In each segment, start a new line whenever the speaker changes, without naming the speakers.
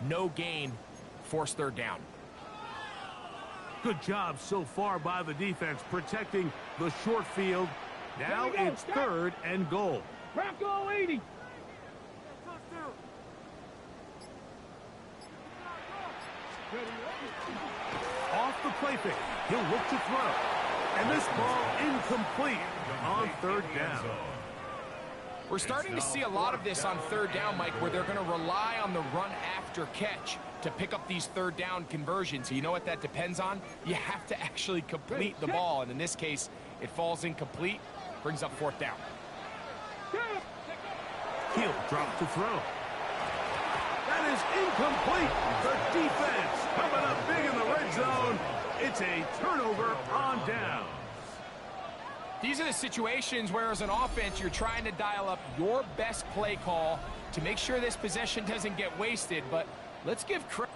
No gain, force third down.
Good job so far by the defense protecting the short field. Now it's 3rd and goal.
Bronco 80.
Off the play fake. He'll look to throw. And this ball incomplete on 3rd down.
We're starting to see a lot of this on 3rd down, Mike, where they're going to rely on the run after catch to pick up these 3rd down conversions. You know what that depends on? You have to actually complete the ball, and in this case, it falls incomplete, brings up 4th down.
He'll drop to throw. That is incomplete. The defense coming up big in the red zone. It's a turnover on down.
These are the situations where, as an offense, you're trying to dial up your best play call to make sure this possession doesn't get wasted, but let's give credit.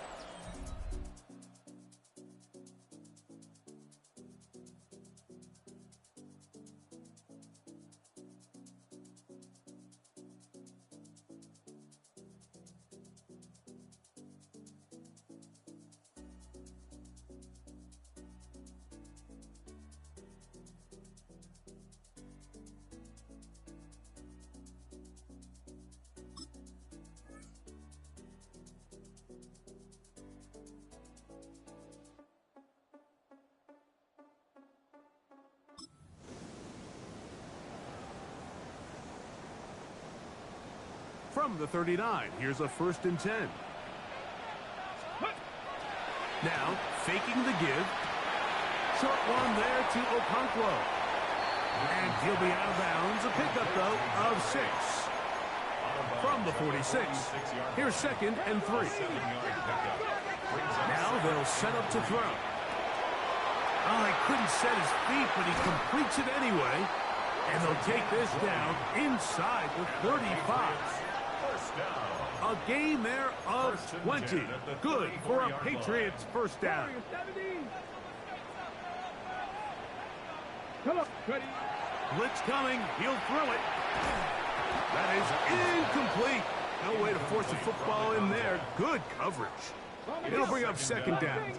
From the 39, here's a 1st and 10. Now, faking the give. Short one there to Okonkwo. And he'll be out of bounds. A pickup, though, of 6. From the 46, here's 2nd and 3. Now they'll set up to throw. Oh, he couldn't set his feet, but he completes it anyway. And they'll take this down inside the 35. A gain there of 20. Good for a Patriots 1st down. Blitz coming. He'll throw it. That is incomplete. No way to force the football in there. Good coverage. It'll bring up 2nd down.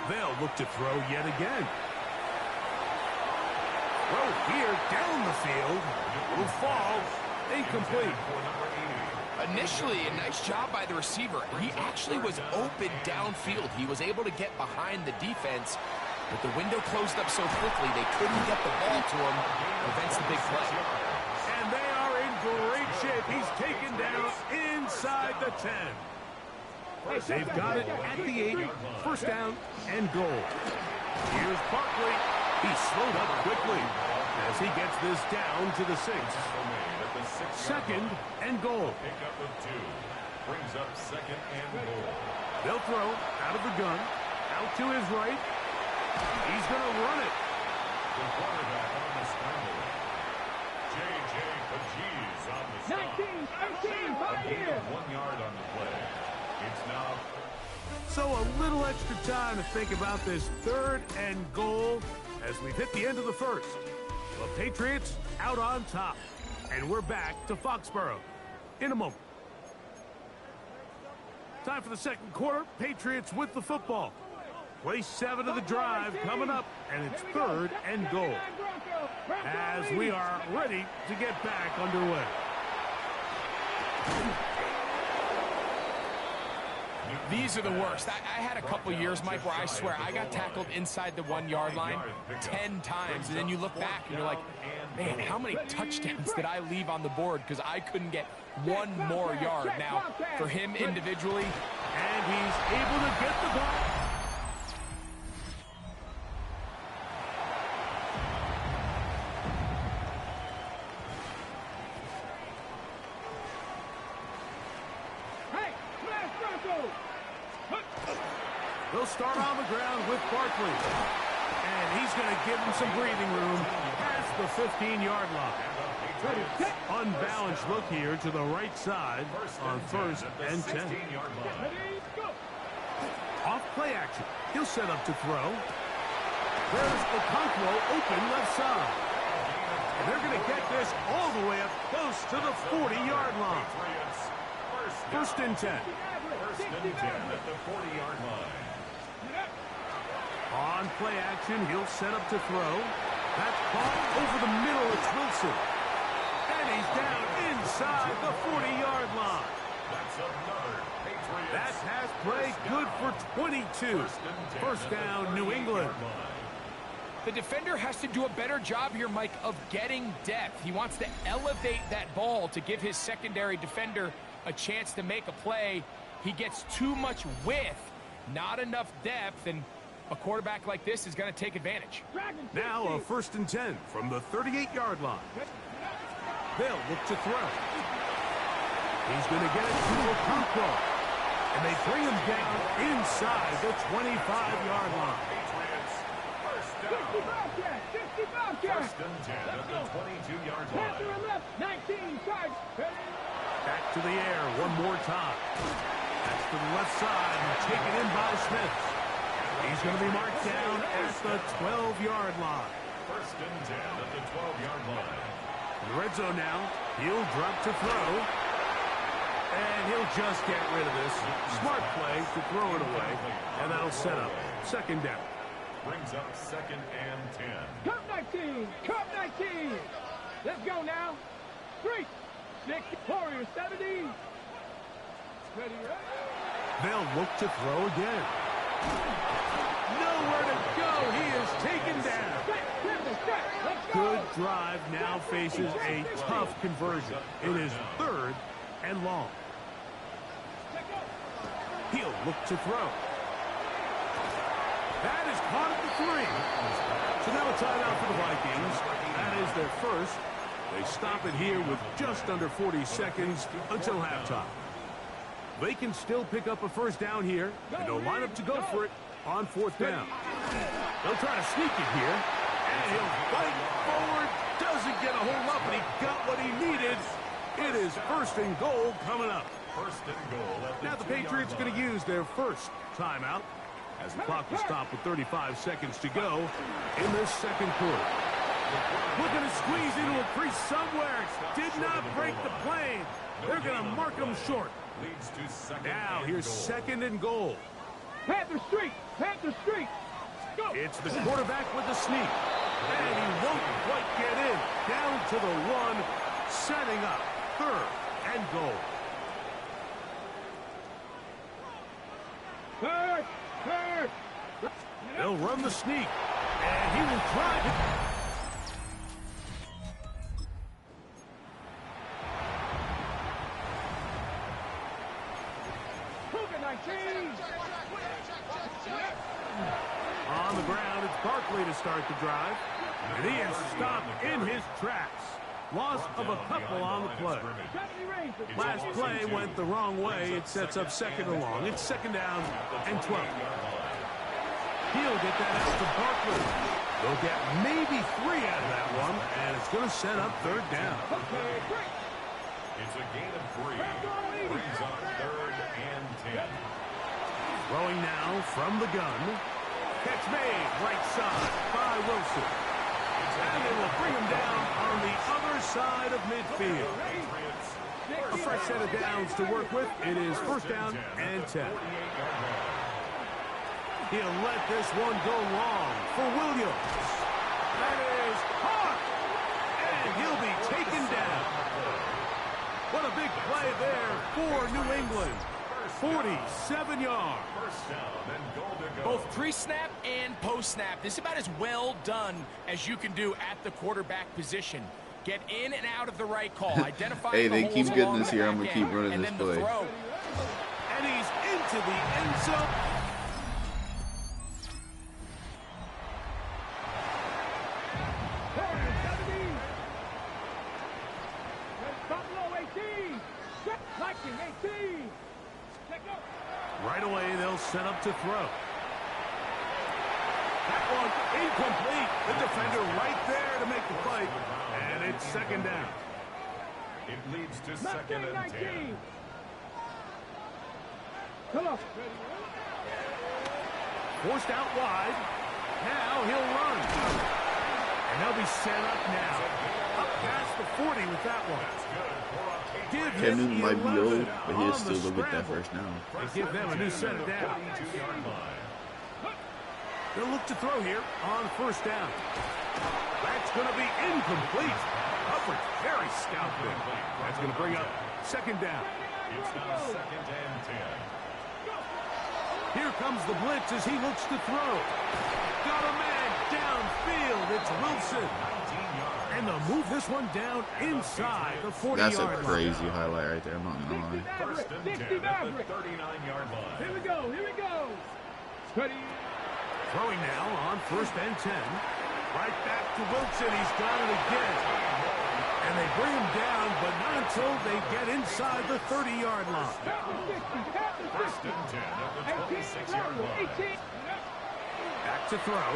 They'll look to throw yet again. Throw here down the field. Will fall. Incomplete.
Initially, a nice job by the receiver. He actually was open downfield. He was able to get behind the defense, but the window closed up so quickly they couldn't get the ball to him. Prevents the big play.
And they are in great shape. He's taken down inside the 10. They've got it at the 8. 1st down and goal. Here's Barkley. He's slowed up quickly as he gets this down to the 6. 2nd and goal.
Pickup of 2. Brings up 2nd and goal.
They'll throw out of the gun. Out to his right. He's going to run it.
The quarterback on the scramble. J.J. Pachees on the stop.
19, 13, 5 here.
1 yard on the play. It's now.
So a little extra time to think about this 3rd and goal as we've hit the end of the 1st. The Patriots out on top. And we're back to Foxborough in a moment. Time for the 2nd quarter. Patriots with the football. Play 7 of the drive coming up, and it's 3rd and goal. As we are ready to get back underway.
These are the worst. I had a couple years, Mike, where I swear I got tackled inside the 1 yard line 10 times. And then you look back and you're like, man, how many touchdowns did I leave on the board because I couldn't get 1 more yard. Now, for him individually,
and he's able to get the ball. They'll start on the ground with Barkley. And he's going to give him some breathing room past the 15-yard line. Unbalanced look here to the right side on 1st and 10. Off play action. He'll set up to throw. There's Okonkwo open left side. And they're going to get this all the way up close to the 40-yard line. First and 10.
First and 10 at the 40-yard line.
On play action, he'll set up to throw. That's caught over the middle. It's Wilson. And he's down inside the 40-yard line.
That's another Patriots.
That pass play good for 22. First down, New England.
The defender has to do a better job here, Mike, of getting depth. He wants to elevate that ball to give his secondary defender a chance to make a play. He gets too much width, not enough depth, and a quarterback like this is going to take advantage.
Now a first and 10 from the 38-yard line. They'll look to throw. He's going to get it to Okonkwo. And they bring him down inside the 25-yard line.
Patriots. First down.
55 catch.
First and 10 at the 22-yard
Pass to
line.
the left. 19 charge.
Back to the air one more time. That's to the left side and taken in by Smith. He's going to be marked down at the 12-yard line.
First and 10 at the 12-yard line.
In the red zone now. He'll drop to throw. And he'll just get rid of this. Smart play to throw it away. And that'll set up second down.
Brings up second and 10.
Cup 19. Cup 19. Let's go now. 3, 6, Warriors 70. Ready,
They'll look to throw again. Nowhere to go. He is taken down. Good drive now faces a tough conversion. It is third and long. He'll look to throw. That is caught at the 3. So now a timeout for the Vikings. That is their first. They stop it here with just under 40 seconds until halftime. They can still pick up a first down here, and they'll line up to go for it on fourth down. They'll try to sneak it here, and he'll fight forward. Doesn't get a whole lot, but he got what he needed. It is first and goal coming up.
First and goal at the
Now the
2-yard
Patriots are going to
line.
use their first timeout as the clock will stop with 35 seconds to go in this second quarter. Looking to squeeze into a crease somewhere. Did not break the plane. They're going to mark him short.
Leads to second
Now
and
here's
goal.
second and goal.
Panther Street. Panther Street. Go.
It's the quarterback with the sneak. And he won't quite get in. Down to the 1, setting up third and goal.
Third. Third.
They'll run the sneak. And he will try it.
Cougar 19.
On the ground, it's Barkley to start the drive. And he is stopped in his tracks. Loss of a couple on the play.
70 Rangers.
Last play went the wrong way. It sets up second and long. It's second down and 12. He'll get that out to Barkley. They'll get maybe 3 out of that one, and it's going to set up third down.
Okay, great.
It's a gain of 3. Brings up third and 10.
Throwing now from the gun. Catch made right side by Wilson. And they will bring him down on the other side of midfield.
Patriots.
A fresh set of downs to work with. It is first down and 10.
48-yard line.
He'll let this one go long for Williams. That is caught. And he'll be taken down. What a big play there for New England. 47 yards.
First down and goal to go.
Both pre-snap and post-snap. This is about as well done as you can do at the quarterback position. Get in and out of the right call. Identify
Hey,
the
they
holes
keep getting
along
this
the
here. I'm
back
gonna keep
end,
running
and
this
then the
play.
throw.
And he's into the end zone.
Warriors 70. Buffalo 18. Lightning 18. Let go.
Right away, they'll set up to throw. That one incomplete. The defender right there to make the play. And it's second down.
It leads to second
Mustang
and 10.
19. Come on.
Forced out wide. Now he'll run. And they'll be set up now. Up past the 40 with that one. Give
Cam
him
Newton might be
11
old, but he'll
on
still
the
go get that
scramble.
first down.
And give them a new set of down. They'll look to throw here on first down. That's going to be incomplete. Upward, very stout there. That's going to bring up second down.
It's now 2nd and 10.
Here comes the blitz as he looks to throw. Got a man downfield. It's Wilson. And they'll move this one down inside the 40-yard line.
That's a crazy highlight right there. I'm not going to lie.
First and 10 at the 39-yard line.
Here we go. Here we go. Steady.
Throwing now on first and 10. Right back to Wilson. He's got it again. And they bring him down, but not until they get inside the 30-yard line.
First and 10 at the 26-yard line.
Back to throw.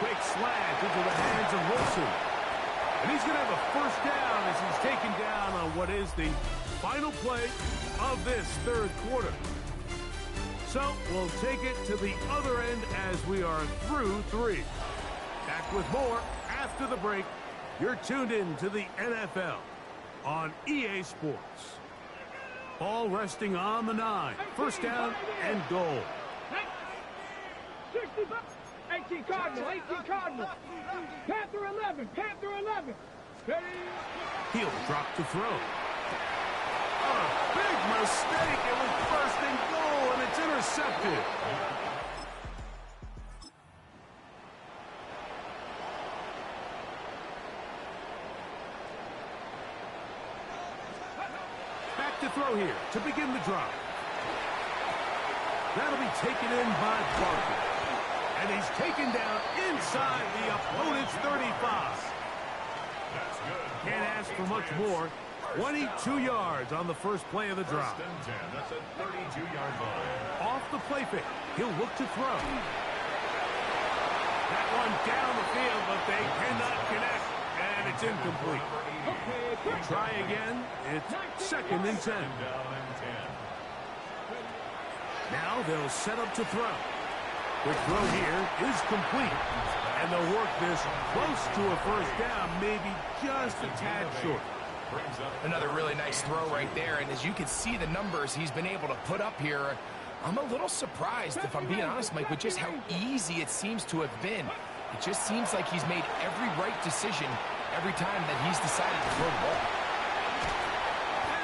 Quick slant into the hands of Wilson. And he's going to have a first down as he's taken down on what is the final play of this third quarter. So we'll take it to the other end as we are through 3. Back with more after the break. You're tuned in to the NFL on EA Sports. Ball resting on the 9. First down and goal.
18 Cardinal, 18 Cardinal. Panther 11, Panther 11. Steady.
He'll drop to throw. A big mistake. It was first and goal, and it's intercepted. Back to throw here to begin the drive. That'll be taken in by Barker. And he's taken down inside the opponent's 35. Can't ask for much more. 22 yards on the first play of the drive.
First and 10 at the 32-yard line.
Off the play fake. He'll look to throw. That one down the field, but they cannot connect. And it's incomplete. Try again. It's second and 10.
Down and 10.
Now they'll set up to throw. The throw here is complete. And they'll work this close to a first down, maybe just a tad short.
Another really nice throw right there, and as you can see the numbers he's been able to put up here, I'm a little surprised, if I'm being honest, Mike, with just how easy it seems to have been. It just seems like he's made every right decision every time that he's decided to throw the ball.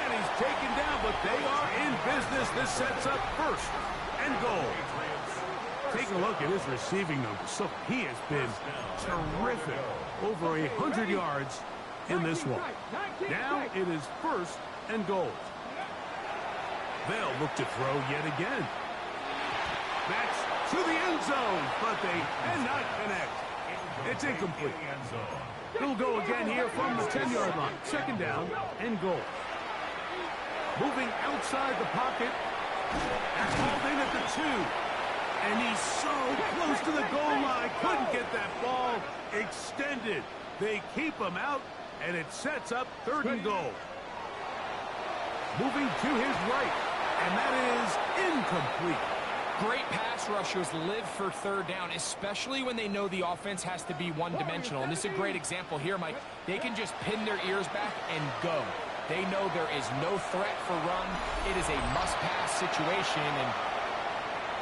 And he's taken down, but they are in business. This sets up first and goal. Take a look at his receiving numbers. So he has been terrific. Over 100 yards in this one. Now it is first and goal. They'll look to throw yet again. That's to the end zone, but they cannot connect. It's incomplete. He'll go again here from the 10-yard line. Second down and goal. Moving outside the pocket. And hauled in at the 2. And he's so close to the goal line. Couldn't get that ball extended. They keep him out, and it sets up third and goal. Moving to his right, and that is incomplete.
Great pass rushers live for third down, especially when they know the offense has to be one-dimensional. And this is a great example here, Mike. They can just pin their ears back and go. They know there is no threat for run. It is a must-pass situation, and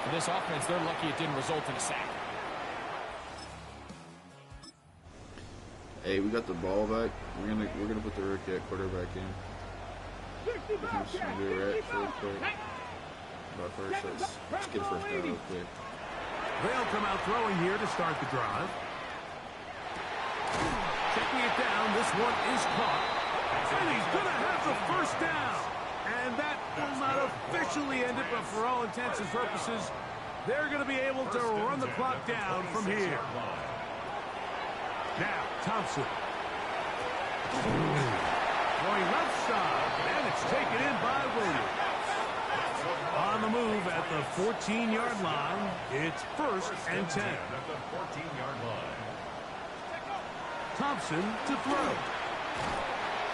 for this offense, they're lucky it didn't result in a sack.
Hey, we got the ball back. We're gonna put the rookie at quarterback in. We can just do it right real quick. But first, let's get a first down real quick.
They'll come out throwing here to start the drive. Checking it down. This one is caught. And he's going to have the first down. And that will not officially end it, but for all intents and purposes, they're going to be able to run the clock down from here. Now, Thompson. Going left side, and it's taken in by Williams. On the move at the 14-yard line, it's first and 10.
At the 14-yard line.
Thompson to throw.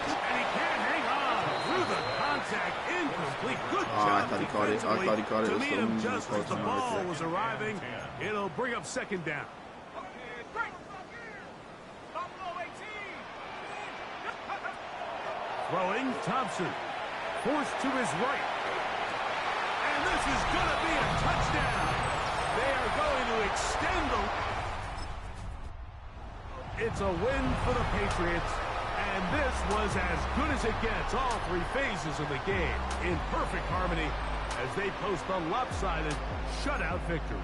And he can't hang on through the contact. Incomplete. Good job.
I thought he caught it. I thought he caught it.
To meet him
It was
just as the
right
ball
there.
was arriving. It'll bring up second down. Throwing, Thompson. Forced to his right. And this is going to be a touchdown. They are going to extend the... It's a win for the Patriots. And this was as good as it gets, all three phases of the game, in perfect harmony as they post a lopsided shutout victory.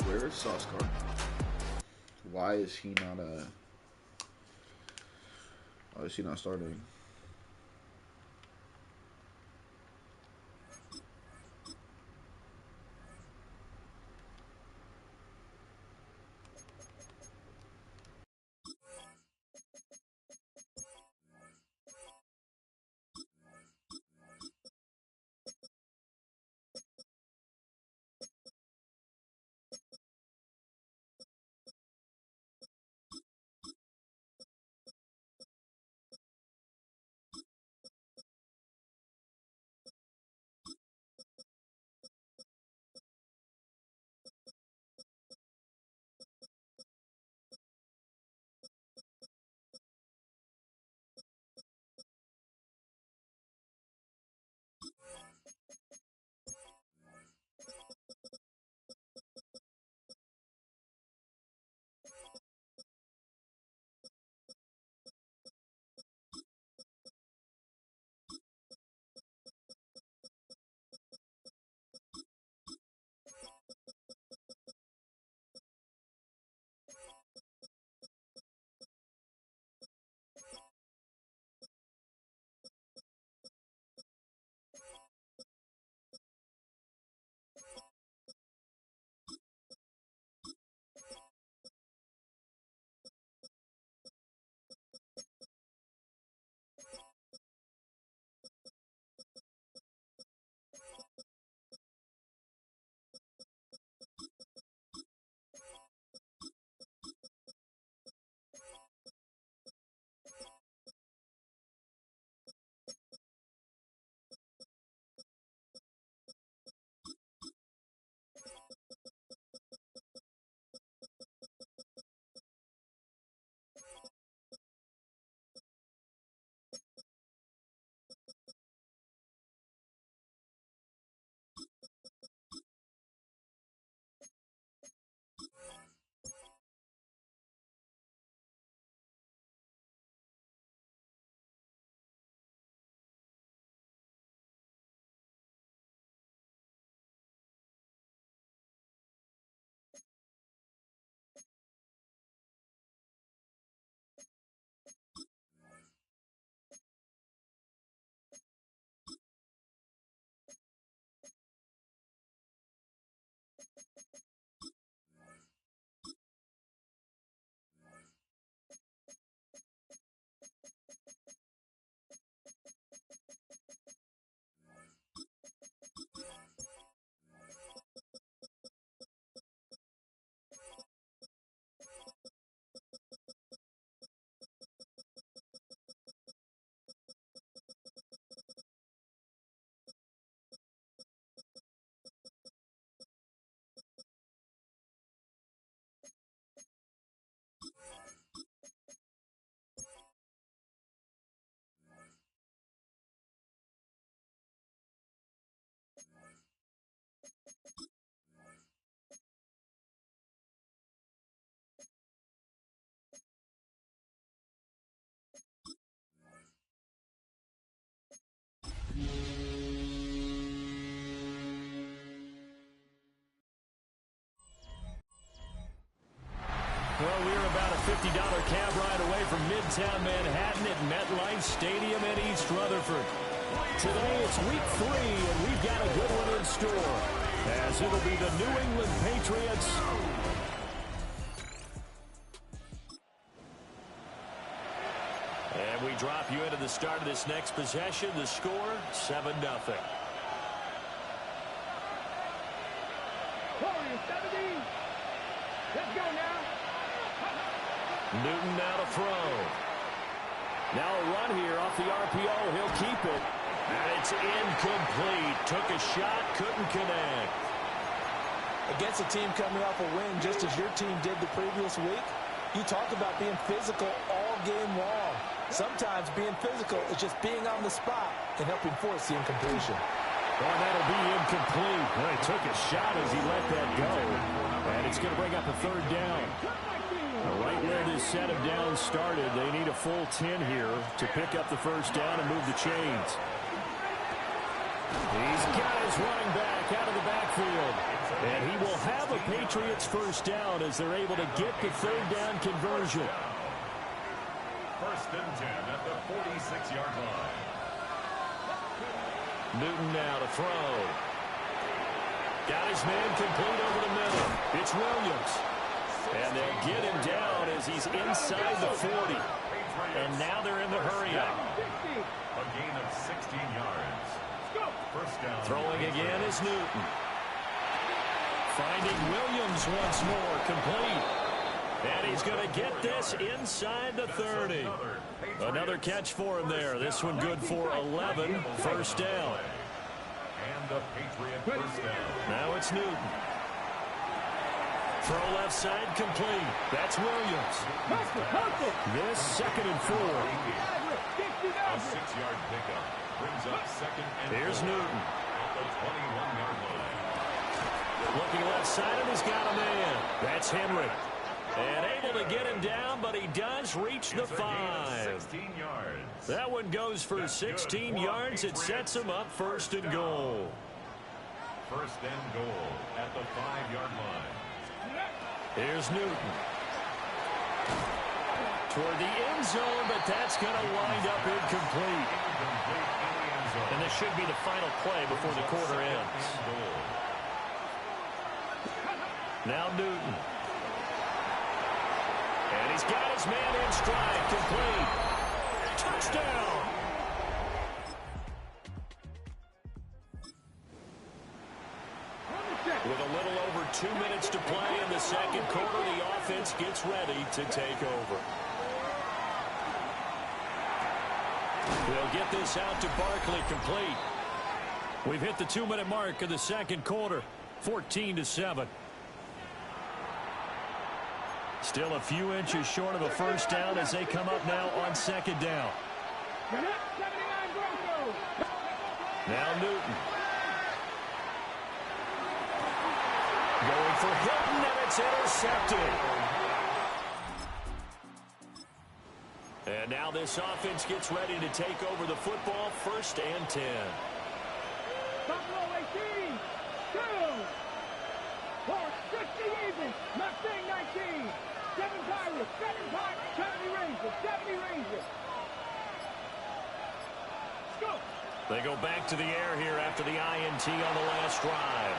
Where is Sauce Gardner? Why is he not starting?
Well, we're about a $50 cab ride away from Midtown Manhattan at MetLife Stadium in East Rutherford. Today it's week 3, and we've got a good one in store, as it'll be the New England Patriots And we drop you into the start of this next possession. The score, 7-0.
Warriors 17. Let's go now.
Newton now to throw. Now a run here off the RPO. He'll keep it. And it's incomplete. Took a shot, couldn't connect.
Against a team coming off a win just as your team did the previous week, you talk about being physical all game long. Sometimes being physical is just being on the spot and helping force the incompletion.
Well, that'll be incomplete. Well, he took a shot as he let that go. And it's going to bring up a third down. Right where this set of downs started, they need a full 10 here to pick up the first down and move the chains. He's got his running back out of the backfield. And he will have a Patriots first down as they're able to get the third down conversion.
First and 10 at the 46-yard line.
Newton now to throw. Got his man complete over the middle. It's Williams. And they'll get him down as he's inside the 40. And now they're in the hurry-up.
A gain of 16 yards. First down.
Throwing again is Newton. Finding Williams once more, complete. And he's going to get this inside the 30. Another catch for him there. This one good for 11. First down.
And the Patriot first down.
Now it's Newton. Throw left side, complete. That's Williams. This 2nd and 4.
A 6-yard pickup brings up second and 4.
Here's Newton.
At the 21-yard line.
Looking left side, and he's got a man. That's Henry. And able to get him down, but he does reach the 5.
16 yards.
That one goes for 16 yards. It sets him up first and goal.
First and goal at the 5-yard line.
Here's Newton. Toward the end zone, but that's going to wind up incomplete. And this should be the final play before the quarter ends. Now Newton. And he's got his man in stride, complete. Touchdown. With a little over 2 minutes to play in the second quarter, the offense gets ready to take over. They'll get this out to Barkley, complete. We've hit the 2-minute mark of the second quarter, 14-7. Still a few inches short of a first down as they come up now on second down. Now Newton. Going for Hilton, and it's intercepted. And now this offense gets ready to take over the football, 1st and 10.
Buffalo 18, 2, 4, 60 Eagles, Mustang 19, 7 Pirates, 7 Pirates, 70 Rangers, 70 Rangers. Go.
They go back to the air here after the INT on the last drive.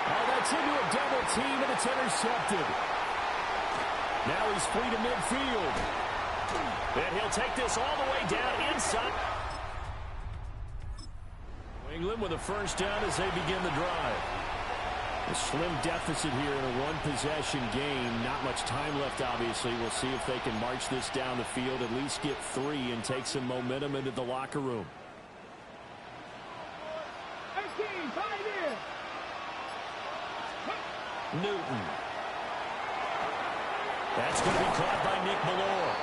Oh, that's into a double team, and it's intercepted. Now he's free to midfield. And he'll take this all the way down inside. England with a first down as they begin the drive. A slim deficit here in a one-possession game. Not much time left, obviously. We'll see if they can march this down the field, at least get 3 and take some momentum into the locker room.
18, 5 in.
Newton. That's going to be caught by Nick Ballore.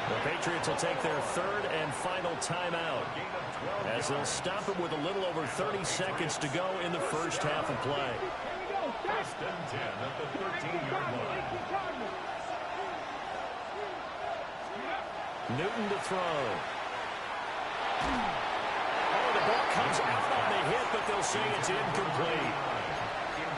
The Patriots will take their 3rd and final timeout as they'll stop it with a little over 30 seconds to go in the first half of play.
First and 10 at the 13-yard line.
Newton to throw. Oh, the ball comes out on the hit, but they'll say it's incomplete.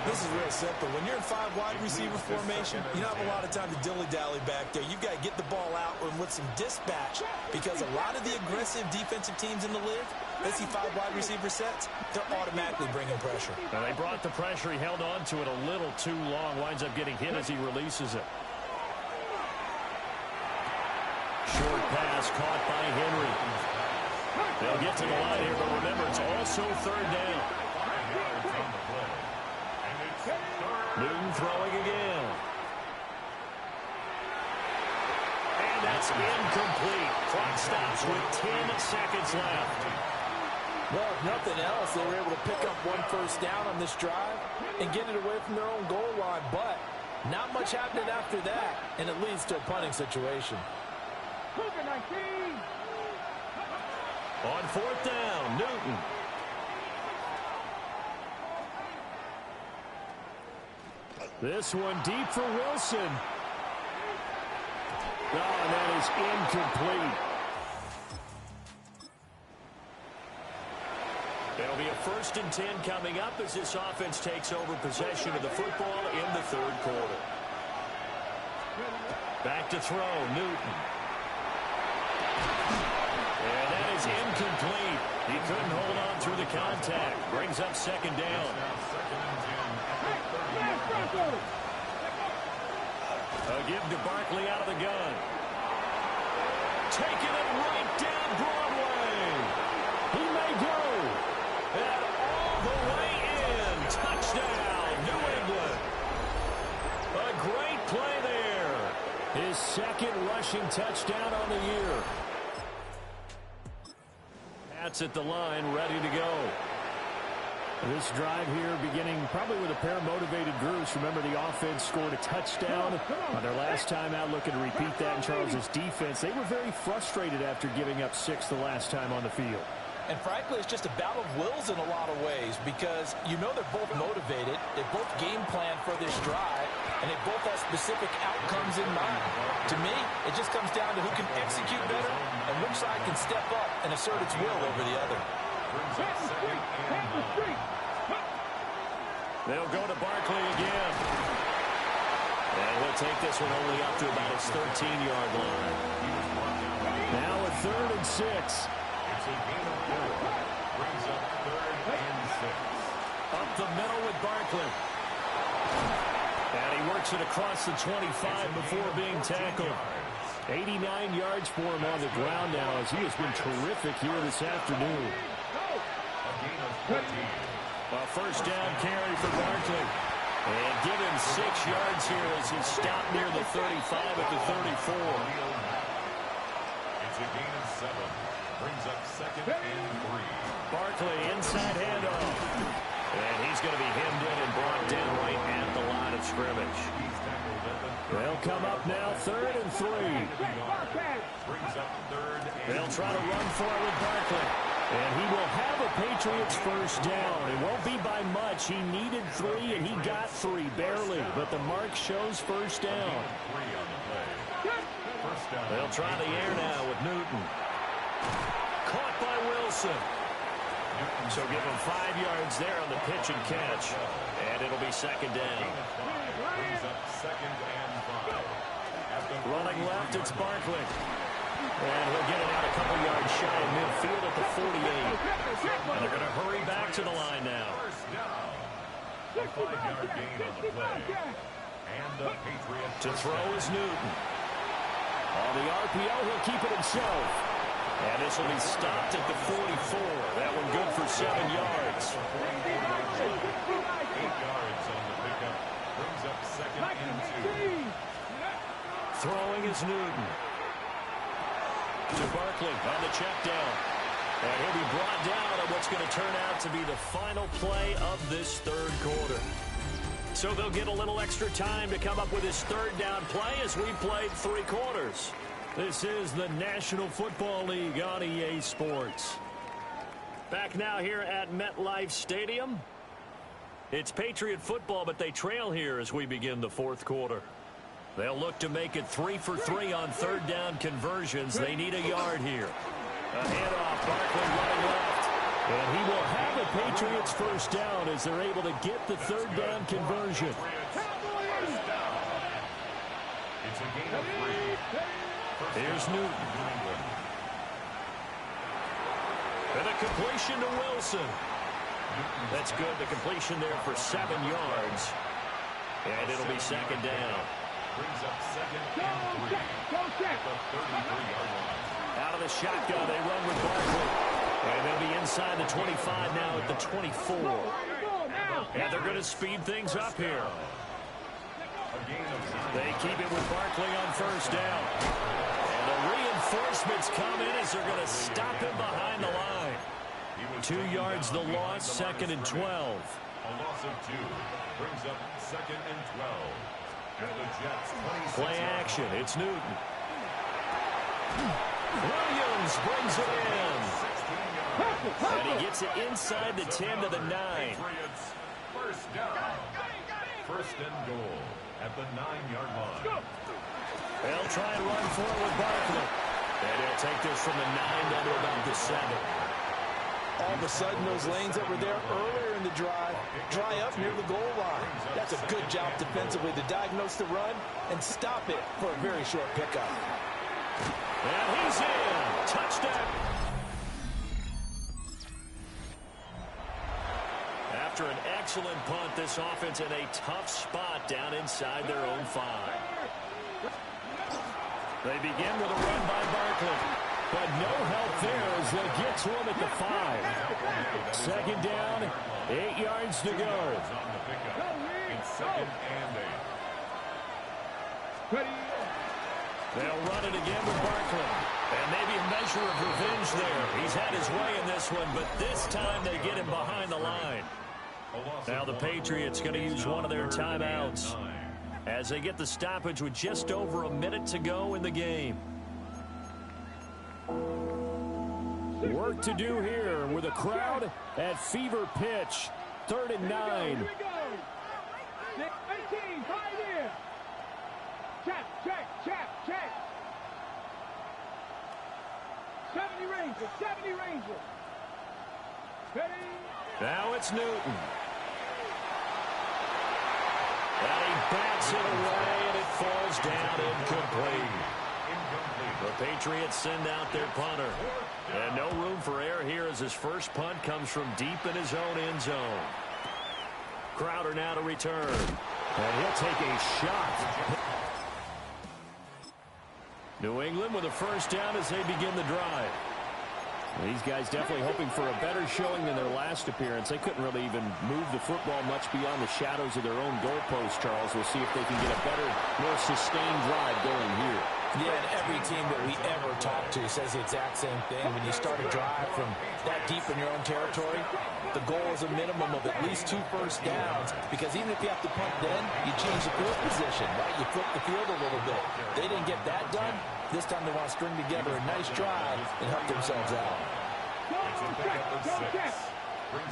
This is real simple. When you're in 5 wide receiver formation, you don't have a lot of time to dilly-dally back there. You've got to get the ball out and with some dispatch, because a lot of the aggressive defensive teams in the league, they see 5 wide receiver sets, they're automatically bringing pressure.
Now they brought the pressure. He held on to it a little too long. Winds up getting hit as he releases it. Short pass caught by Henry. They'll get to the line here, but remember, it's also third down. Newton throwing again. And that's incomplete. Clock stops with 10 seconds left.
Well, if nothing else, they were able to pick up one first down on this drive and get it away from their own goal line. But not much happening after that, and it leads to a punting situation.
On fourth down, Newton. This one deep for Wilson. Oh, and that is incomplete. There'll be a 1st and 10 coming up as this offense takes over possession of the football in the third quarter. Back to throw, Newton. And that is incomplete. He couldn't hold on through the contact. Brings up second down. A give to Barkley out of the gun. Taking it right down Broadway. He may go. And all the way in. Touchdown, New England. A great play there. His second rushing touchdown on the year. Pat's at the line, ready to go. This drive here beginning probably with a pair of motivated groups. Remember, the offense scored a touchdown on their last time out. Looking to repeat that in Charles's defense. They were very frustrated after giving up 6 the last time on the field.
And frankly, it's just a battle of wills in a lot of ways because you know they're both motivated. They both game plan for this drive, and they both have specific outcomes in mind. To me, it just comes down to who can execute better and which side can step up and assert its will over the other.
They'll go to Barkley again. And he'll take this one only up to about his 13-yard line. Now a 3rd and 6.
It's a gain of 4. Brings up 3rd and 6.
Up the middle with Barkley. And he works it across the 25 before being tackled. 89 yards for him on the ground now as he has been terrific here this afternoon.
A gain of 14.
A first down carry for Barkley. And give him 6 yards here as he stopped near the 35 at the 34.
It's a gain of 7. Brings up 2nd and 3.
Barkley inside handoff. And he's going to be hemmed in and brought down right at the line of scrimmage. They'll come up now 3rd and 3.
Brings up 3rd and
They'll try to run for it with Barkley. And he will have a Patriots first down. It won't be by much. He needed 3, and he got 3, barely. But the mark shows first down. They'll try the air now with Newton. Caught by Wilson. So give him 5 yards there on the pitch and catch. And it'll be second down.
brings up 2nd and 5.
Running left, it's Barkley. And he'll get it out a couple yards shy of midfield at the 48. And they're going to hurry back to the line now.
First down. A 5-yard gain on the play. And the Patriots
To throw is Newton. On the RPO, he'll keep it himself. And this will be stopped at the 44. That one good for 7 yards.
8 yards on the pickup. Brings up 2nd and 2.
Throwing is Newton. To Barkley on the check down. And he'll be brought down on what's going to turn out to be the final play of this third quarter. So they'll get a little extra time to come up with his third down play as we played 3 quarters. This is the National Football League on EA Sports. Back now here at MetLife Stadium. It's Patriot football, but they trail here as we begin the fourth quarter. They'll look to make it 3 for 3 on third down conversions. They need a yard here. A handoff, Barkley running left. And he will have a Patriots first down as they're able to get the third down conversion.
It's a gain of 3.
Here's Newton. And a completion to Wilson. That's good. The completion there for 7 yards. And it'll be second down.
Brings up 2nd and 3.
Out of the shotgun, they run with Barkley. And they'll be inside the 25 now at the 24. And they're going to speed things up here. They keep it with Barkley on first down. And the reinforcements come in as they're going to stop him behind the line. 2 yards the loss, 2nd and 12.
A loss of 2 brings up 2nd and 12. And the Jets 26.
Play action. It's Newton. Williams brings it in. And he gets it inside the 10 to the 9.
Patriots first down. First and goal at the 9-yard line.
They'll try and run for it with Barkley. And he'll take this from the 9 down to about the 7.
All of a sudden, those lanes that were there earlier in the drive dry up near the goal line. That's a good job defensively to diagnose the run and stop it for a very short pickup.
And he's in. Touchdown. After an excellent punt, this offense in a tough spot down inside their own 5. They begin with a run by Barkley. But no help there as they'll get to him at the 5. Second down, 8 yards to go. They'll run it again with Barkley. And maybe a measure of revenge there. He's had his way in this one, but this time they get him behind the line. Now the Patriots going to use one of their timeouts as they get the stoppage with just over a minute to go in the game. Work to do here with a crowd at fever pitch. 3rd and 9.
18, right here. Check. 70 Rangers. Ready?
Now it's Newton. And he bats it away, and it falls down incomplete. The Patriots send out their punter. And no room for error here as his first punt comes from deep in his own end zone. Crowder now to return. And he'll take a shot. New England with a first down as they begin the drive. These guys definitely hoping for a better showing than their last appearance. They couldn't really even move the football much beyond the shadows of their own goalpost, Charles. We'll see if they can get a better, more sustained drive going here.
Yeah, and every team that we ever talk to says the exact same thing. When you start a drive from that deep in your own territory, the goal is a minimum of at least 2 first downs, because even if you have to punt then, you change the field position, right? You flip the field a little bit. They didn't get that done. This time they want to string together a nice drive and help themselves out.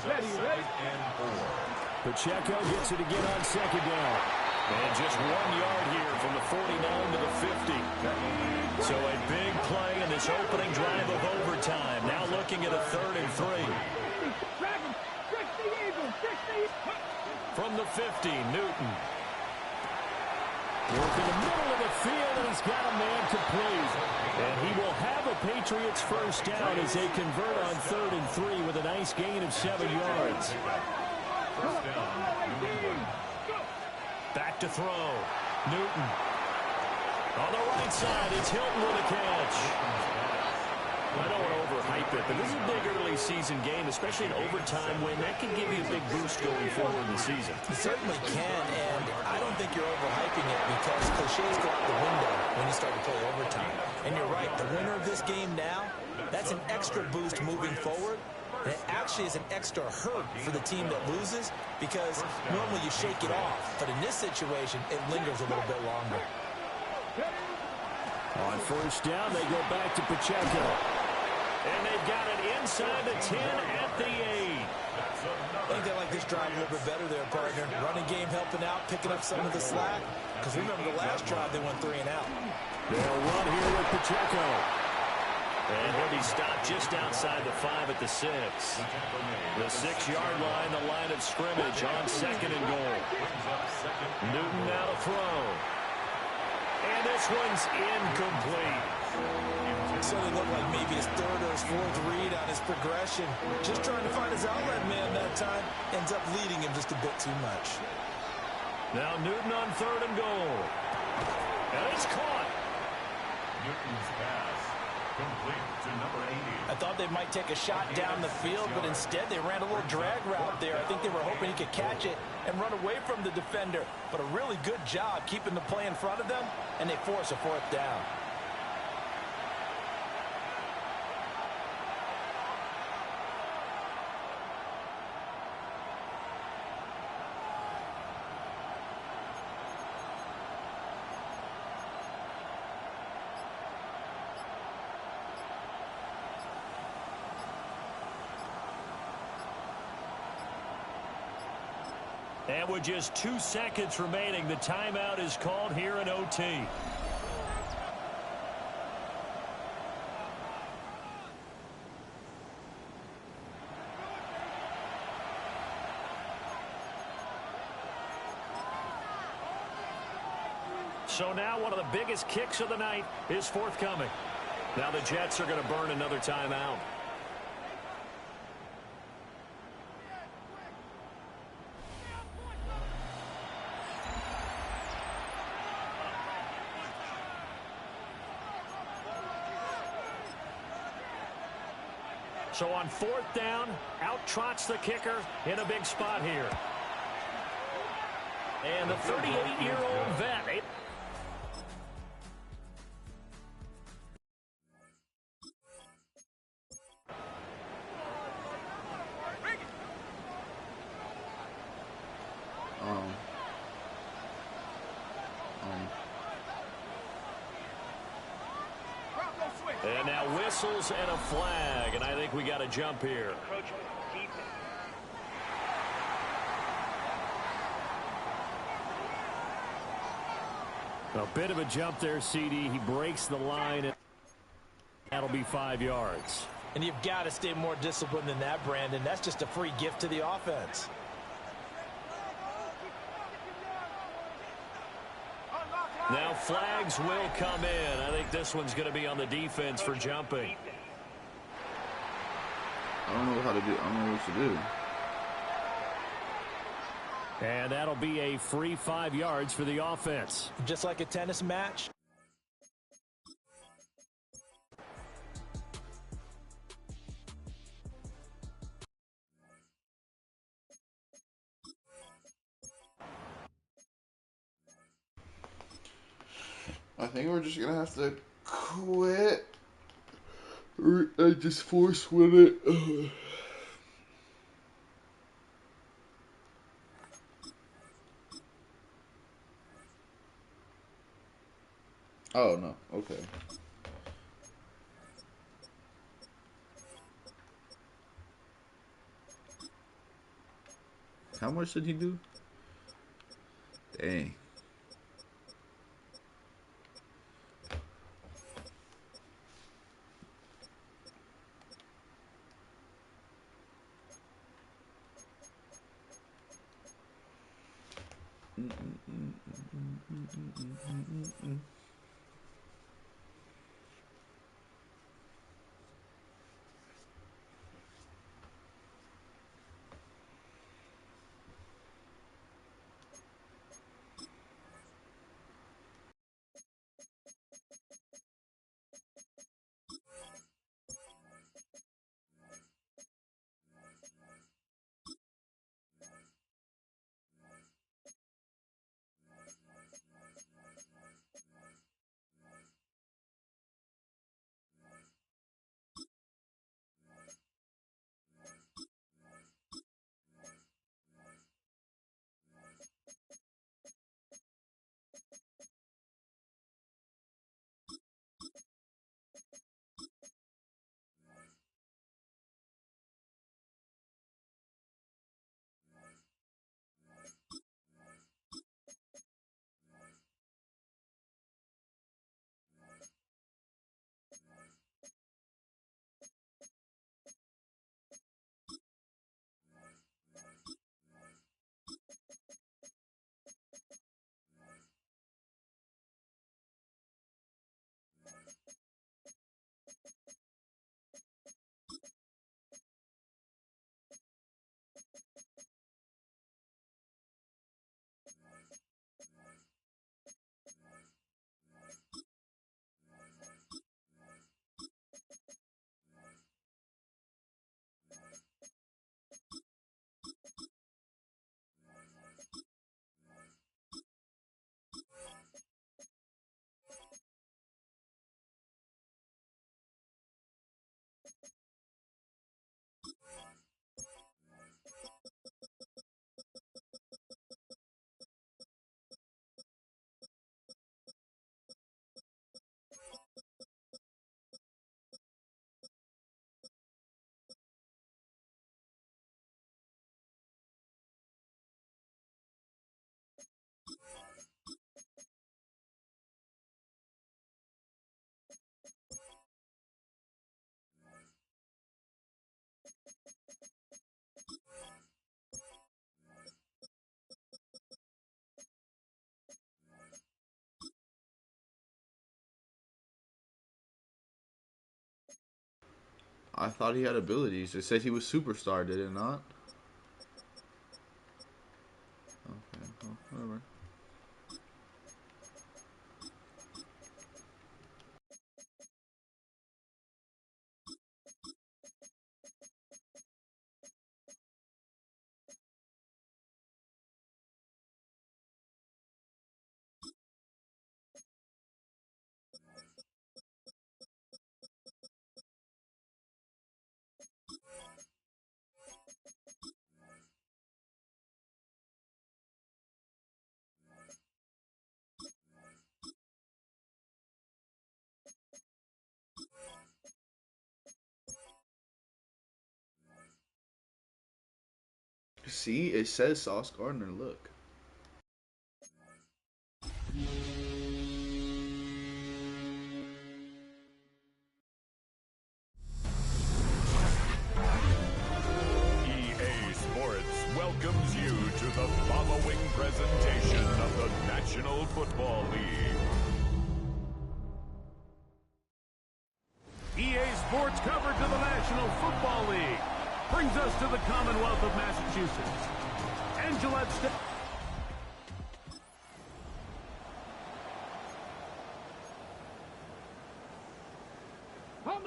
Ready.
Pacheco gets it again on second down. And just 1 yard here from the 49 to the 50. So a big play in this opening drive of overtime. Now looking at a 3rd and 3. From the 50, Newton. Work in the middle of the field, and he's got a man complete. And he will have a Patriots first down as they convert on 3rd and 3 with a nice gain of 7 yards. Back to throw. Newton. On the right side, it's Hilton with a catch. I don't want to overhype it, but this is a big early season game, especially an overtime win. That can give you a big boost going forward in the season.
It certainly can, and I don't think you're overhyping it because cliches go out the window when you start to play overtime. And you're right, the winner of this game now, that's an extra boost moving forward. And it actually is an extra hurt for the team that loses because normally you shake it off. But in this situation, it lingers a little bit longer.
On first down, they go back to Pacheco. And they've got it inside the 10 at the 8.
I think they like this drive a little bit better there, partner. Running game helping out, picking up some of the slack. Because remember the last drive, they went 3 and out.
They'll run here with Pacheco. And he'll be stopped just outside the 5 at the 6. The 6-yard line, the line of scrimmage on 2nd and goal. Newton now to throw. And this one's incomplete.
So it looked like maybe his 3rd or his 4th read on his progression. Just trying to find his outlet man that time. Ends up leading him just a bit too much.
Now Newton on 3rd and goal. And it's caught.
Newton's pass. Complete to number 80.
I thought they might take a shot down the field, but instead they ran a little drag route there. I think they were hoping he could catch it and run away from the defender. But a really good job keeping the play in front of them, and they force a fourth down.
And with just 2 seconds remaining, the timeout is called here in OT. So now one of the biggest kicks of the night is forthcoming. Now the Jets are going to burn another timeout. So on 4th down, out trots the kicker in a big spot here. And the 38-year-old vet. And now whistles and a flag, and I think we got a jump here. A bit of a jump there, CD. He breaks the line, and that'll be 5 yards.
And you've got to stay more disciplined than that, Brandon. That's just a free gift to the offense.
Now flags will come in. I think this one's going to be on the defense for jumping.
I don't know how to do. I don't know what to do.
And that'll be a free 5 yards for the offense.
Just like a tennis match.
I think we're just gonna have to quit. I just force with it. Oh no. Okay. How much did he do? Dang. I thought he had abilities. It said he was superstar, did it not? Okay, well, whatever. See, it says Sauce Gardner. Look.
EA Sports welcomes you to the following presentation of the National Football League.
EA Sports coverage of the National Football League brings us to the Commonwealth of Massachusetts. And Gillette State.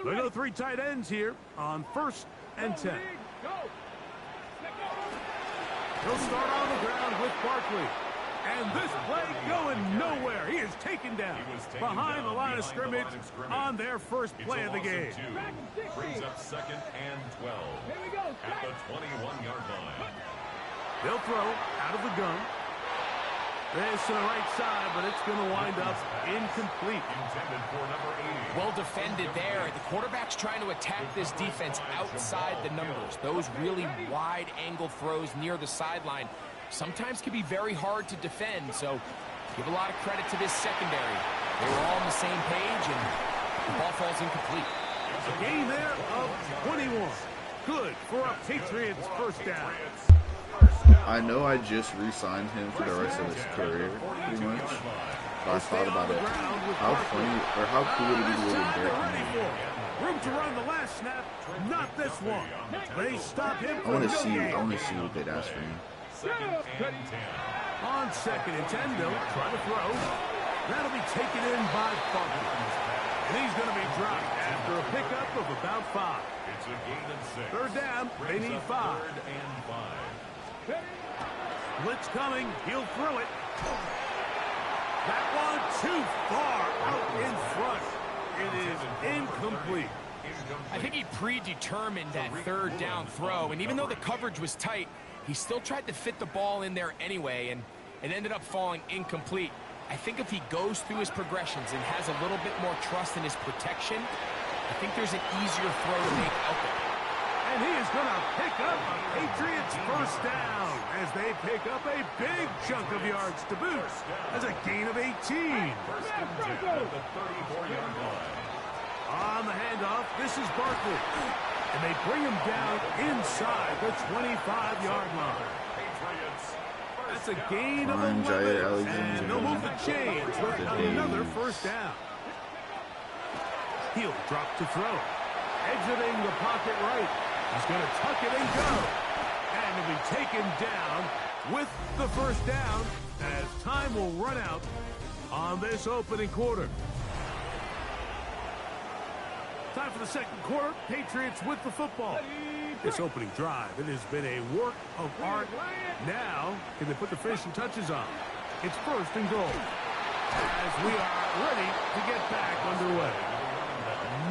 We go 3 tight ends here on 1st and 10. He'll start on the ground with Barkley. And this play going nowhere. He is taken down behind the line of scrimmage on their first play of the game.
Brings up 2nd and 12 at the 21-yard line.
They'll throw out of the gun. This to the right side, but it's going to wind up incomplete.
Intended for number 80.
Well defended there. The quarterback's trying to attack this defense outside the numbers. Those really wide angle throws near the sideline sometimes can be very hard to defend, so give a lot of credit to this secondary. They were all on the same page, and the ball falls incomplete.
A gain there of 21. Good for a Patriots first down.
I know I just re-signed him for the rest of his career, pretty much. But I thought about it. How funny or how cool would it be to live in Derek Henry?
Room to run the last snap, not this one. They stop him.
I want to see what they'd ask for him.
2nd and 10.
On 2nd and 10, they'll try to throw. That'll be taken in by Barkley. And he's going to be dropped after a pickup of about 5.
It's a gain of 6.
3rd down, they
Brings
need
up
5.
3rd and 5.
Blitz coming, he'll throw it. That one too far out in front. It is incomplete.
I think he predetermined that 3rd down throw, and even though the coverage was tight, he still tried to fit the ball in there anyway, and it ended up falling incomplete. I think if he goes through his progressions and has a little bit more trust in his protection, I think there's an easier throw to make out there.
And he is going to pick up a Patriots first down as they pick up a big chunk of yards to boot as a gain of 18.
1st and 10 at the 34-yard line.
On the handoff, this is Barkley. And they bring him down inside the 25-yard line. That's a gain of 11. And they'll move the chains with another first down. He'll drop to throw. Exiting the pocket right. He's going to tuck it and go. And he'll be taken down with the first down as time will run out on this opening quarter. Time for the second quarter. Patriots with the football. This opening drive, it has been a work of art. Now, can they put the finishing touches on? It's 1st and goal. As we are ready to get back underway.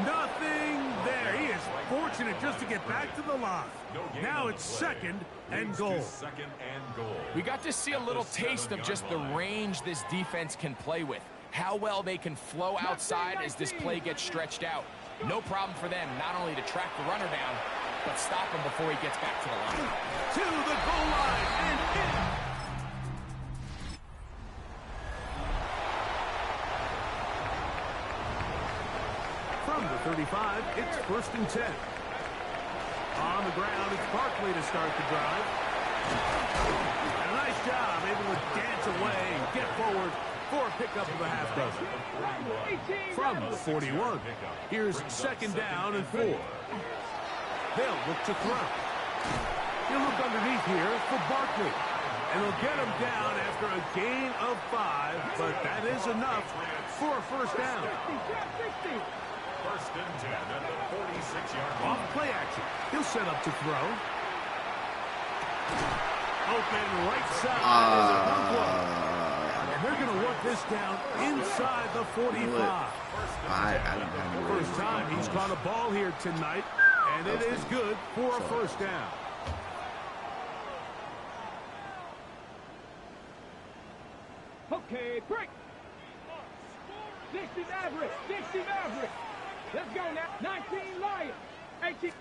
Nothing there. He is fortunate just to get back to the line. Now it's 2nd and goal.
2nd and goal.
We got to see a little taste of just the range this defense can play with. How well they can flow outside as this play gets stretched out. No problem for them not only to track the runner down, but stop him before he gets back to the line.
To the goal line and in. From the 35, it's 1st and 10. On the ground, it's Barkley to start the drive. And a nice job, able to dance away and get forward for a pickup of a half dozen. From the 41, here's second down and 4. They'll look to throw. He'll look underneath here for Barkley. And they'll get him down after a gain of 5, but that is enough for a first down.
First and 10 at the 46-yard line.
Off play action. He'll set up to throw. Open right side is a tough one. And they're going to work this down inside the 45.
I don't have
First time he's caught a ball here tonight, and it is good for a first down.
Okay, break. 60 Maverick, 60 Maverick. Let's go now. 19 Lions. 18.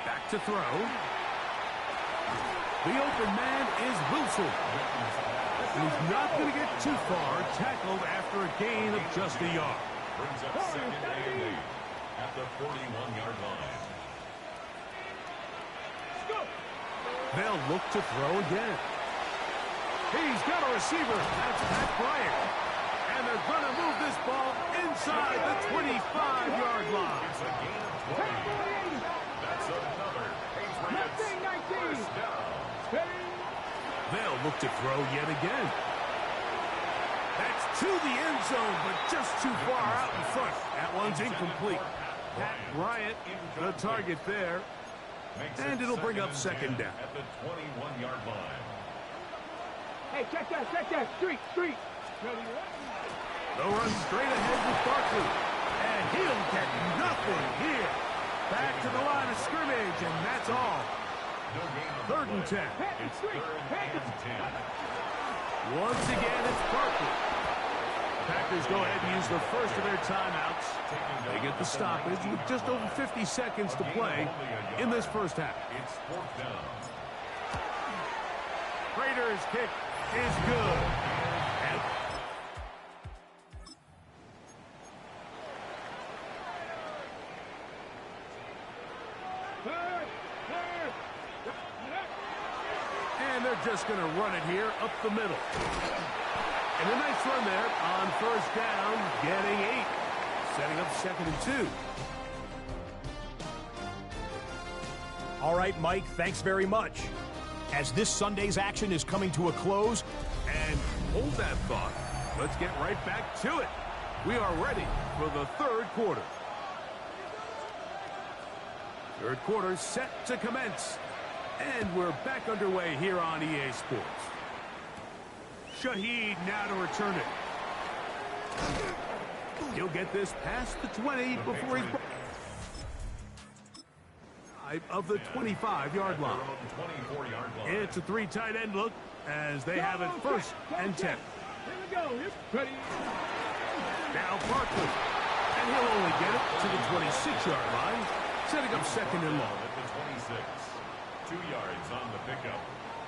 Back to throw. The open man is Wilson. He's not going to get too far, tackled after a gain of just a yard.
Brings up second and 8 at the 41-yard line.
They'll look to throw again. He's got a receiver. That's Pat Bryant. And they're going to move this ball inside the 25-yard line.
It's a gain of 20. That's another Patriots first down.
They'll look to throw yet again. That's to the end zone, but just too far out in front. That one's incomplete. Pat Bryant, the target there. And it'll bring up second down.
At the 21-yard line.
Hey, check that. Street.
They'll run straight ahead with Barkley. And he'll get nothing here. Back to the line of scrimmage, and that's all. Third and 10.
It's third and 10.
Once again, it's Barkley. Packers go ahead and use the first of their timeouts. They get the stoppage with just over 50 seconds to play in this first half.
It's fourth down.
Raiders' kick is good. And they're just going to run it here up the middle. And a nice run there on first down, getting 8. Setting up second and 2.
All right, Mike, thanks very much. As this Sunday's action is coming to a close.
And hold that thought. Let's get right back to it. We are ready for the third quarter. Third quarter set to commence. And we're back underway here on EA Sports. Shaheed now to return it. He'll get this past the 20 before he's of the 25-yard line. It's a 3 tight end look as they have it first and 10.
Here we go. Ready.
Now Barkley. And he'll only get it to the 26-yard line, setting up second and long.
At the 26. 2 yards on the pickup.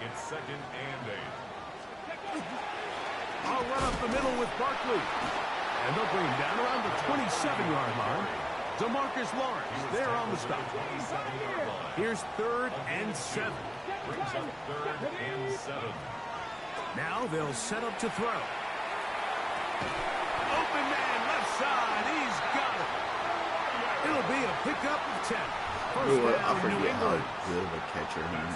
It's second and 8.
I'll run up the middle with Barkley. And they'll bring him down around the 27-yard line. DeMarcus Lawrence there on the stop. Here's third and 7.
Brings up third and 7.
Now they'll set up to throw. Open man left side. He's got it. It'll be a pickup of 10. First
I
down, New
forget how
England.
good of a catcher he is.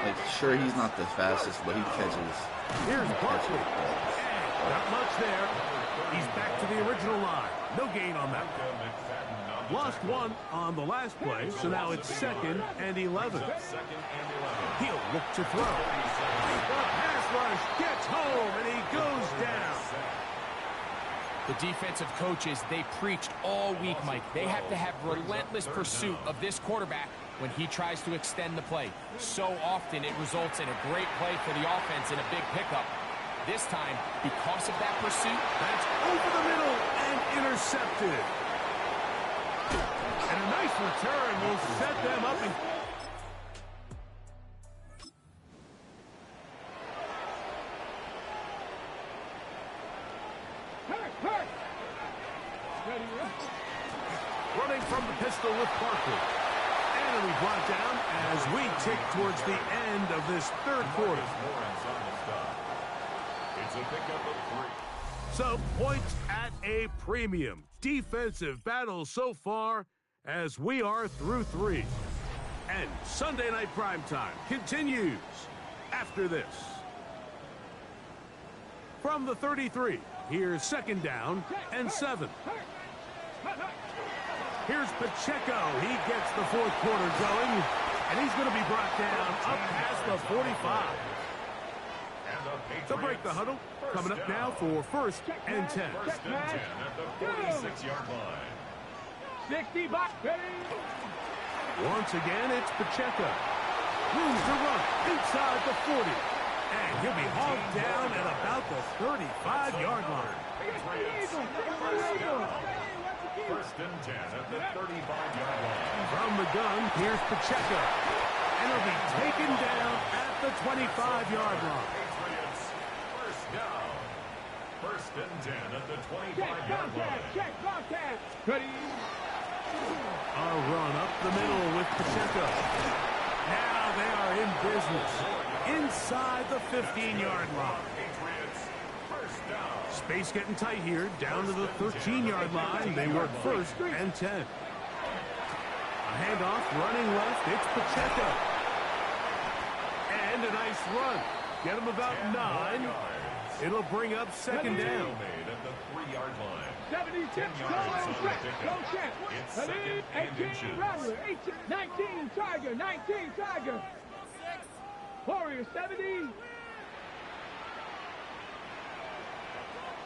Like, sure, he's not the fastest, but he catches.
Here's Barkley. And not much there. He's back to the original line. No gain on that. Lost one on the last play, so now it's second and 11. He'll look to throw. The pass rush gets home, and he goes down.
The defensive coaches, they preached all week, Mike. They have to have relentless pursuit of this quarterback when he tries to extend the play. So often it results in a great play for the offense and a big pickup. This time, because of that pursuit,
That's over the middle and intercepted. And a nice return will set them up. Running from the pistol with Barkley. And it'll be brought down as we tick towards the end of this third quarter.
It's a pickup of 3.
So, points at a premium. Defensive battle so far as we are through 3. And Sunday Night Primetime continues after this. From the 33, here's 2nd down and 7. Here's Pacheco. He gets the 4th quarter going, and he's going to be brought down up past the 45. To break the huddle, coming up now for 1st and 10.
1st and 10 at the 46-yard line.
60 back,
Once again, it's Pacheco. Room to run inside the 40. And he'll be hauled down at about the 35-yard line.
Patriots, 1st and 10 at the 35-yard line.
From the gun, here's Pacheco. And he'll be taken down at the 25-yard line.
Patriots, 1st down. 1st and 10 at the 25-yard line.
Check contact. Ready.
A run up the middle with Pacheco. Now they are in business inside the 15-yard line.
Patriots, 1st down.
Space getting tight here, down to the 13-yard line. They work 1st and 10. A handoff, running left, it's Pacheco. And a nice run. Get him about 9. It'll bring up 2nd down.
Made at the 3-yard line.
76,
10
go
yards on the
check, go
pickup.
check.
It's 2nd and
18,
inches.
Rattler, 18, 19, Tiger, 19, Tiger. Warrior, 70.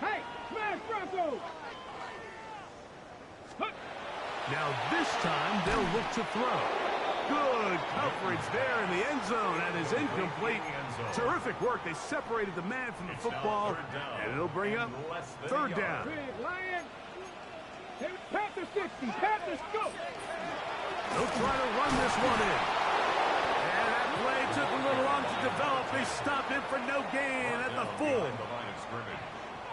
Hey, smash Bronco.
Now this time they'll look to throw. Good coverage there in the end zone. That is incomplete. Terrific work. They separated the man from the football, and it'll bring up 3rd down.
Big Lion. Panther 60, Panther scoop.
They'll try to run this one in. And that play took a little long to develop. They stopped it for no gain at the full.
The line of scrimmage.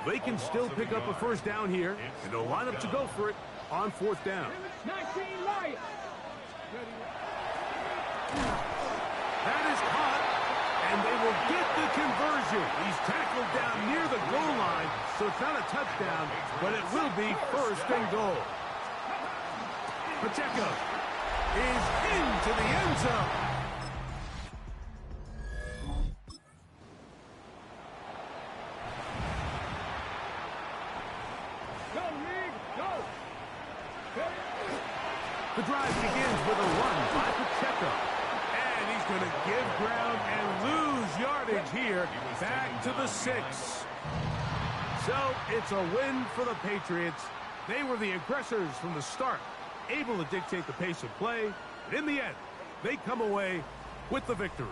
They can still pick up a 1st down here, and they'll line up to go for it on 4th down.
19, Lion.
That is caught, and they will get the conversion. He's tackled down near the goal line, so it's not a touchdown, but it will be 1st and goal. Pacheco is into the end zone.
Go, League, go.
The drive begins with a run by Pacheco. And he's going to give ground and lose yardage here back to the 6. So it's a win for the Patriots. They were the aggressors from the start, able to dictate the pace of play. And in the end, they come away with the victory.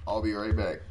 I'll be right back.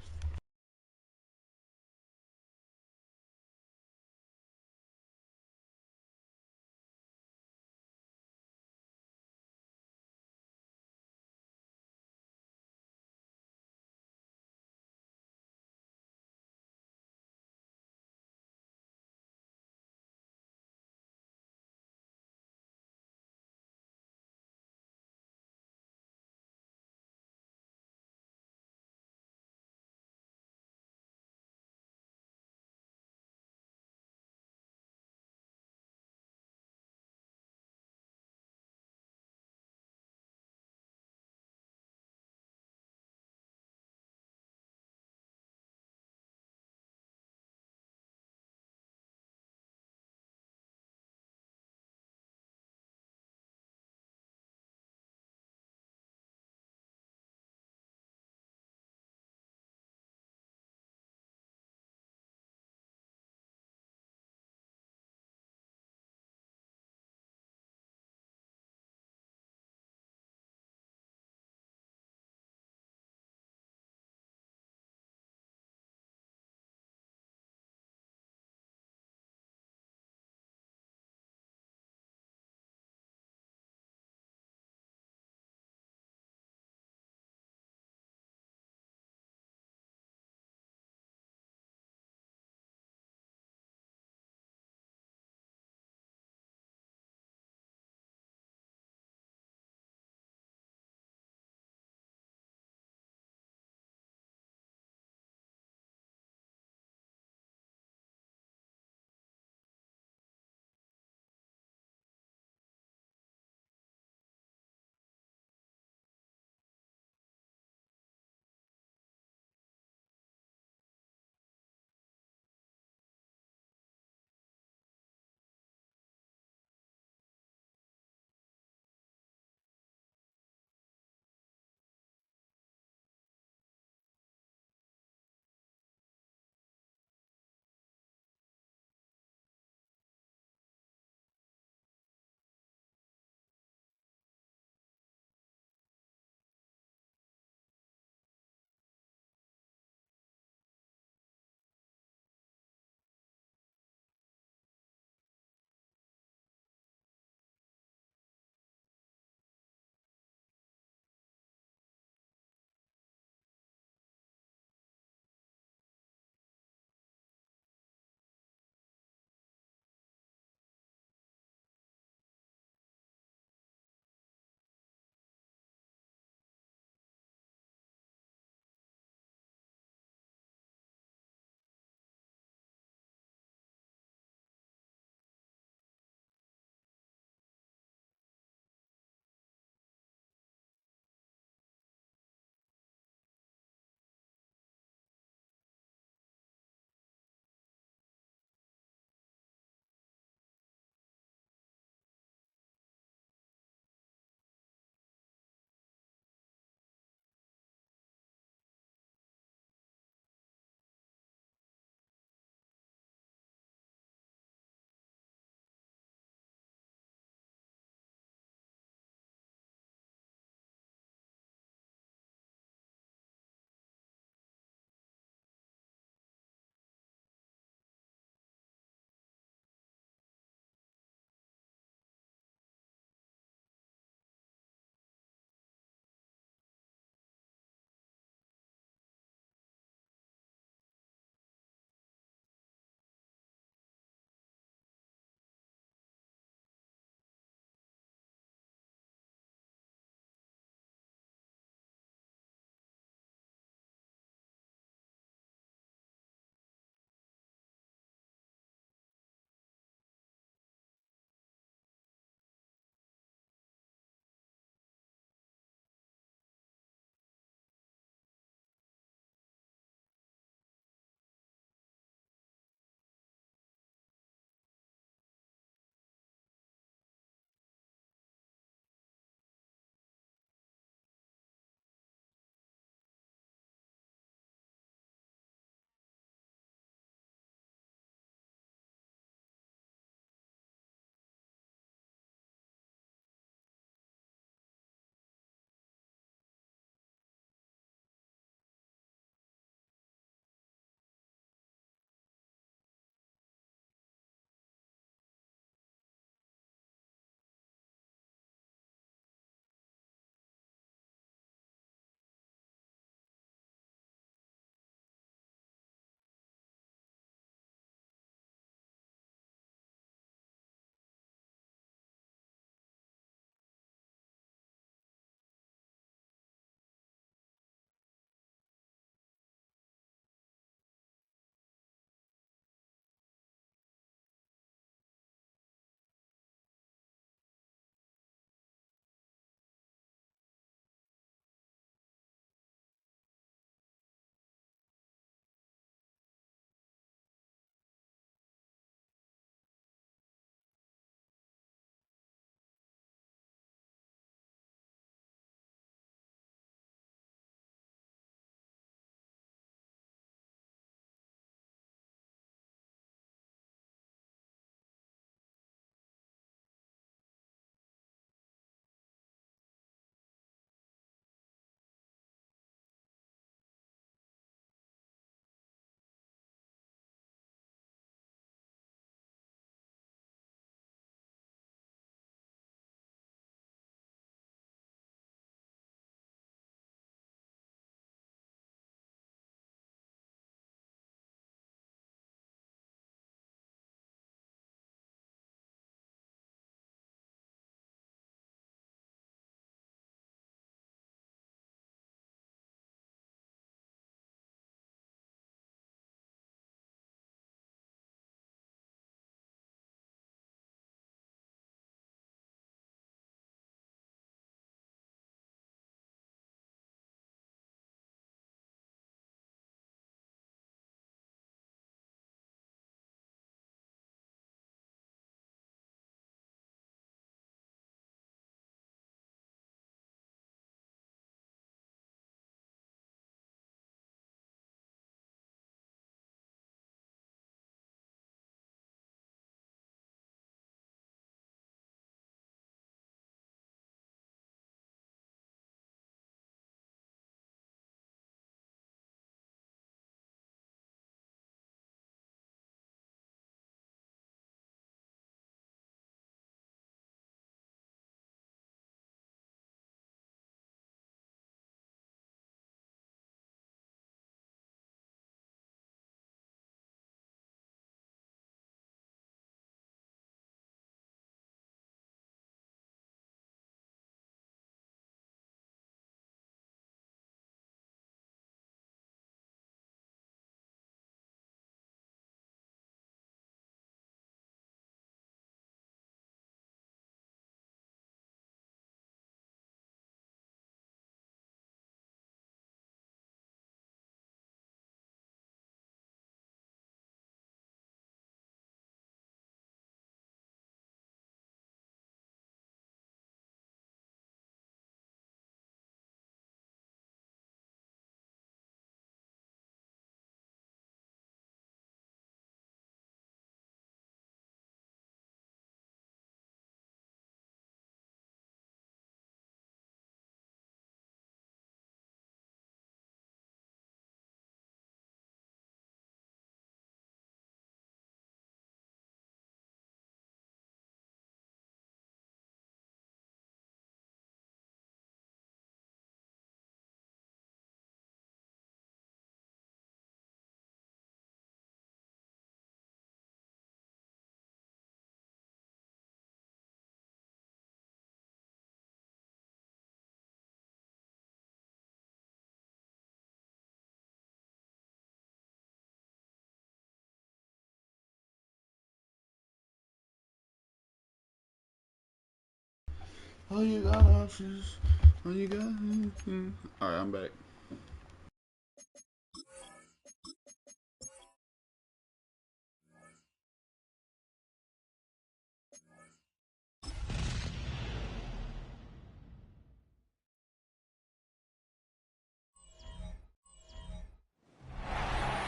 All you got options. All you got. All right, I'm back.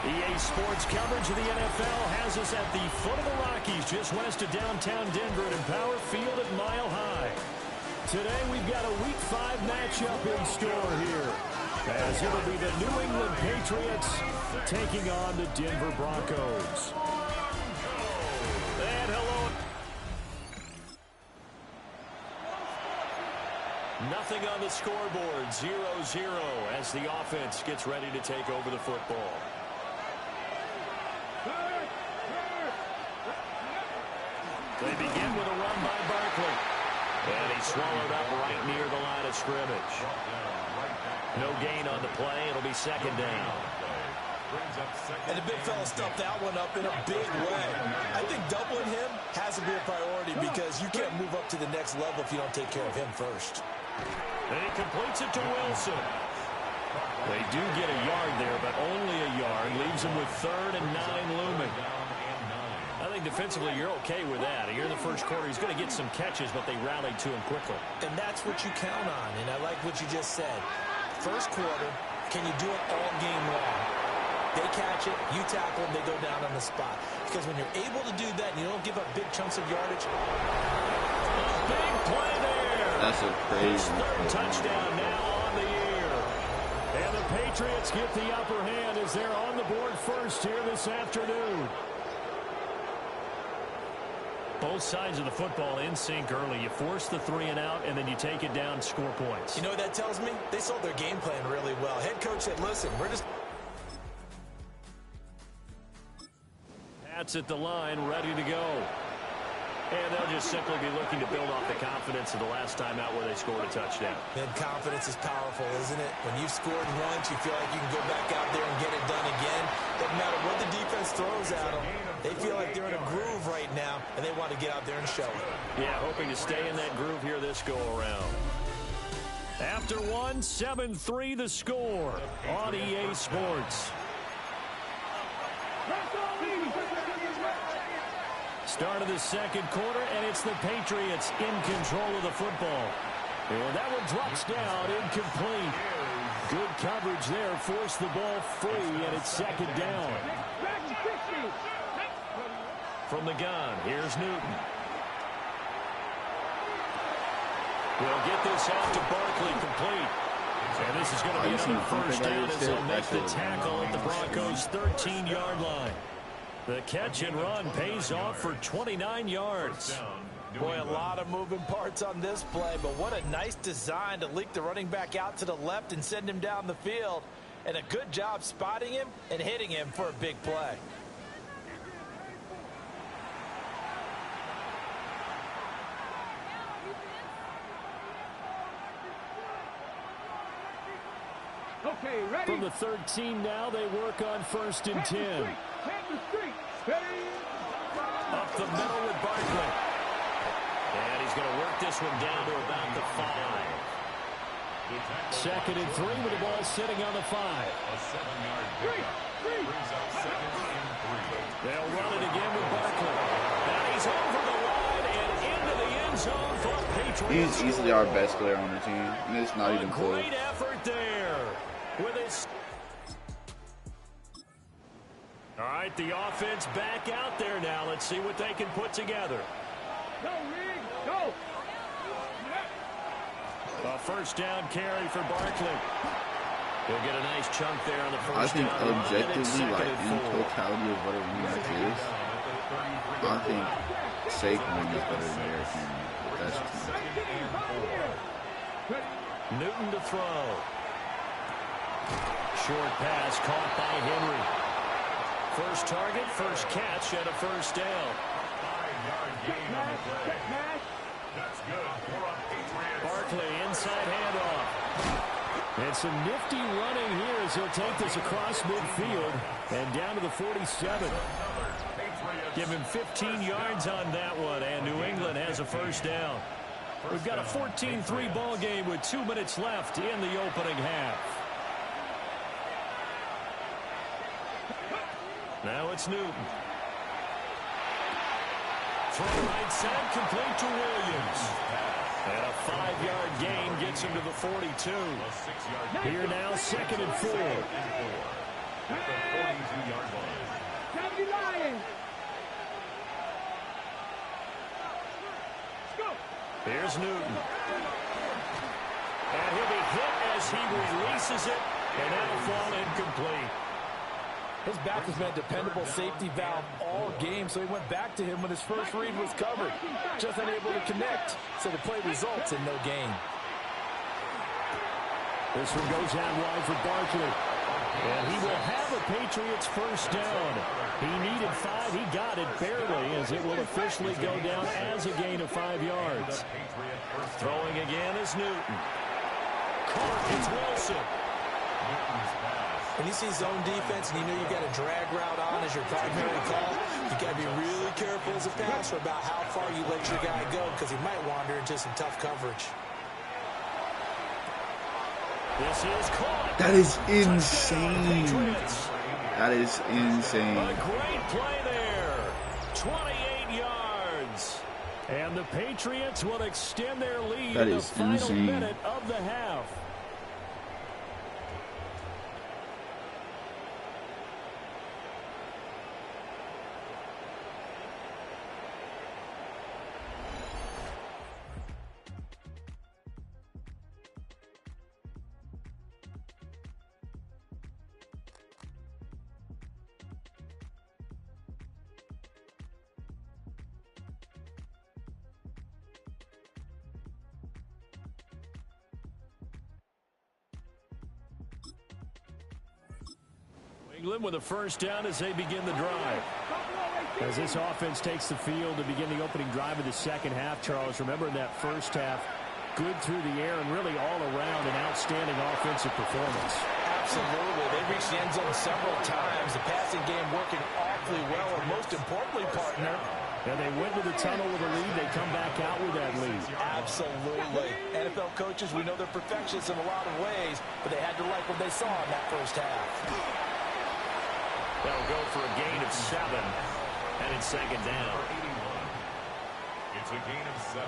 EA Sports coverage of the NFL has us at the foot of the Rockies, just west of downtown Denver at Empower Field at Mile High. Today we've got a Week 5 matchup in store here, as it'll be the New England Patriots taking on the Denver Broncos. And hello. Nothing on the scoreboard, 0-0 as the offense gets ready to take over the football. They begin with a run by Barkley. And he swallowed up right near the line of scrimmage. No gain on the play. It'll be second down.
And the big fella stuffed that one up in a big way. I think doubling him has to be a priority because you can't move up to the next level if you don't take care of him first.
And he completes it to Wilson. They do get a yard there, but only a yard. Leaves him with 3rd and 9 looming. I think defensively you're okay with that. Here in the first quarter, he's going to get some catches, but they rallied to him quickly.
And that's what you count on, and I like what you just said. First quarter, can you do it all game long? They catch it, you tackle them, they go down on the spot. Because when you're able to do that and you don't give up big chunks of yardage.
A big play there.
That's a crazy.
His 3rd touchdown now on the year. And the Patriots get the upper hand as they're on the board first here this afternoon. Both sides of the football in sync early. You force the 3 and out, and then you take it down, score points.
You know what that tells me? They sold their game plan really well. Head coach said, listen, we're just...
Pats at the line, ready to go. And they'll just simply be looking to build off the confidence of the last time out where they scored a touchdown.
And confidence is powerful, isn't it? When you've scored once, you feel like you can go back out there and get it done again. Doesn't matter what the defense throws at them. They feel like they're in a groove right now, and they want to get out there and show it.
Yeah, hoping to stay in that groove here this go-around. After one, 7-3 the score on EA Sports. Start of the second quarter, and it's the Patriots in control of the football. And that one drops down, incomplete. Good coverage there, forced the ball free, and it's second down. From the gun, here's Newton. We'll get this out to Barkley, complete. And this is going to be another first down as they'll make the tackle at the Broncos' 13-yard line. The catch and run pays off for 29 yards.
Boy, a lot of moving parts on this play, but what a nice design to leak the running back out to the left and send him down the field. And a good job spotting him and hitting him for a big play.
Okay, ready?
From the 13 now, they work on 1st and 10. Up the middle with Barkley. And he's going to work this one down to about the 5. 2nd and 3 with the ball sitting on the 5. They'll run it again with Barkley. Now he's over the line and into the end zone for Patriots.
He's easily our best player on the team, and it's not even close.
Great effort there with his... All right, the offense back out there now. Let's see what they can put together.
Go, Reed, go!
A first down carry for Barkley. He'll get a nice chunk there on the first
I think
down.
objectively, like in totality of what a running back is, I think Saquon is better than Derrick Henry. That's
Newton to throw. Short pass caught by Henry. First target, first catch, and a first down.
5-yard gain on the play. That's good for a Patriots.
Barkley, inside handoff. And some nifty running here as he'll take this across midfield and down to the 47. Give him 15 yards on that one, and New England has a first down. We've got a 14-3 ball game with 2 minutes left in the opening half. Now it's Newton. Throw right side, complete to Williams. And a 5-yard gain gets him to the 42. Here now, 2nd and 4.
At the 42-yard line.
Here's Newton. And he'll be hit as he releases it, and that'll fall incomplete.
His back has been a dependable safety valve all game, so he went back to him when his first read was covered. Just unable to connect, so the play results in no gain.
This one goes out wide for Barkley. And he will have a Patriots first down. He needed 5. He got it barely, as it will officially go down as a gain of 5 yards. Throwing again is Newton. It's Wilson.
When you see zone defense and you know you got a drag route on as your primary call, you got to be really careful as a passer about how far you let your guy go, because he might wander into some tough coverage.
This is caught.
That is insane. That is insane.
A great play there. 28 yards. And the Patriots will extend their lead in the final minute of the half. England with a first down as they begin the drive. As this offense takes the field to begin the opening drive of the second half, Charles, remember in that first half, good through the air and really all around an outstanding offensive performance.
Absolutely. They reached the end zone several times. The passing game working awfully well, and most importantly, partner,
and they went to the tunnel with a lead. They come back out with that lead.
Absolutely. NFL coaches, we know they're perfectionists in a lot of ways, but they had to like what they saw in that first half.
They'll go for a gain of 7, and it's second down.
It's a gain of 7.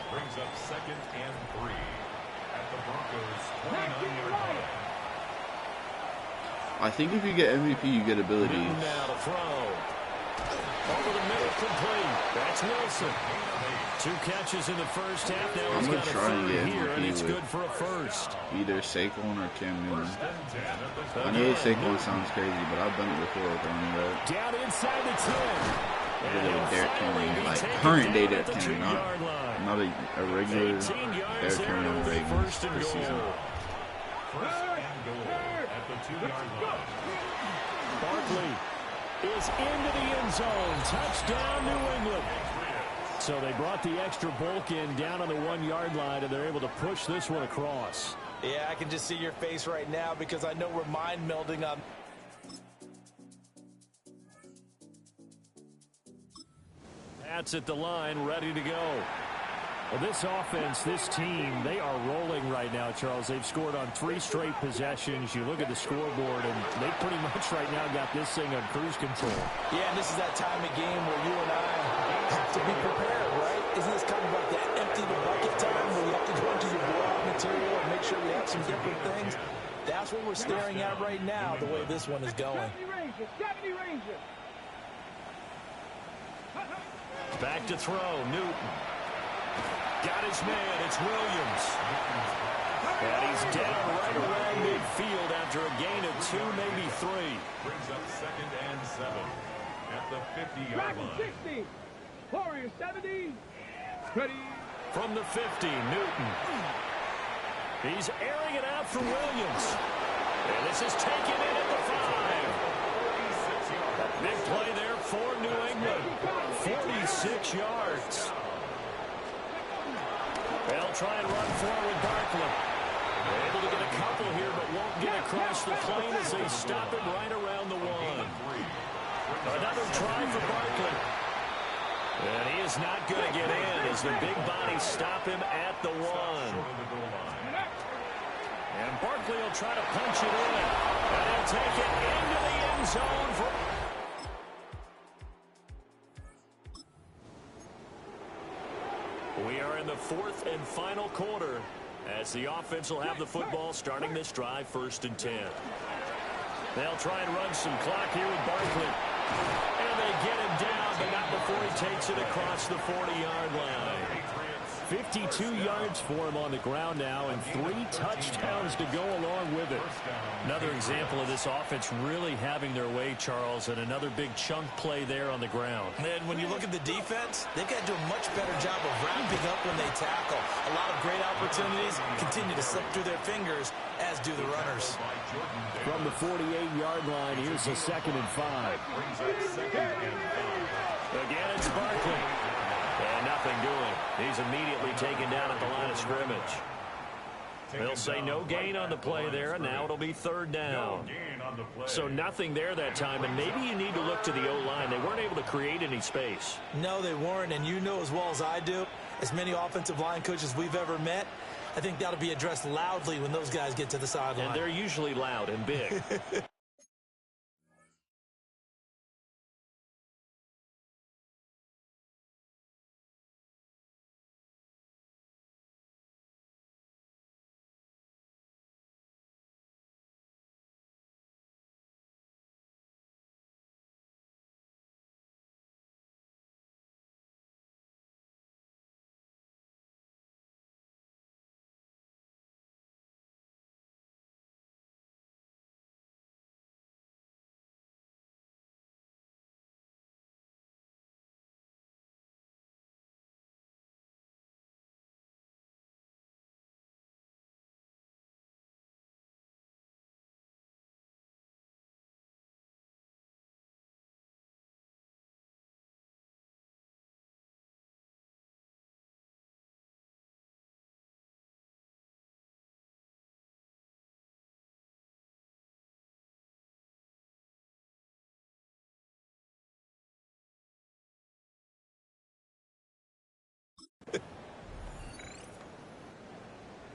Brings up 2nd and 3 at the Broncos' 29-yard line.
I think if you get MVP, you get abilities.
Now to throw. Over the middle, complete. That's Wilson. 2 catches in the first half. Now he's got a 3 here, and it's good for a first.
Either Saquon or Cam Newton. I know Saquon sounds crazy, but I've done it before with running back.
Down inside the 10.
Derrick Henry, like current day Derrick Henry, not a regular Derrick Henry on the Ravens this season.
Barkley is into the end zone. Touchdown, New England. So they brought the extra bulk in down on the 1-yard line, and they're able to push this one across.
Yeah, I can just see your face right now because I know we're mind melding on.
That's at the line, ready to go. Well, this offense, this team, they are rolling right now, Charles. They've scored on 3 straight possessions. You look at the scoreboard, and they pretty much right now got this thing on cruise control.
Yeah, and this is that time of game where you and I have to be prepared, right? Isn't this kind of like that empty the bucket time where you have to go into your blowout material and make sure we have some different things? That's what we're staring at right now, the way this one is going.
Back to throw, Newton. Got his man, it's Williams. And he's down right around midfield after a gain of 2, maybe 3.
Brings up 2nd and 7 at the 50-yard line.
60. Warriors 70. Ready.
From the 50, Newton. He's airing it out for Williams. And this is taken in at the 5. Big play there for New England. 46 yards. They'll try and run forward Barkley. They're able to get a couple here, but won't get across the plane as they stop it right around the 1. Another try for Barkley. And he is not going to get in as the big bodies stop him at the 1. And Barkley will try to punch it in. And he'll take it into the end zone for... We are in the 4th and final quarter as the offense will have the football starting this drive 1st and 10. They'll try and run some clock here with Barkley. And they get him down, but not before he takes it across the 40-yard line. 52 yards for him on the ground now and 3 touchdowns to go along with it. Another example of this offense really having their way, Charles, and another big chunk play there on the ground.
And when you look at the defense, they've got to do a much better job of wrapping up when they tackle. A lot of great opportunities continue to slip through their fingers, as do the runners.
From the 48-yard line, here's a 2nd and 5. Again, it's Barkley. And nothing doing. He's immediately taken down at the line of scrimmage. They'll say no gain on the play there, and now it'll be 3rd down. So nothing there that time, and maybe you need to look to the O-line. They weren't able to create any space.
No, they weren't, and you know as well as I do, as many offensive line coaches we've ever met, I think that'll be addressed loudly when those guys get to the sideline.
And they're usually loud and big.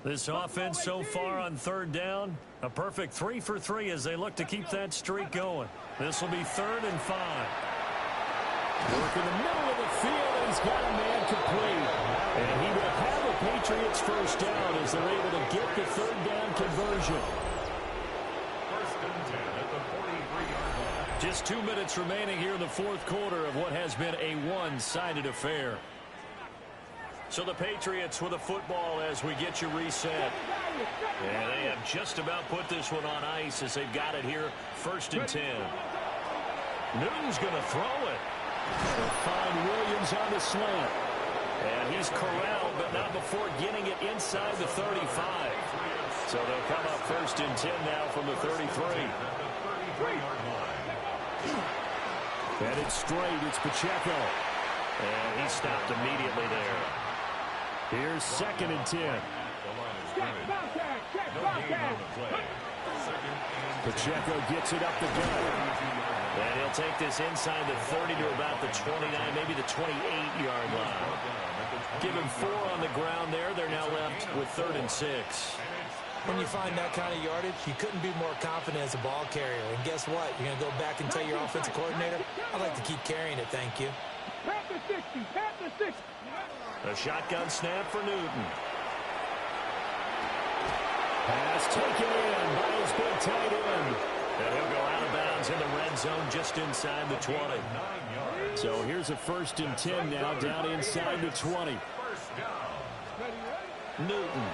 This offense so far on 3rd down, a perfect 3 for 3 as they look to keep that streak going. This will be 3rd and 5. Work in the middle of the field, and he's got a man complete. And he will have the Patriots 1st down as they're able to get the 3rd down conversion. Just 2 minutes remaining here in the 4th quarter of what has been a one-sided affair. So the Patriots with a football as we get you reset. And they have just about put this one on ice as they've got it here, 1st and 10. Newton's going to throw it. They'll find Williams on the slant. And he's corralled, but not before getting it inside the 35. So they'll come up 1st and 10 now from the 33. And it's straight. It's Pacheco. And he stopped immediately there. Here's 2nd and 10. Pacheco gets it up the gut. And he'll take this inside the 30 to about the 29, maybe the 28-yard line. Give him 4 on the ground there. They're now left with 3rd and 6.
When you find that kind of yardage, you couldn't be more confident as a ball carrier. And guess what? You're going to go back and tell your offensive coordinator, I'd like to keep carrying it, thank you.
A shotgun snap for Newton. Pass taken in by his big tight end. And he'll go out of bounds in the red zone just inside the 20. So here's a 1st and 10 now down inside the 20. Newton.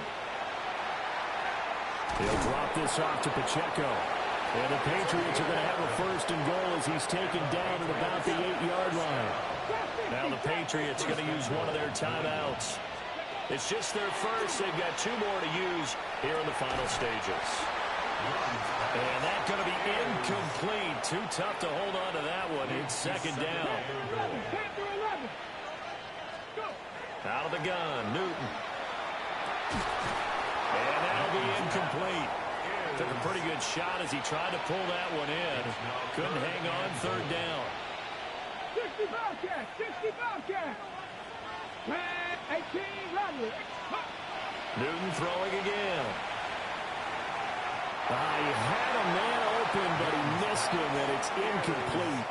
He'll drop this off to Pacheco. And the Patriots are going to have a 1st and goal as he's taken down at about the 8-yard line. Now the Patriots are going to use one of their timeouts. It's just their first. They've got 2 more to use here in the final stages. And that's going to be incomplete. Too tough to hold on to that one. It's 2nd down. Out of the gun, Newton. And that'll be incomplete. Took a pretty good shot as he tried to pull that one in. Couldn't hang on 3rd down.
Bobcat, 60 Bobcat. 18 Rodley.
Newton throwing again. He had a man open, but he missed him, and it's incomplete.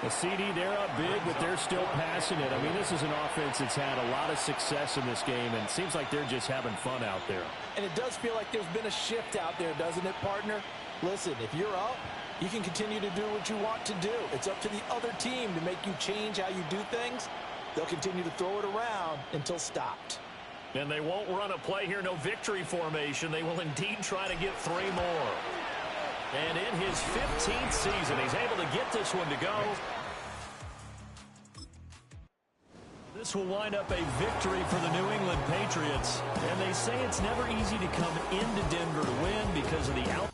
The CD, they're up big, but they're still passing it. I mean, this is an offense that's had a lot of success in this game, and it seems like they're just having fun out there.
And it does feel like there's been a shift out there, doesn't it, partner? Listen, if you're up, you can continue to do what you want to do. It's up to the other team to make you change how you do things. They'll continue to throw it around until stopped.
And they won't run a play here, no victory formation. They will indeed try to get 3 more. And in his 15th season, he's able to get this one to go. This will wind up a victory for the New England Patriots. And they say it's never easy to come into Denver to win because of the out.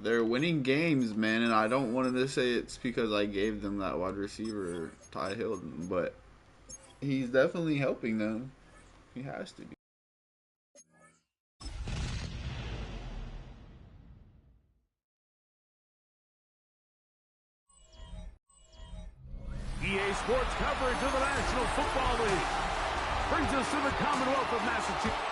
They're winning games, man, and I don't want to say it's because I gave them that wide receiver, Ty Hilton, but he's definitely helping them. He has to be.
EA Sports coverage of the National Football League brings us to the Commonwealth of Massachusetts.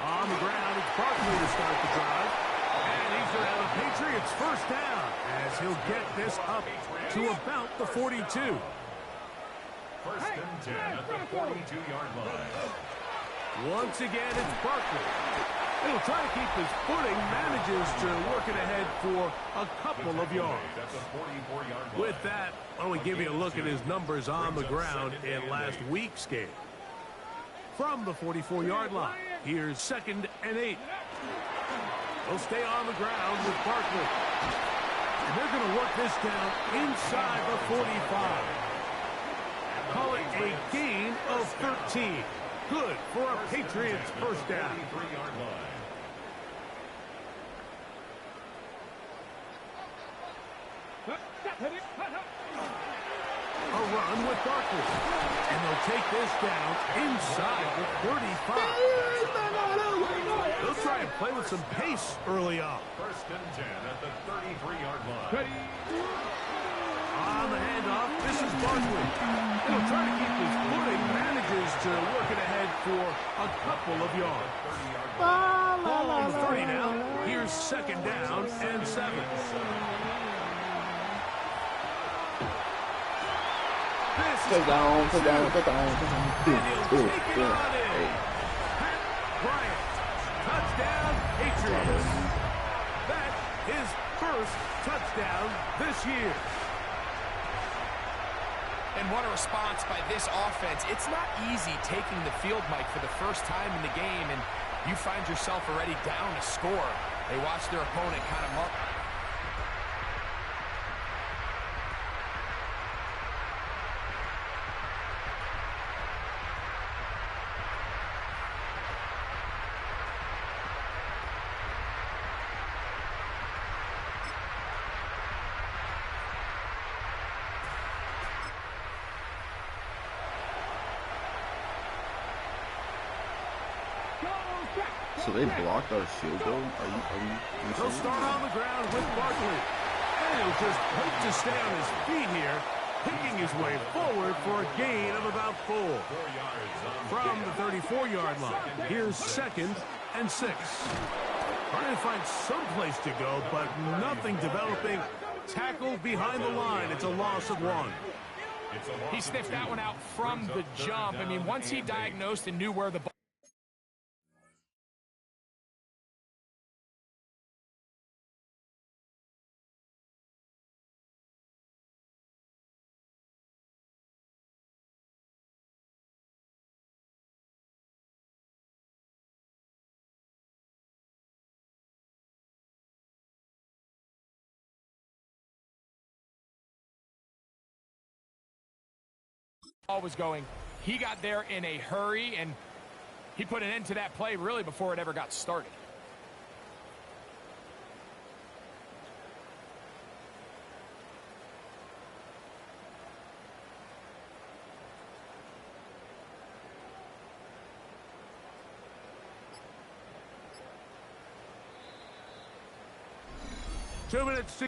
On the ground, it's Barkley to start the drive. And he's going to have a Patriots first down as he'll get this up to about the 42.
First and 10 at the 42-yard line.
Once again, it's Barkley. He'll try to keep his footing, manages to work it ahead for a couple of yards. With that, why don't we give you a look at his numbers on the ground in last week's game. From the 44-yard line, here's 2nd and 8. They'll stay on the ground with Barkley. And they're going to work this down inside the 45. Call it a gain of 13. Good for a Patriots first down. A run with Barkley. And they'll take this down inside the 35. They'll try and play with some pace early on.
First and 10 at the 33-yard line.
On the handoff. handoff. This is Barkley. He'll try to keep his footing, manages to work it ahead for a couple of yards. Ball on the 30 now. Here's second down and 7.
Touchdown.
And he'll take it on in. Pat Bryant. Touchdown, Patriots. That his first touchdown this year.
And what a response by this offense. It's not easy taking the field, Mike, for the first time in the game, and you find yourself already down a score. They watch their opponent kind of mark.
So they blocked our field goal? Are you
He'll start on the ground with Barkley. And he'll just hope to stay on his feet here, picking his way forward for a gain of about 4. From the 34-yard line, here's second and 6. Trying to find some place to go, but nothing developing. Tackled behind the line. It's a loss of 1.
He sniffed that one out from the jump. I mean, once he diagnosed and knew where the ball was going, he got there in a hurry, and he put an end to that play really before it ever got started.
Two minutes.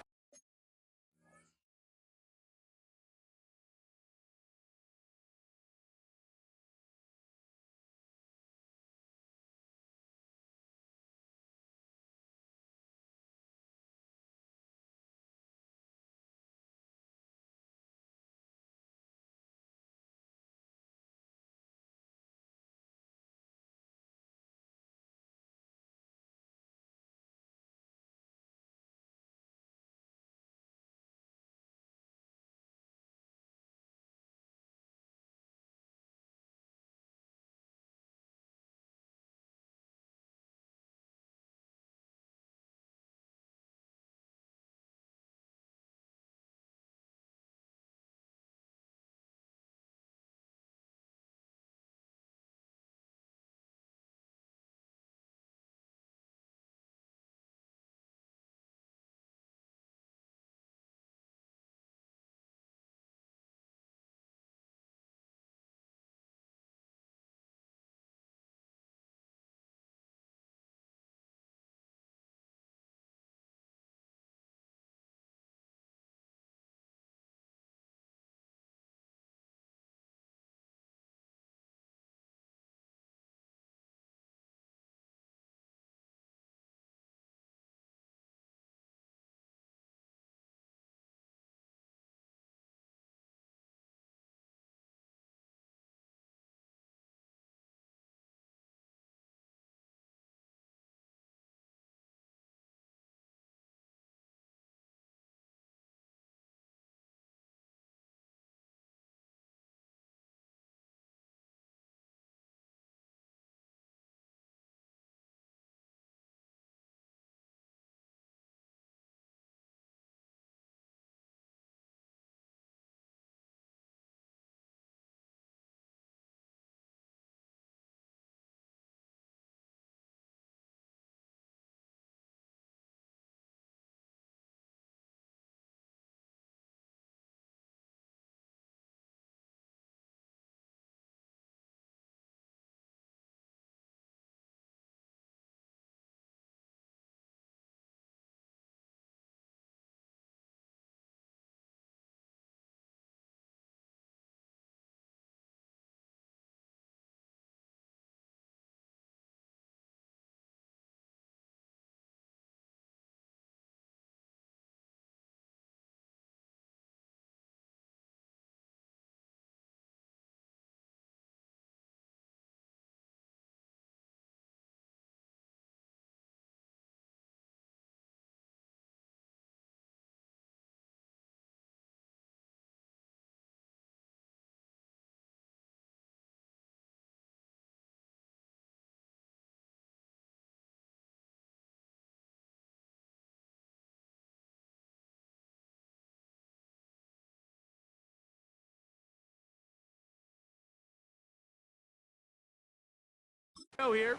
Go here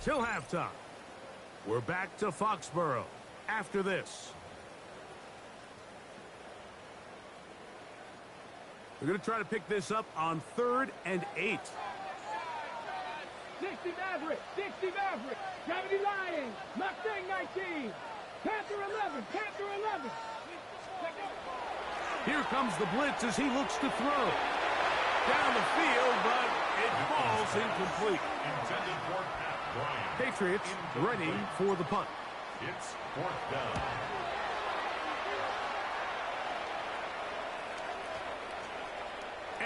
till halftime. We're back to Foxborough after this. We're going to try to pick this up on 3rd and 8.
60 Maverick, 60 Maverick, Gravity Lions, Mustang 19, Panther 11, Panther 11.
Here comes the blitz as he looks to throw. Down the field, but it falls incomplete.
Intended for Pat Bryant.
Patriots ready for the punt.
It's 4th down.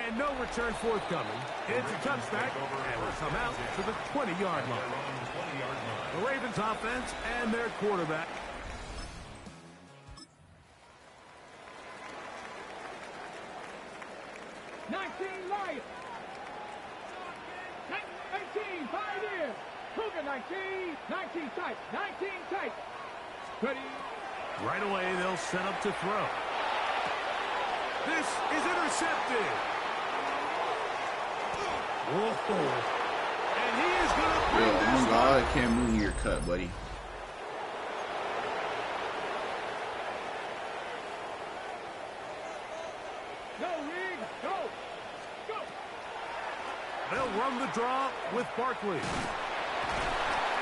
And no return forthcoming. It's a touchback, and we'll come out to the 20-yard line. The Ravens offense and their quarterback.
Lions. 18, Pioneer. Cougar 19, 19 tight, 19 tight. Ready.
Right away, they'll set up to throw. This is intercepted. Whoa. And he is going to bring
oh
this
my God, I can't move your cut, buddy.
Go, Reed. Go. Go.
They'll run the draw with Barkley.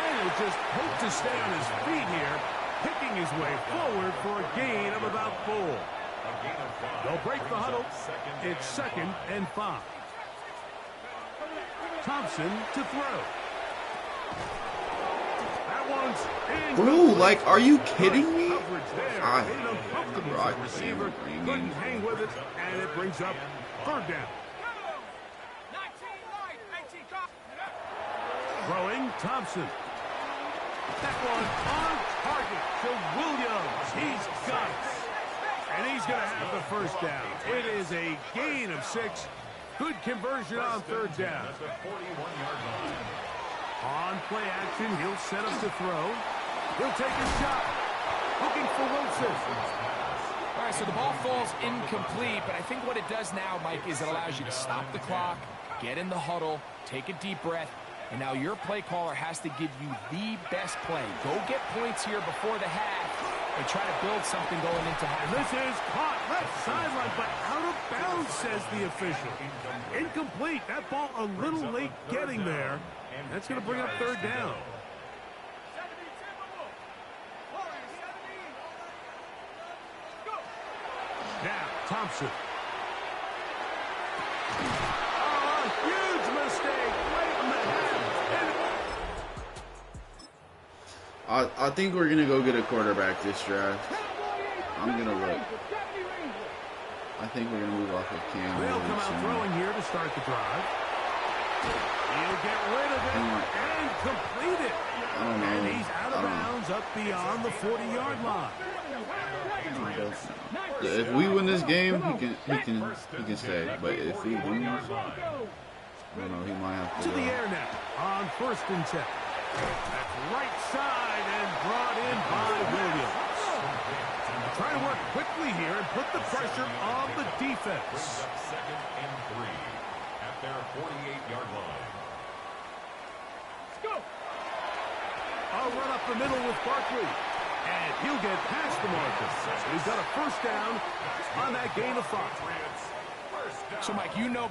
And he'll just hope to stay on his feet here, picking his way forward for a gain of about 4. They'll break the huddle. It's 2nd and 5. Thompson to throw. That one's in.
Bro, like, are you kidding me?
Coverage there.
I
Made him
hate
comfortable
the
for
Rock
the receiver.
receiver.
Couldn't hang with it, and it brings up 3rd down. Throwing Thompson. That one on target to Williams. He's got it. And he's going to have the 1st down. It is a gain of 6. Good conversion on 3rd down. On play action, he'll set up to throw. He'll take a shot. Looking for Wilson.
All right, so the ball falls incomplete, but I think what it does now, Mike, is it allows you to stop the clock, get in the huddle, take a deep breath, and now your play caller has to give you the best play. Go get points here before the half and try to build something going into half.
This is caught left sideline, but out of bounds, says the official. Incomplete. That ball a little late getting there. That's going to bring up 3rd down. Now, Thompson. Oh, a huge mistake. Right in the head.
I think we're going to go get a quarterback this draft. I'm going to look. I think we're going to move off of Cam.
They'll come out throwing here to start the drive. He'll get rid of it and complete it.
I don't know.
And he's out of bounds up beyond the 40-yard line.
If we win this game, he can stay. But if we lose, I don't know, he might have to
To the air now on 1st and 10. That's right side and brought in by Williams. Trying to work quickly here and put the pressure on the defense.
2nd and 3 at their 48-yard line.
Go.
I'll run up the middle with Barkley. And he'll get past the marker. So he's got a 1st down on that gain of 5.
So, Mike, you know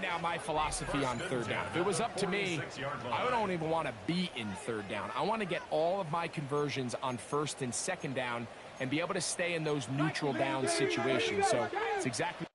Now my philosophy on third down. If it was up to me, I don't even want to be in third down. I want to get all of my conversions on first and second down and be able to stay in those neutral down situations. So it's exactly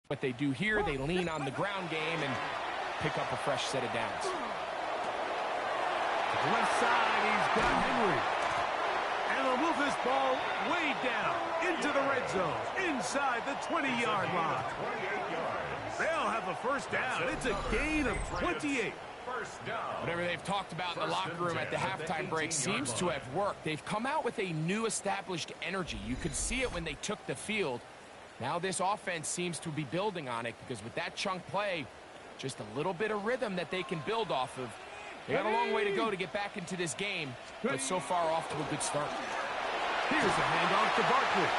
what they do here. They lean on the ground game and pick up a fresh set of downs.
Left side, he's got Henry. And they'll move this ball way down into the red zone, inside the 20-yard line. They'll have a first down. It's a gain of 28.
Whatever they've talked about in the locker room at the halftime break seems to have worked. They've come out with a new established energy. You could see it when they took the field. Now this offense seems to be building on it because with that chunk play, just a little bit of rhythm that they can build off of. They got a long way to go to get back into this game, but so far off to a good start.
Here's a handoff to Barkley.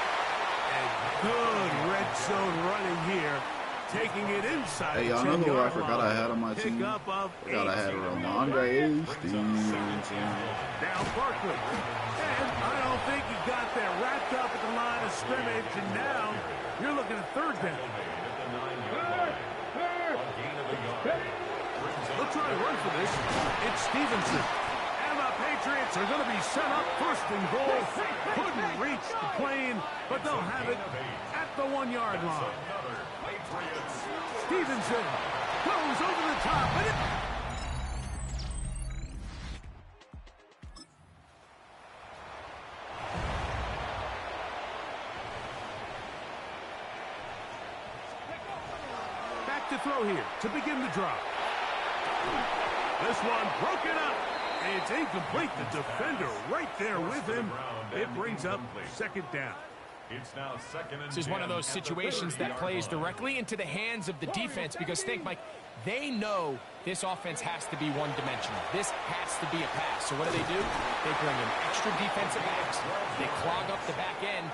And good red zone running here, taking it inside.
Hey, y'all know who I forgot I had on my team? I forgot I had Ramondre Stevenson.
Now Barkley. And I don't think he got there. Wrapped up at the line of scrimmage, and now you're looking at third down. They'll try to run for this. It's Stevenson. And the Patriots are going to be set up first and goal. Couldn't reach the plane, but they'll have it at the 1-yard line. Stevenson goes over the top. And back to throw here to begin the drive. This one broken up. It's incomplete. The defender right there with him. It brings up second down.
It's now second and
This is one of those situations that plays directly into the hands of the defense because think, Mike, they know this offense has to be one-dimensional. This has to be a pass. So what do? They bring in extra defensive backs. They clog up the back end.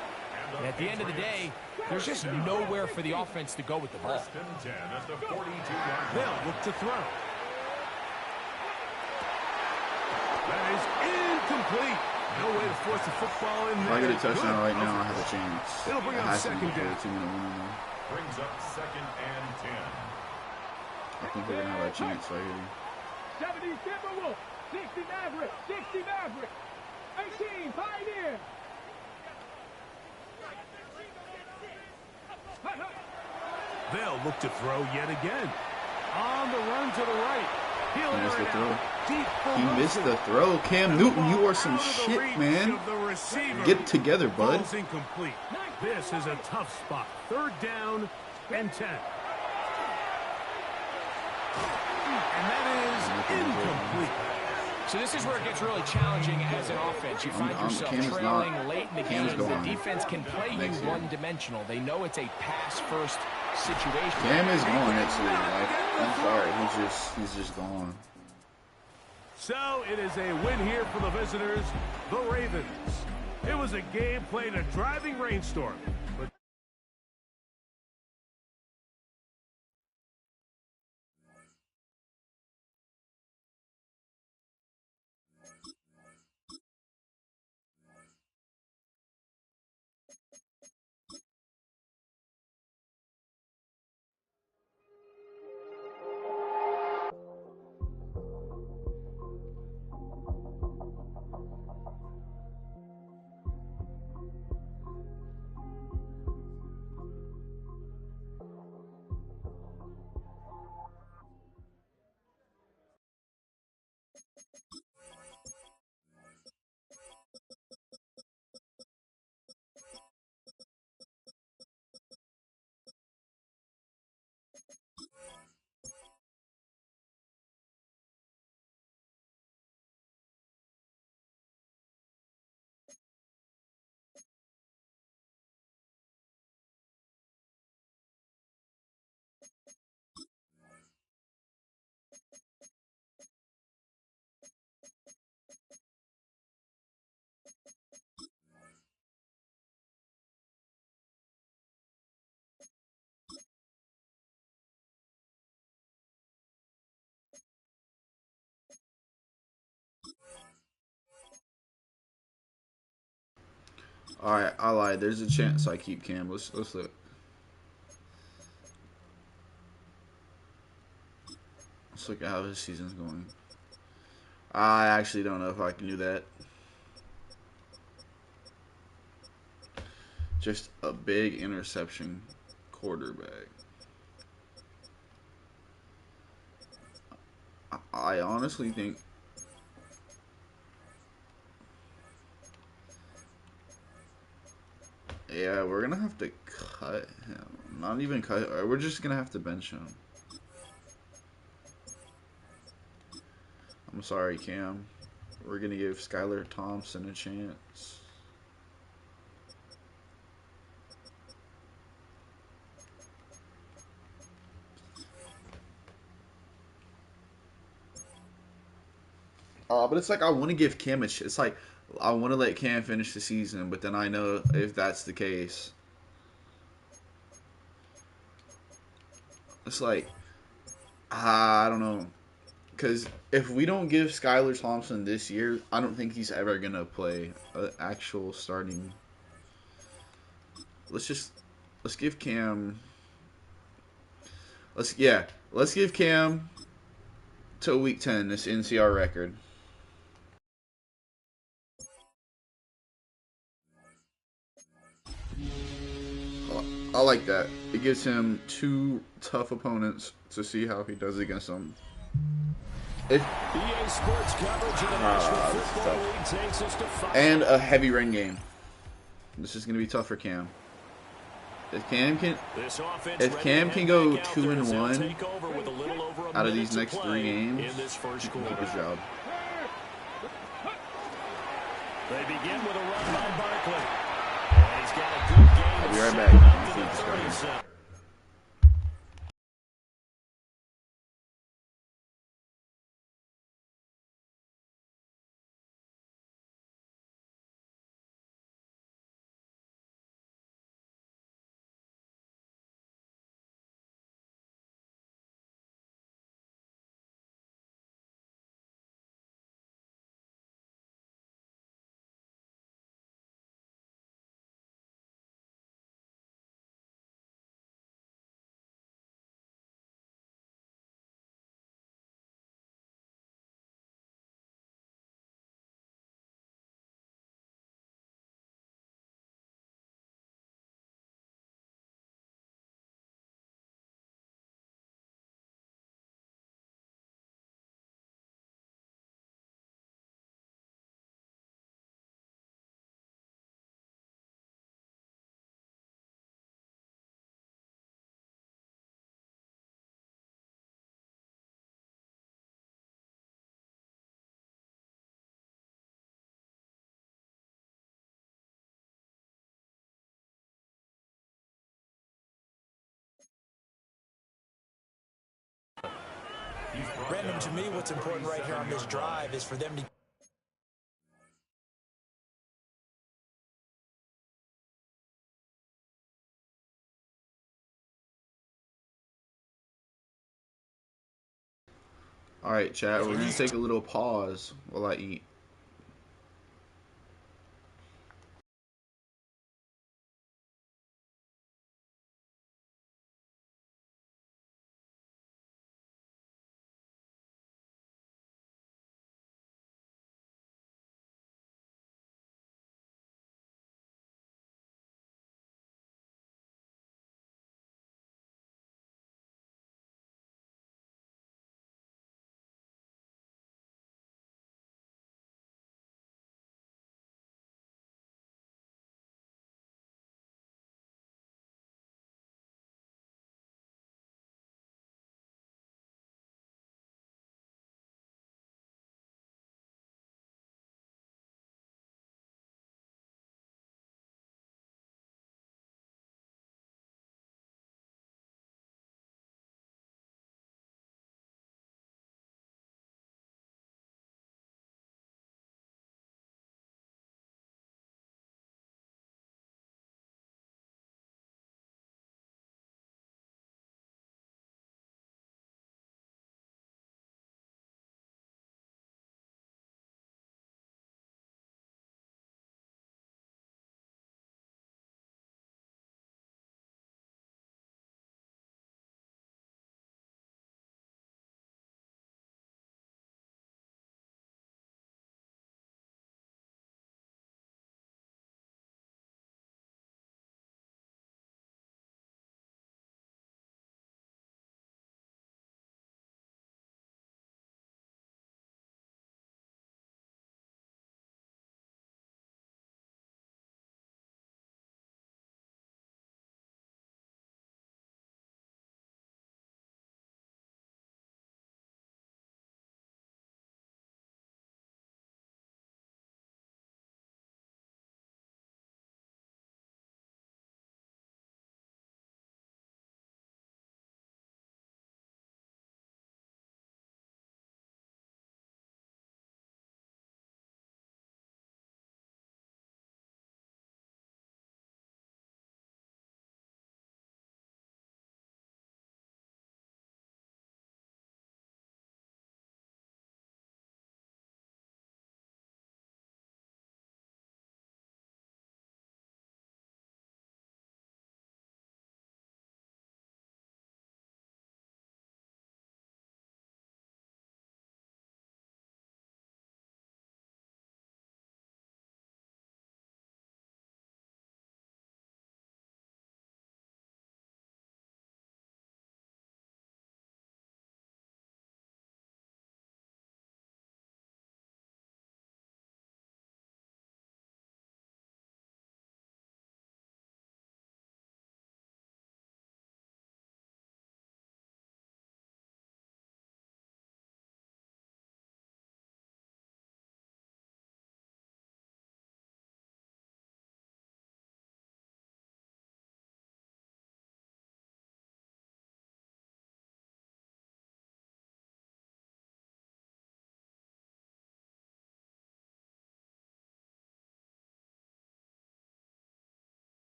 And at the end of the day, there's just nowhere for the offense to go with the ball.
They'll look to throw. That is incomplete. No way to force the football in there.
If I get a touchdown right now, I have a chance.
It'll bring up second down.
Brings up second and 10.
I think we're going to have a chance right here.
70 Timberwolves, 60 Maverick, 60 Maverick, 18 Pioneer.
They'll look to throw yet again. On the run to the right.
He missed the throw. He missed the throw. Cam Newton, you are some shit, man. Get it together, bud.
Ball's incomplete. This is a tough spot. Third down and 10. And that is incomplete.
So this is where it gets really challenging as an offense. You find yourself trailing late in the game. The defense can play you one-dimensional. They know it's a pass-first situation.
Cam is gone next year. Like, I'm sorry, he's just gone.
So it is a win here for the visitors, the Ravens. It was a game played in a driving rainstorm, but
All right, I lied. There's a chance I keep Cam. Let's look. Let's look at how his season's going. I actually don't know if I can do that. Just a big interception quarterback. I honestly think yeah, we're gonna have to cut him. Not even cut. We're just gonna have to bench him. I'm sorry, Cam. We're gonna give Skylar Thompson a chance. But it's like I want to give Cam a chance. It's like I want to let Cam finish the season, but then I know if that's the case, it's like I don't know. Because if we don't give Skylar Thompson this year, I don't think he's ever gonna play an actual starting. Let's give Cam. Let's give Cam till week 10 this NCR record. I like that. It gives him 2 tough opponents to see how he does against them.
EA Sports coverage of the National Football League takes us to
and a heavy rain game. This is gonna be tough for Cam. If Cam can go 2-1 out of these next 3 games, he can keep his job.
They begin with a run by Barkley. And he's got a good game.
I'll be right back.
Brandon, to me, what's important right here on this drive is for them to
Alright, chat, we're going to take a little pause while I eat.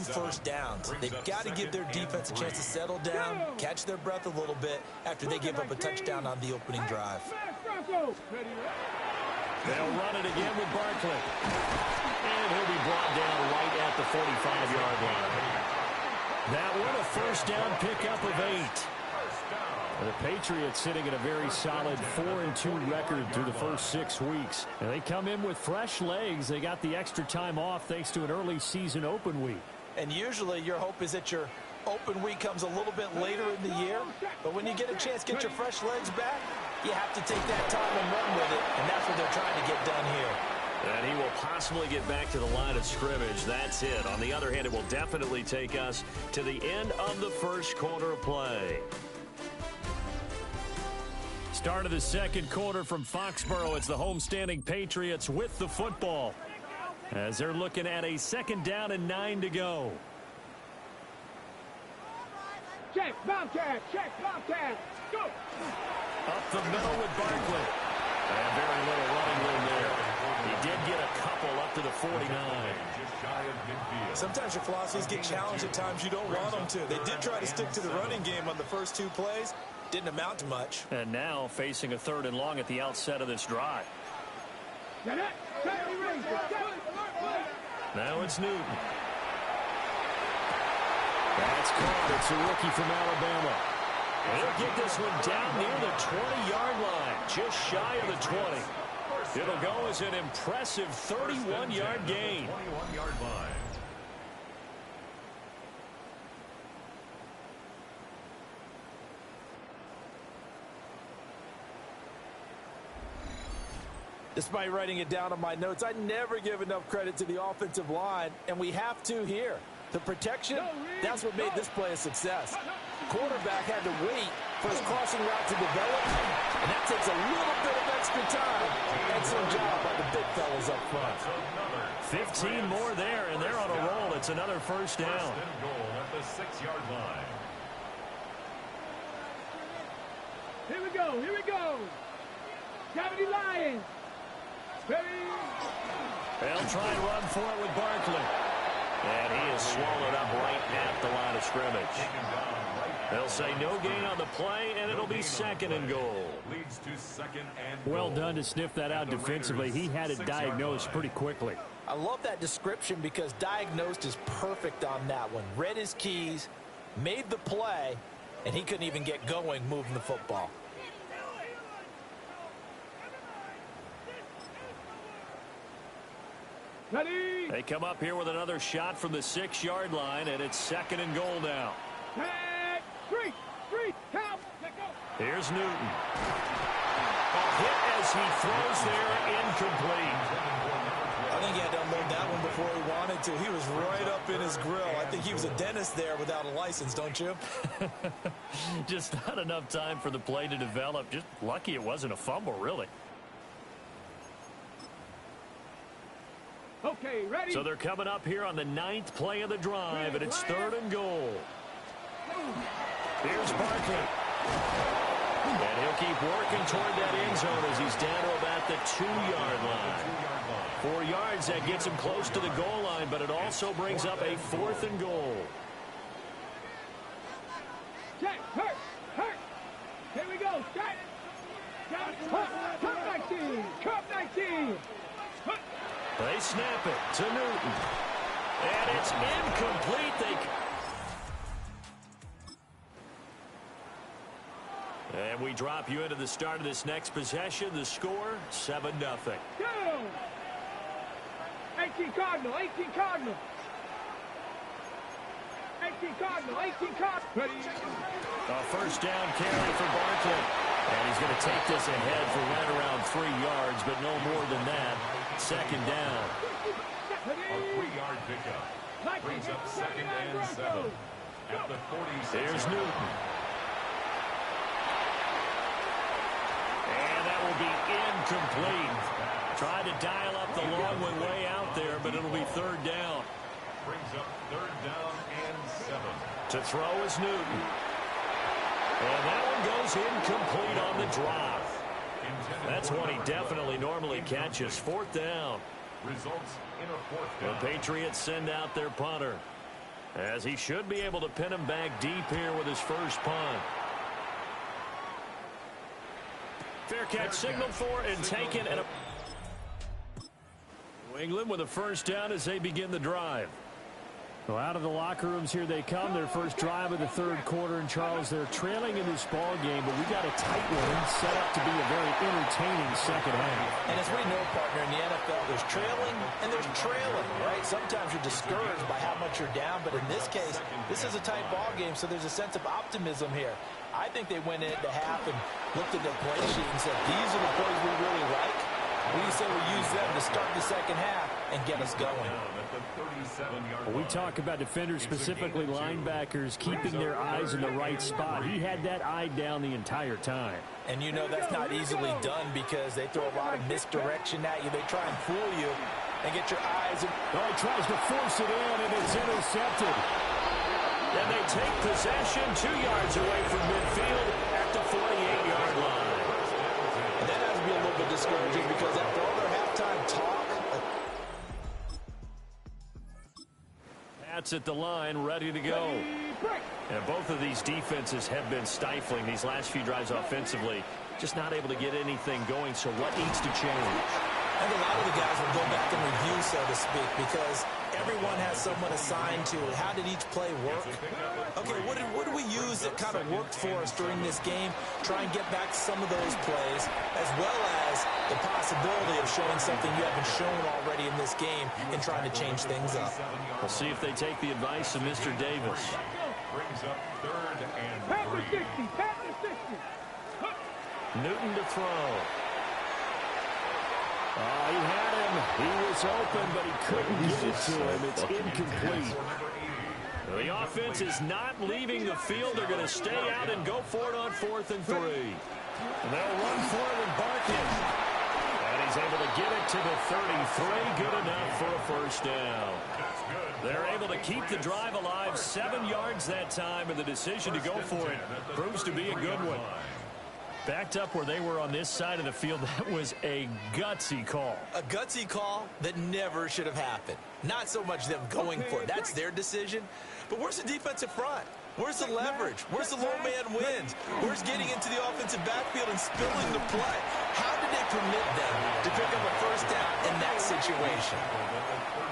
first downs. They've got to give their defense a chance to settle down, catch their breath a little bit after they give up a touchdown on the opening drive.
They'll run it again with Barkley. And he'll be brought down right at the 45-yard line. That one a first down pickup of 8. The Patriots sitting at a very solid 4-2 record through the first 6 weeks. And they come in with fresh legs. They got the extra time off thanks to an early season open week.
And usually your hope is that your open week comes a little bit later in the year. But when you get a chance to get your fresh legs back, you have to take that time and run with it. And that's what they're trying to get done here.
And he will possibly get back to the line of scrimmage. That's it. On the other hand, it will definitely take us to the end of the first quarter of play. Start of the second quarter from Foxborough. It's the homestanding Patriots with the football, as they're looking at a 2nd down and 9 to go.
Check, Bobcat, go!
Up the middle with Barkley. And very little running room there. He did get a couple up to the 49.
Sometimes your philosophies get challenged at times you don't want them to. They did try to stick to the running game on the first 2 plays. Didn't amount to much.
And now facing a 3rd and long at the outset of this drive. Now it's Newton. That's caught. It's a rookie from Alabama. He'll get this one down near the 20-yard line, just shy of the 20. It'll go as an impressive 31-yard gain.
21-yard line.
Despite writing it down on my notes, I never give enough credit to the offensive line, and we have to here. The protection, that's what made this play a success. Quarterback had to wait for his crossing route to develop, and that takes a little bit of extra time. Excellent job by the big fellas up front.
15 more there, and they're on a roll. It's another first down.
First and goal at the 6-yard line.
Here we go. Gravity Lions.
They'll try and run for it with Barkley. And he is swallowed up right at the line of scrimmage. They'll say no gain on the play, and it'll be 2nd and goal.
Leads to 2nd and
Well
goal.
done to sniff that out defensively. He had it diagnosed pretty quickly.
I love that description because diagnosed is perfect on that one. Read his keys, made the play, and he couldn't even get going moving the football.
Ready?
They come up here with another shot from the 6-yard line, and it's 2nd and goal now.
Three, count, let go.
Here's Newton. A hit as he throws there, incomplete.
I think he had to unload that one before he wanted to. He was right up in his grill. I think he was a dentist there without a license, don't you?
Just not enough time for the play to develop. Just lucky it wasn't a fumble, really.
Okay, ready?
So they're coming up here on the 9th play of the drive, and it's 3rd and goal. Here's Barkley. And he'll keep working toward that end zone as he's down to about the 2-yard line. 4 yards, that gets him close to the goal line, but it also brings up a 4th and goal.
Check, hurt. Here we go, start it. Cup 19.
They snap it to Newton. And it's incomplete. And we drop you into the start of this next possession. The score, 7-0.
Go! 18 Cardinal. 18 Cardinal. Ready?
A first down carry for Barkley. And he's going to take this ahead for right around 3 yards, but no more than that. 2nd down.
A 3-yard pickup. Brings up 2nd and 7. At the 46.
There's Newton. And that will be incomplete. Tried to dial up the long one way out there, but it'll be 3rd down.
Brings up 3rd down and 7.
To throw is Newton. And that one goes incomplete on the drop. That's one he definitely normally catches. 4th down.
Results in a 4th down.
The Patriots send out their punter. As he should be able to pin him back deep here with his first punt. Fair catch signaled for and taken. And New England with a first down as they begin the drive. Well, out of the locker rooms here they come. Their first drive of the third quarter. And, Charles, they're trailing in this ball game, but we got a tight one set up to be a very entertaining second half.
And as we know, partner, in the NFL, there's trailing and there's trailing, right? Sometimes you're discouraged by how much you're down, but in this case, this is a tight ball game, so there's a sense of optimism here. I think they went into half and looked at their play sheet and said, these are the plays we really like. We say we use them to start the second half and get us going.
Well, we talk about defenders, specifically linebackers, keeping their eyes in the right spot. He had that eye down the entire time.
And you know that's not easily done because they throw a lot of misdirection at you. They try and fool you and get your eyes.
Oh, he tries to force it in, and it's intercepted. And they take possession 2 yards away from midfield at the 48-yard line.
And that has to be a little bit discouraging because after all their halftime talk,
Pats at the line, ready to go. And both of these defenses have been stifling these last few drives offensively. Just not able to get anything going, so what needs to change?
I think a lot of the guys will go back and review, so to speak, because everyone has someone assigned to how did each play work. Okay, what did we use that kind of worked for us during this game? Try and get back some of those plays, as well as the possibility of showing something you haven't shown already in this game and trying to change things up.
We'll see if they take the advice of Mr. Davis.
Brings up 3rd and 3.
Newton to throw. He had him. He was open, but he couldn't get it to him. It's incomplete. The offense is not leaving the field. They're going to stay out and go for it on 4th and 3. And they'll run for it with Barkin. And he's able to get it to the 33. Good enough for a first down. They're able to keep the drive alive. 7 yards that time, and the decision to go for it proves to be a good one. Backed up where they were on this side of the field, that was a gutsy call.
A gutsy call that never should have happened. Not so much them going for it. That's their decision. But where's the defensive front? Where's the leverage? Where's the low man wins? Where's getting into the offensive backfield and spilling the play? How did they permit them to pick up a first down in that situation?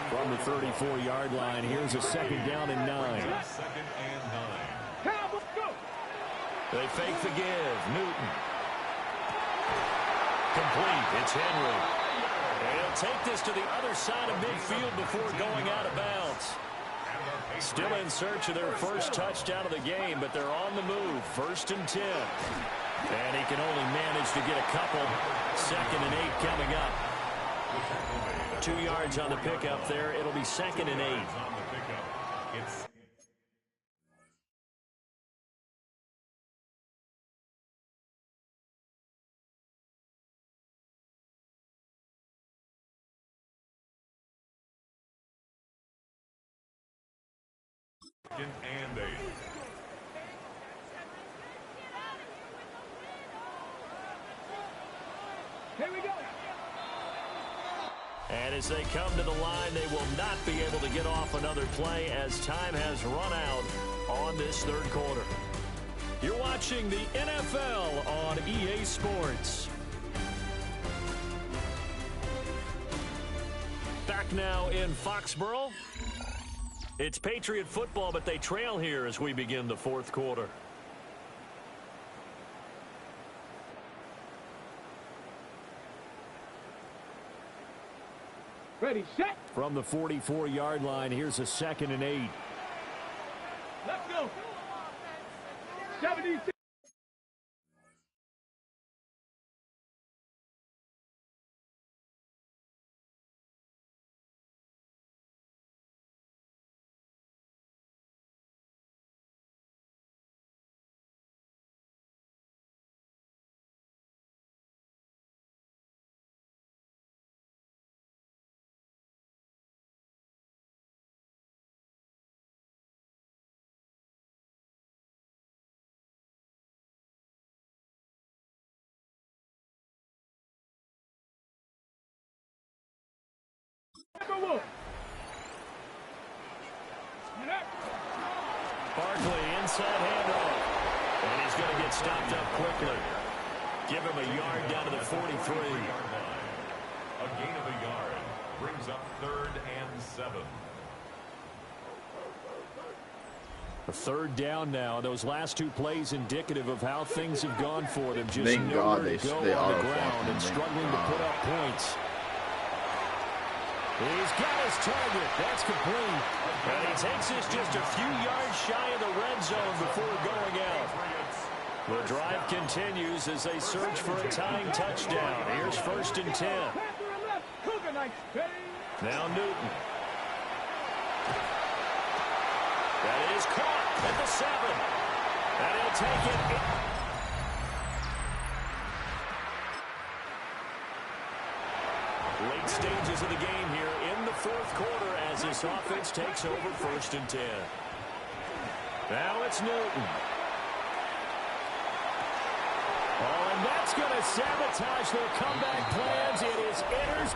From the 34-yard line, here's a 2nd down and 9.
2nd and 9.
They fake the give. Newton. Complete. It's Henry. And he'll take this to the other side of midfield before going out of bounds. Still in search of their first touchdown of the game, but they're on the move. 1st and 10. And he can only manage to get a couple. 2nd and 8 coming up. 2 yards on the pickup there. It'll be 2nd and 8.
And 8.
Here we go.
And as they come to the line, they will not be able to get off another play as time has run out on this 3rd quarter. You're watching the NFL on EA Sports. Back now in Foxborough. It's Patriot football, but they trail here as we begin the 4th quarter.
Ready, set.
From the 44-yard line, here's a 2nd and 8.
Let's go. 76. Number 1.
Barkley inside handoff. And he's going to get stopped up quickly. Give him a yard down to the 43.
A gain of a yard brings up 3rd and 7.
A 3rd down now. Those last 2 plays indicative of how things have gone for them. Just
Thank God
nowhere to go on the ground and struggling to put up points. He's got his target. That's complete. And he takes this just a few yards shy of the red zone before going out. The drive continues as they search for a tying touchdown. Here's 1st and 10. Now Newton. That is caught at the 7. And he'll take it. Late stages of the game here in the 4th quarter as this offense takes over 1st and 10. Now it's Newton. Oh, and that's going to sabotage their comeback plans. It is enters.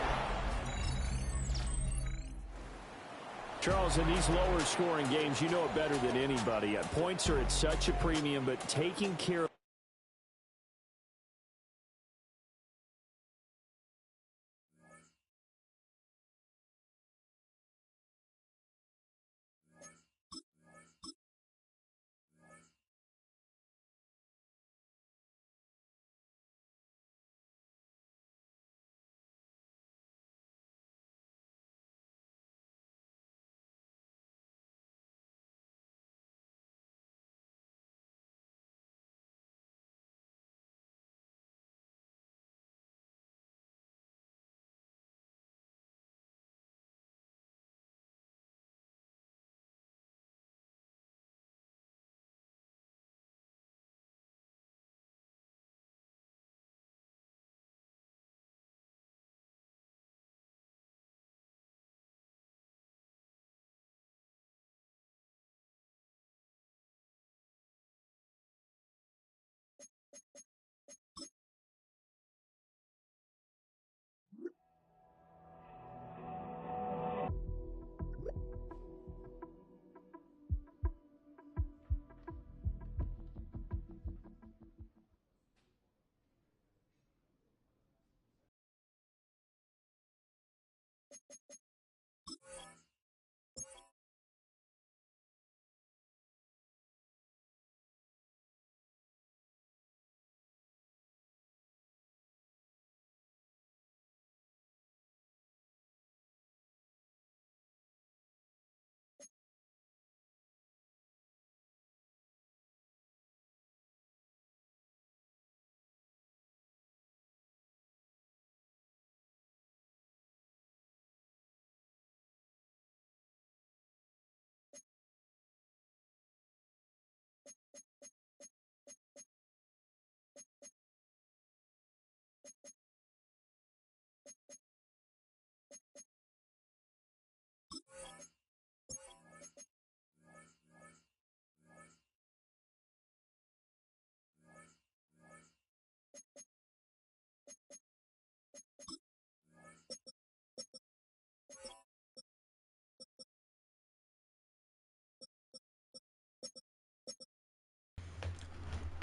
Charles, in these lower scoring games, you know it better than anybody. Points are at such a premium, but taking care of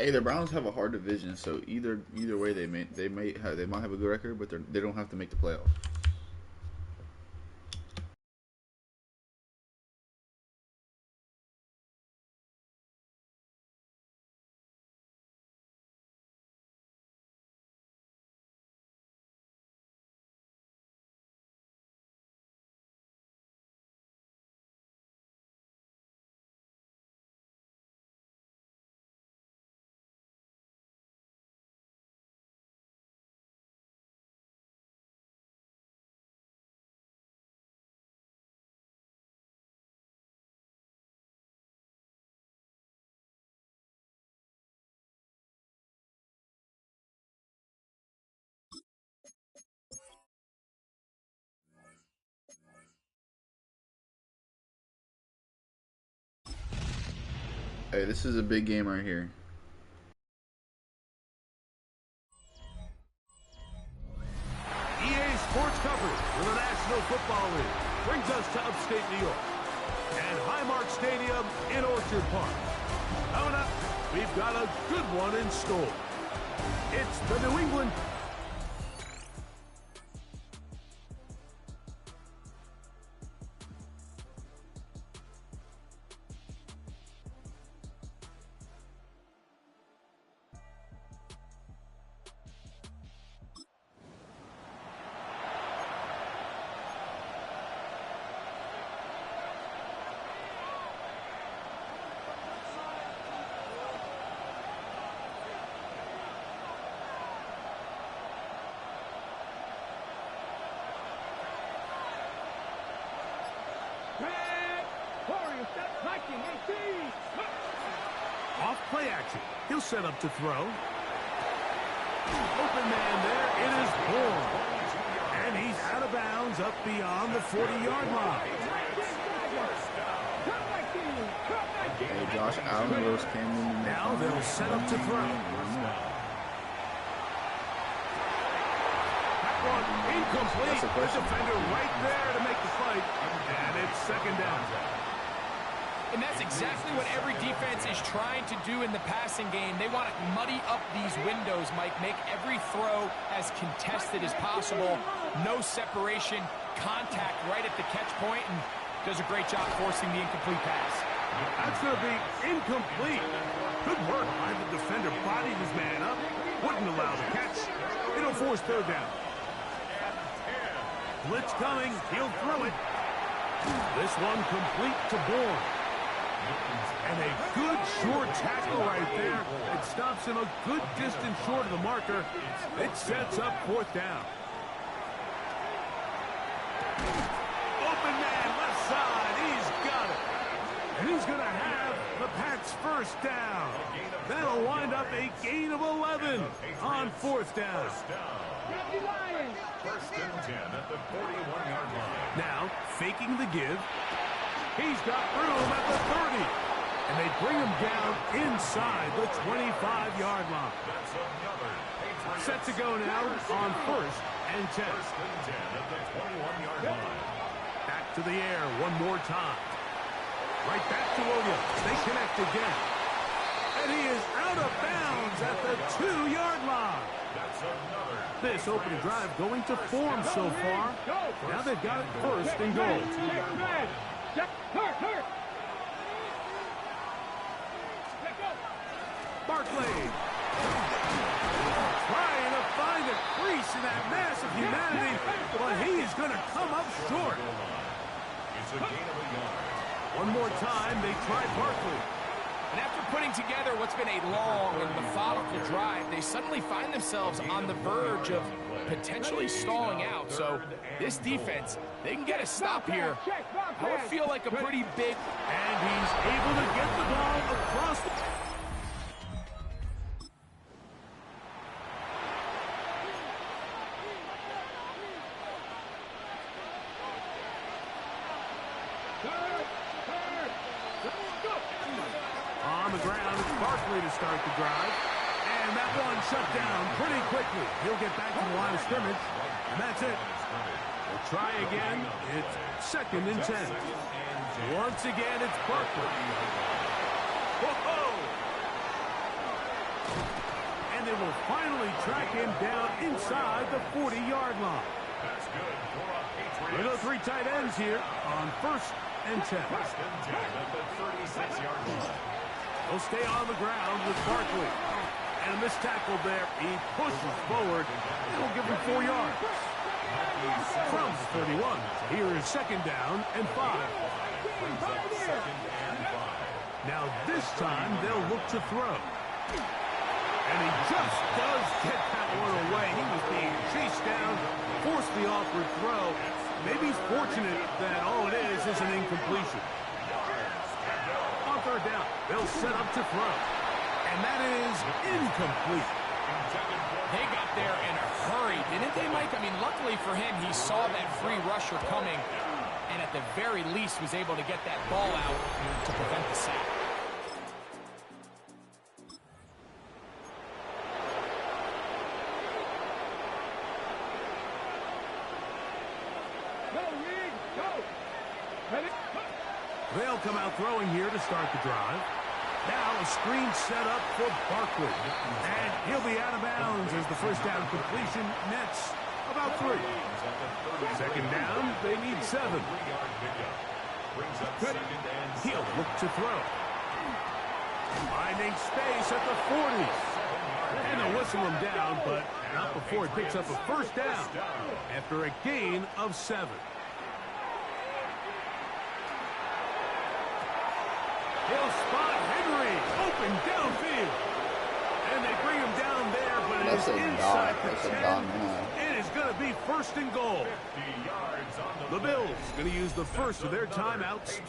Hey, the Browns have a hard division, so either way they might have a good record, but they don't have to make the playoffs. Hey, this is a big game right here.
EA Sports coverage for the National Football League brings us to upstate New York. and Highmark Stadium in Orchard Park. Coming up, we've got a good one in store. It's the New England off play action. He'll set up to throw. Open man there. It is Bourne. And he's out of bounds up beyond the 40-yard line.
Hey, Josh Allen goes Cameron.
Now they'll set up to throw. That one incomplete. The defender right there to make the fight. And it's second down.
And that's exactly what every defense is trying to do in the passing game. They want to muddy up these windows, Mike, make every throw as contested as possible. No separation, contact right at the catch point, and does a great job forcing the incomplete pass.
That's going to be incomplete. Good work by the defender. Bodied his man up. Wouldn't allow the catch. It'll force third down. Blitz coming. He'll throw it. This one complete to Bourne. And a good short tackle right there. It stops him a good distance short of the marker. It sets up fourth down. Open man, left side. He's got it. And he's going to have the Pats' first down. That'll wind up a gain of 11 on fourth down.
First and 10 at the 41-yard line.
Now, faking the give. He's got room at the 30. And they bring him down inside the 25-yard line.
That's another Patriots.
Set to go now on first and 10.
First and 10 at the 21-yard line.
Back to the air one more time. Right back to Williams. They connect again. And he is out of bounds at the 2-yard line.
That's another.
This opening drive going to form so far. Now they've got it first and goal. Barkley trying to find a crease in that mass of humanity, but he is going to come up short.
It's a gain of a yard.
One more time, they try Barkley.
And after putting together what's been a long and methodical drive, they suddenly find themselves on the verge of potentially stalling out. So this defense, they can get a stop here. That would feel like a pretty big...
And he's able to get the ball across the... On the ground, it's Barkley to start the drive. And that one shut down pretty quickly. He'll get back to the line of scrimmage. And that's it. We'll try again. It's second and 10. Once again, it's Barkley. Whoa! And they will finally track him down inside the 40-yard line.
That's good for a Patriots.
There are three tight ends here on first and 10.
First and 10 at the 36-yard line.
He'll stay on the ground with Barkley. And this tackle there, he pushes forward. It'll give him 4 yards. From 31, here is second down and 5.
Second and 5.
Now this time they'll look to throw. And he just does get that one away. He was being chased down, forced the awkward throw. Maybe he's fortunate that all it is an incompletion. On third down, they'll set up to throw. And that is incomplete.
They got there in a hurry, didn't they, Mike? I mean, luckily for him, he saw that free rusher coming, and at the very least was able to get that ball out to prevent the sack.
They'll come out throwing here to start the drive. Now a screen set up for Barkley. And he'll be out of bounds as the first down completion nets about 3. Second down, they need 7. He'll look to throw. Finding space at the 40. And they'll whistle him down, but not before he picks up a first down after a gain of 7. He'll spot Henry open downfield. And they bring him down there, but it is inside the 10. It is going to be first and goal. The Bills going to use the first of their timeouts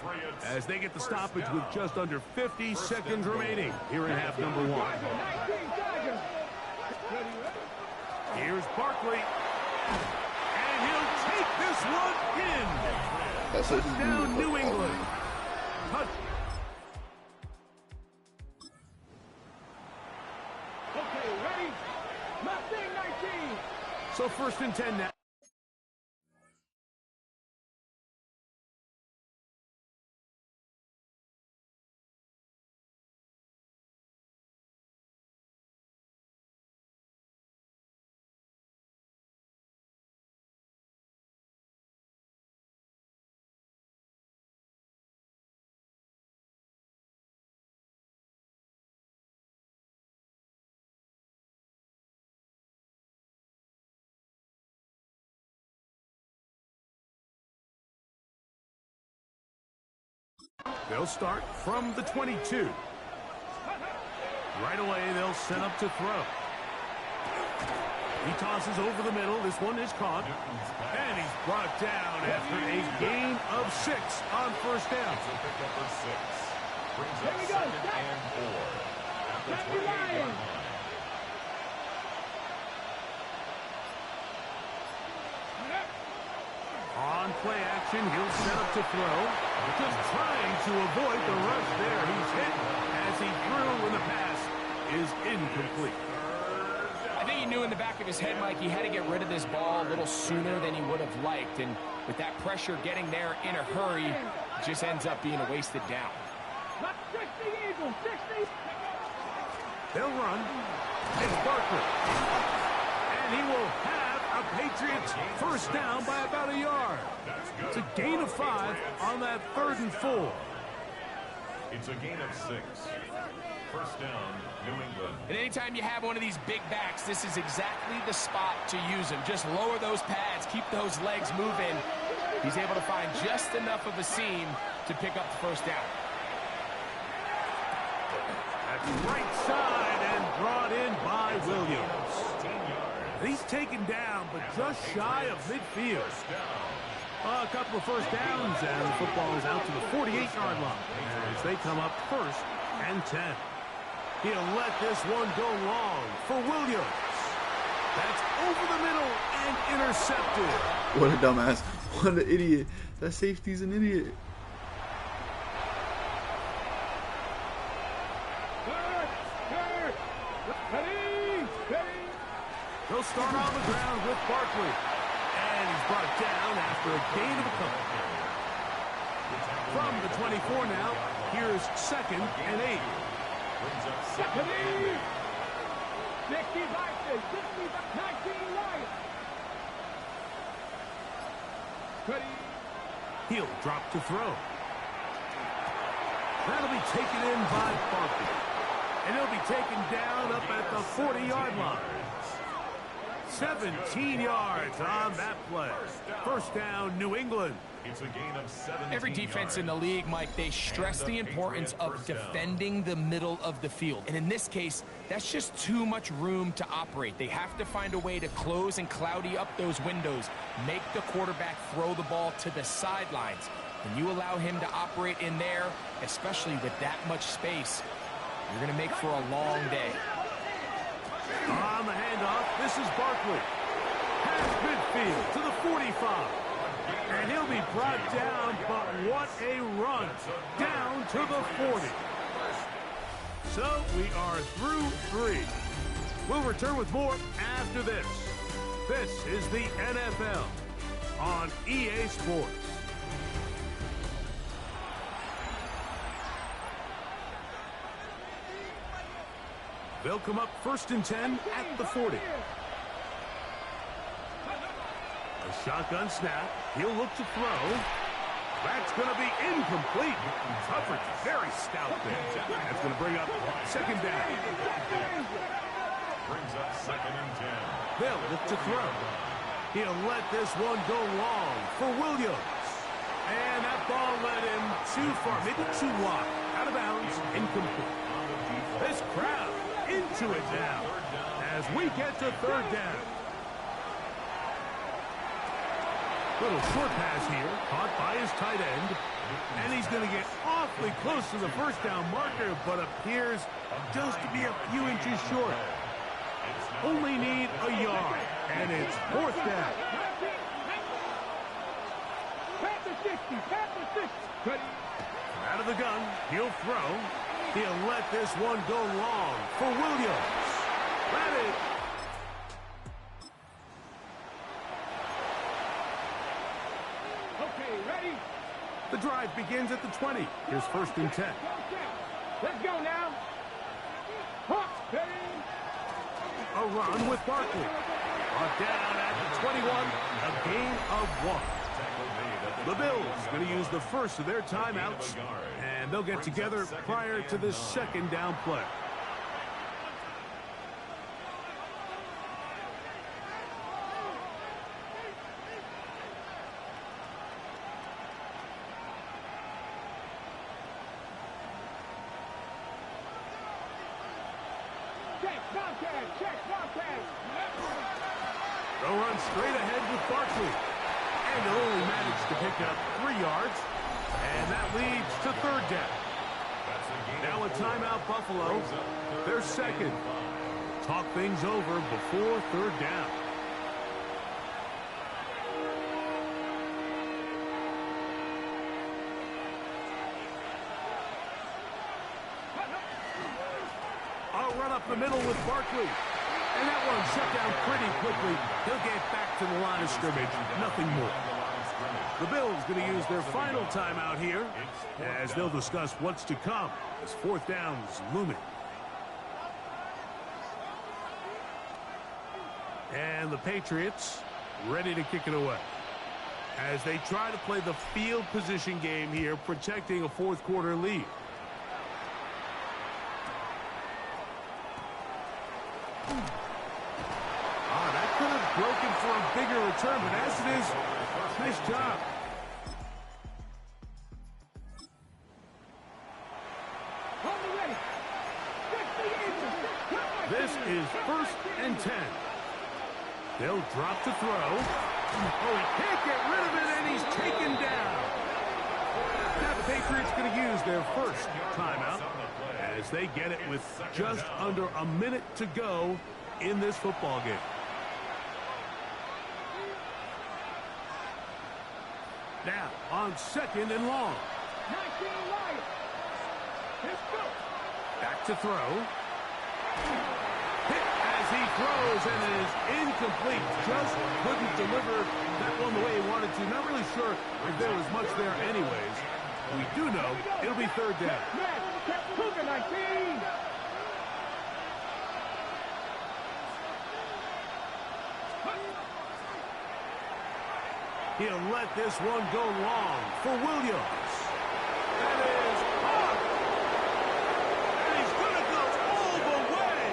as they get the stoppage with just under 50 seconds remaining here in half number 1. Here's Barkley. And he'll take this one in. Touchdown, New England.
Okay, ready? Mustang 19.
So first and 10 now. They'll start from the 22. Right away, they'll set up to throw. He tosses over the middle. This one is caught. And he's brought down after a gain of 6 on first down.
Here we go. Stop. Lions.
On play action, he'll set up to throw. Just trying to avoid the rush there. He's hit as he threw when the pass is incomplete.
I think he knew in the back of his head, Mike, he had to get rid of this ball a little sooner than he would have liked. And with that pressure getting there in a hurry, it just ends up being a wasted down.
60 Eagles, 60.
They'll run. It's Barkley. And he will have a Patriots first down by about a yard. It's a gain of 5 on that 3rd and 4.
It's a gain of 6. First down, New England.
And anytime you have one of these big backs, this is exactly the spot to use him. Just lower those pads, keep those legs moving. He's able to find just enough of a seam to pick up the first down.
At the right side and brought in by Williams. He's taken down, but just shy of midfield. A couple of first downs, and the football is out to the 48-yard line as they come up first and 10. He'll let this one go long for Williams. That's over the middle and intercepted.
What a dumbass. What an idiot. That safety's an idiot.
They'll start on the ground with Barkley. And he's brought down after a gain of a couple. From the 24 now, here's 2nd and 8.
65, 19 Lions.
He'll drop to throw. That'll be taken in by Barkley. And he'll be taken down up at the 40-yard line. 17 yards on that play. First down, New England.
It's a gain of 17
Every defense in the league, Mike, they stress the importance of defending the middle of the field. And in this case, that's just too much room to operate. They have to find a way to close and cloudy up those windows, make the quarterback throw the ball to the sidelines. When you allow him to operate in there, especially with that much space, you're going to make for a long day.
On the handoff, this is Barkley. Past midfield to the 45. And he'll be brought down, but what a run. Down to the 40. So we are through 3. We'll return with more after this. This is the NFL on EA Sports. They'll come up 1st and 10 at the 40. A shotgun snap. He'll look to throw. That's going to be incomplete. Coverage very stout there. That's going to bring up 2nd down.
Brings up 2nd and 10.
They'll look to throw. He'll let this one go long for Williams. And that ball led him too far, maybe too wide. Out of bounds, incomplete. This crowd into it now as we get to 3rd down. Little short pass here, caught by his tight end. And he's going to get awfully close to the 1st down marker, but appears just to be a few inches short. Only need a yard, and it's 4th down. Out of the gun, he'll throw. He'll let this one go long for Williams. Ready.
Okay, ready?
The drive begins at the 20. Here's 1st and 10.
Let's go now. Hawks, baby.
A run with Barkley. Brought down at the 21. A gain of 1. The Bills going to use the first of their timeouts, and they'll get together prior to this 2nd down play. They'll run straight ahead with Barkley. And they'll only manage to pick up 3 yards. And that leads to 3rd down. Now a timeout, Buffalo. Their 2nd. Talk things over before 3rd down. I'll run up the middle with Barkley. And that one shut down pretty quickly. He'll get back to the line of scrimmage. Nothing more. The Bills going to use their final timeout here as they'll discuss what's to come as 4th down's looming. And the Patriots ready to kick it away as they try to play the field position game here, protecting a 4th quarter lead. That could have broken for a bigger return, but as it is, nice job. This is 1st and 10. They'll drop to throw. Oh, he can't get rid of it, and he's taken down. Now the Patriots going to use their 1st timeout as they get it with just under a minute to go in this football game. Now on 2nd and long. Back to throw. Hit as he throws, and it is incomplete. Just couldn't deliver that one the way he wanted to. Not really sure if there was much there anyways. We do know it'll be 3rd down. He'll let this one go long for Williams. That is caught. And he's going to go all the way.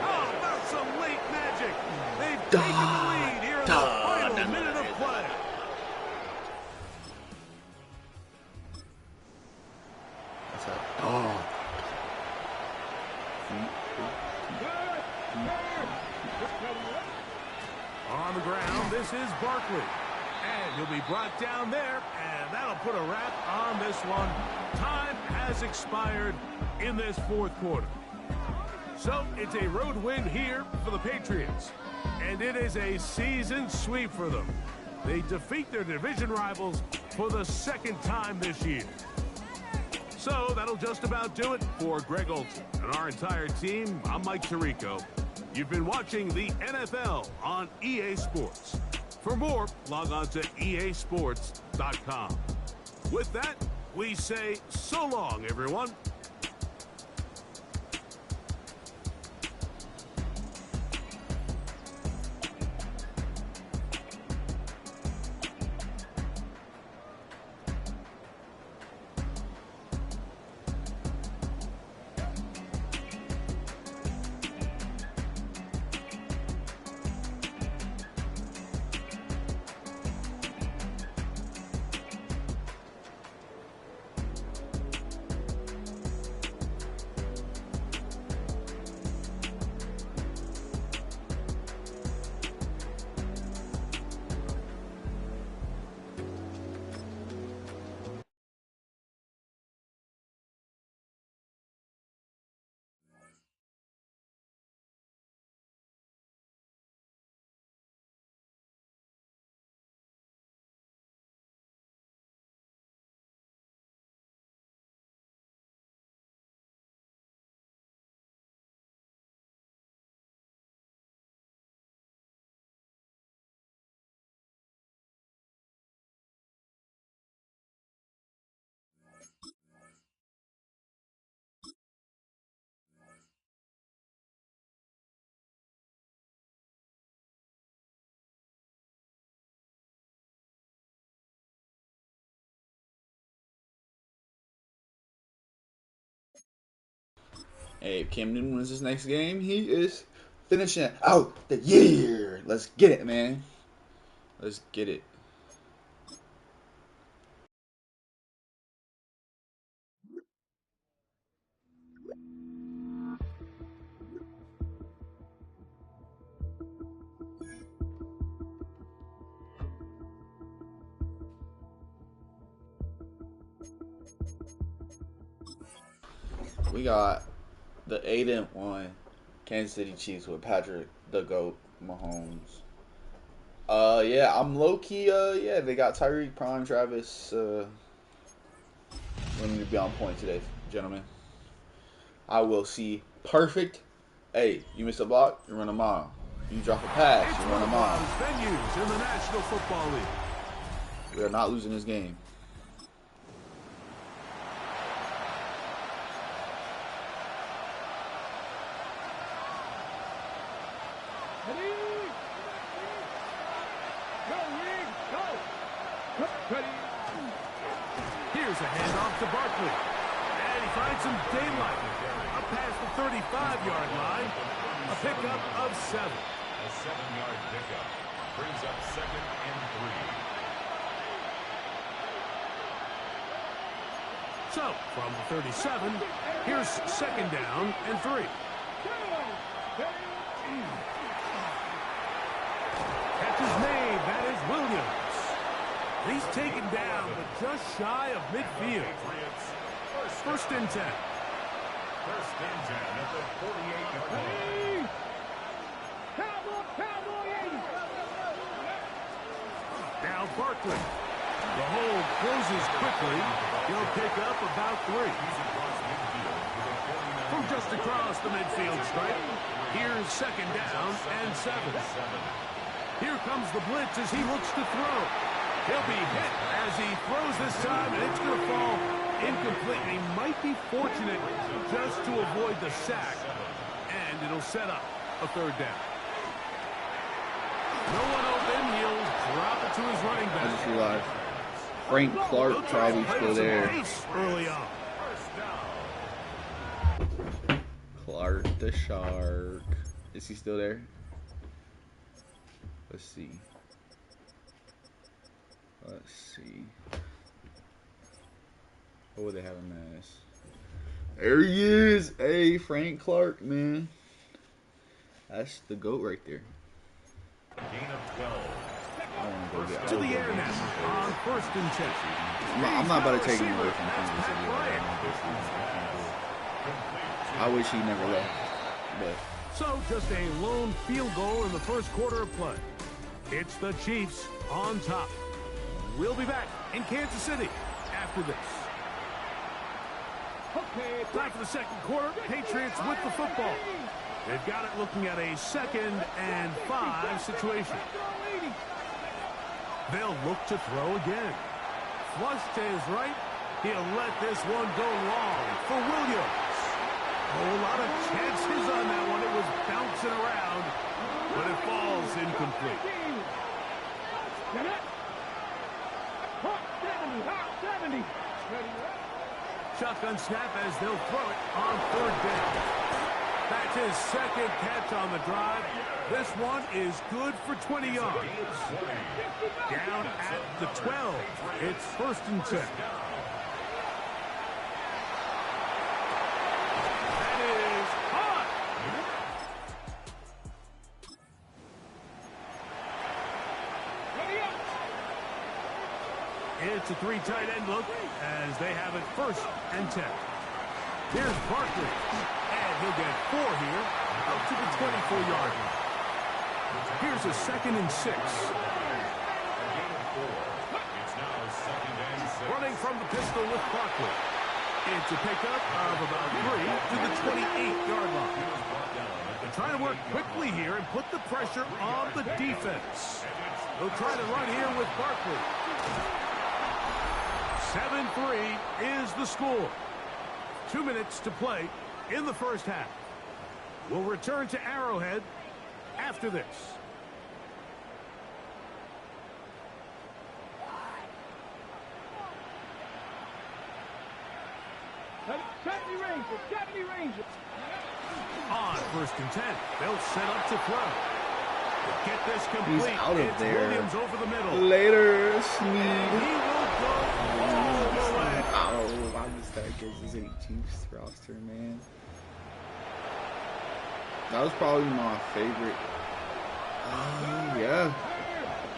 How about some late magic? They've taken the lead here in the final minute of play.
That's a dog.
On the ground, this is Barkley. And he'll be brought down there, and that'll put a wrap on this one. Time has expired in this 4th quarter. So it's a road win here for the Patriots. And it is a season sweep for them. They defeat their division rivals for the 2nd time this year. So that'll just about do it for Greg Olson and our entire team. I'm Mike Tirico. You've been watching the NFL on EA Sports. For more, log on to easports.com. With that, we say so long, everyone.
Hey, if Cam Newton wins this next game, he is finishing out the year. Let's get it, man. Let's get it. We got the 8-1 Kansas City Chiefs with Patrick the GOAT Mahomes. Yeah, I'm low key. Yeah, they got Tyreek, Prime, Travis. We need to be on point today, gentlemen. I will see perfect. Hey, you miss a block, you run a mile. You drop a pass, you run a mile.
Venues in the National Football League.
We are not losing this game.
Here's a handoff to Barkley. And he finds some daylight. Up past the 35-yard line. A pickup of 7.
A 7-yard pickup brings up 2nd and 3.
So, from the 37, here's 2nd down and 3. Catch is made. That is Williams. He's taken down, but just shy of midfield. 1st and 10.
1st and 10 at the 48-yard line.
Now Barkley. The hold closes quickly. He'll pick up about 3. From just across the midfield stripe, here's 2nd down and 7. Here comes the blitz as he looks to throw. He'll be hit as he throws this time, and it's going to fall incomplete. He might be fortunate just to avoid the sack, and it'll set up a 3rd down. No one open. He'll drop it to his running back.
I just realized Frank Clark probably still there.
Early on.
Clark the Shark. Is he still there? Let's see. Let's see. What would they have him as? There he is. Hey, Frank Clark, man. That's the GOAT right there.
Gain of 12.
I want to go get
To the air now on 1st and 10.
I'm not about to take him away from Kansas City. I wish he never left. But
So just a lone field goal in the 1st quarter of play. It's the Chiefs on top. We'll be back in Kansas City after this. Okay, time for the 2nd quarter. Patriots with the football. They've got it looking at a 2nd and 5 situation. They'll look to throw again. Flush to his right. He'll let this one go long for Williams. A whole lot of chances on that one. It was bouncing around, but it falls incomplete. Shotgun snap as they'll throw it on 3rd down. That's his 2nd catch on the drive. This one is good for 20 yards. Down at the 12. It's 1st and 10. That is hot. It's a 3 tight end look as they have it 1st and 10. Here's Barkley. And he'll get 4 here out to the 24-yard line. Here's a 2nd and 6. Running from the pistol with Barkley. It's a pickup of about 3 to the 28-yard line. They're trying to work quickly here and put the pressure on the defense. They'll try to run here with Barkley. 7-3 is the score. 2 minutes to play in the 1st half. We'll return to Arrowhead after this.
Rangers.
On 1st and 10, they'll set up to throw. Get this complete.
He's out of
it's
there.
Williams over the middle.
Later, Sneed.
And he will go all the way.
Oh, why does that get his 18th roster, man? That was probably my favorite. Yeah.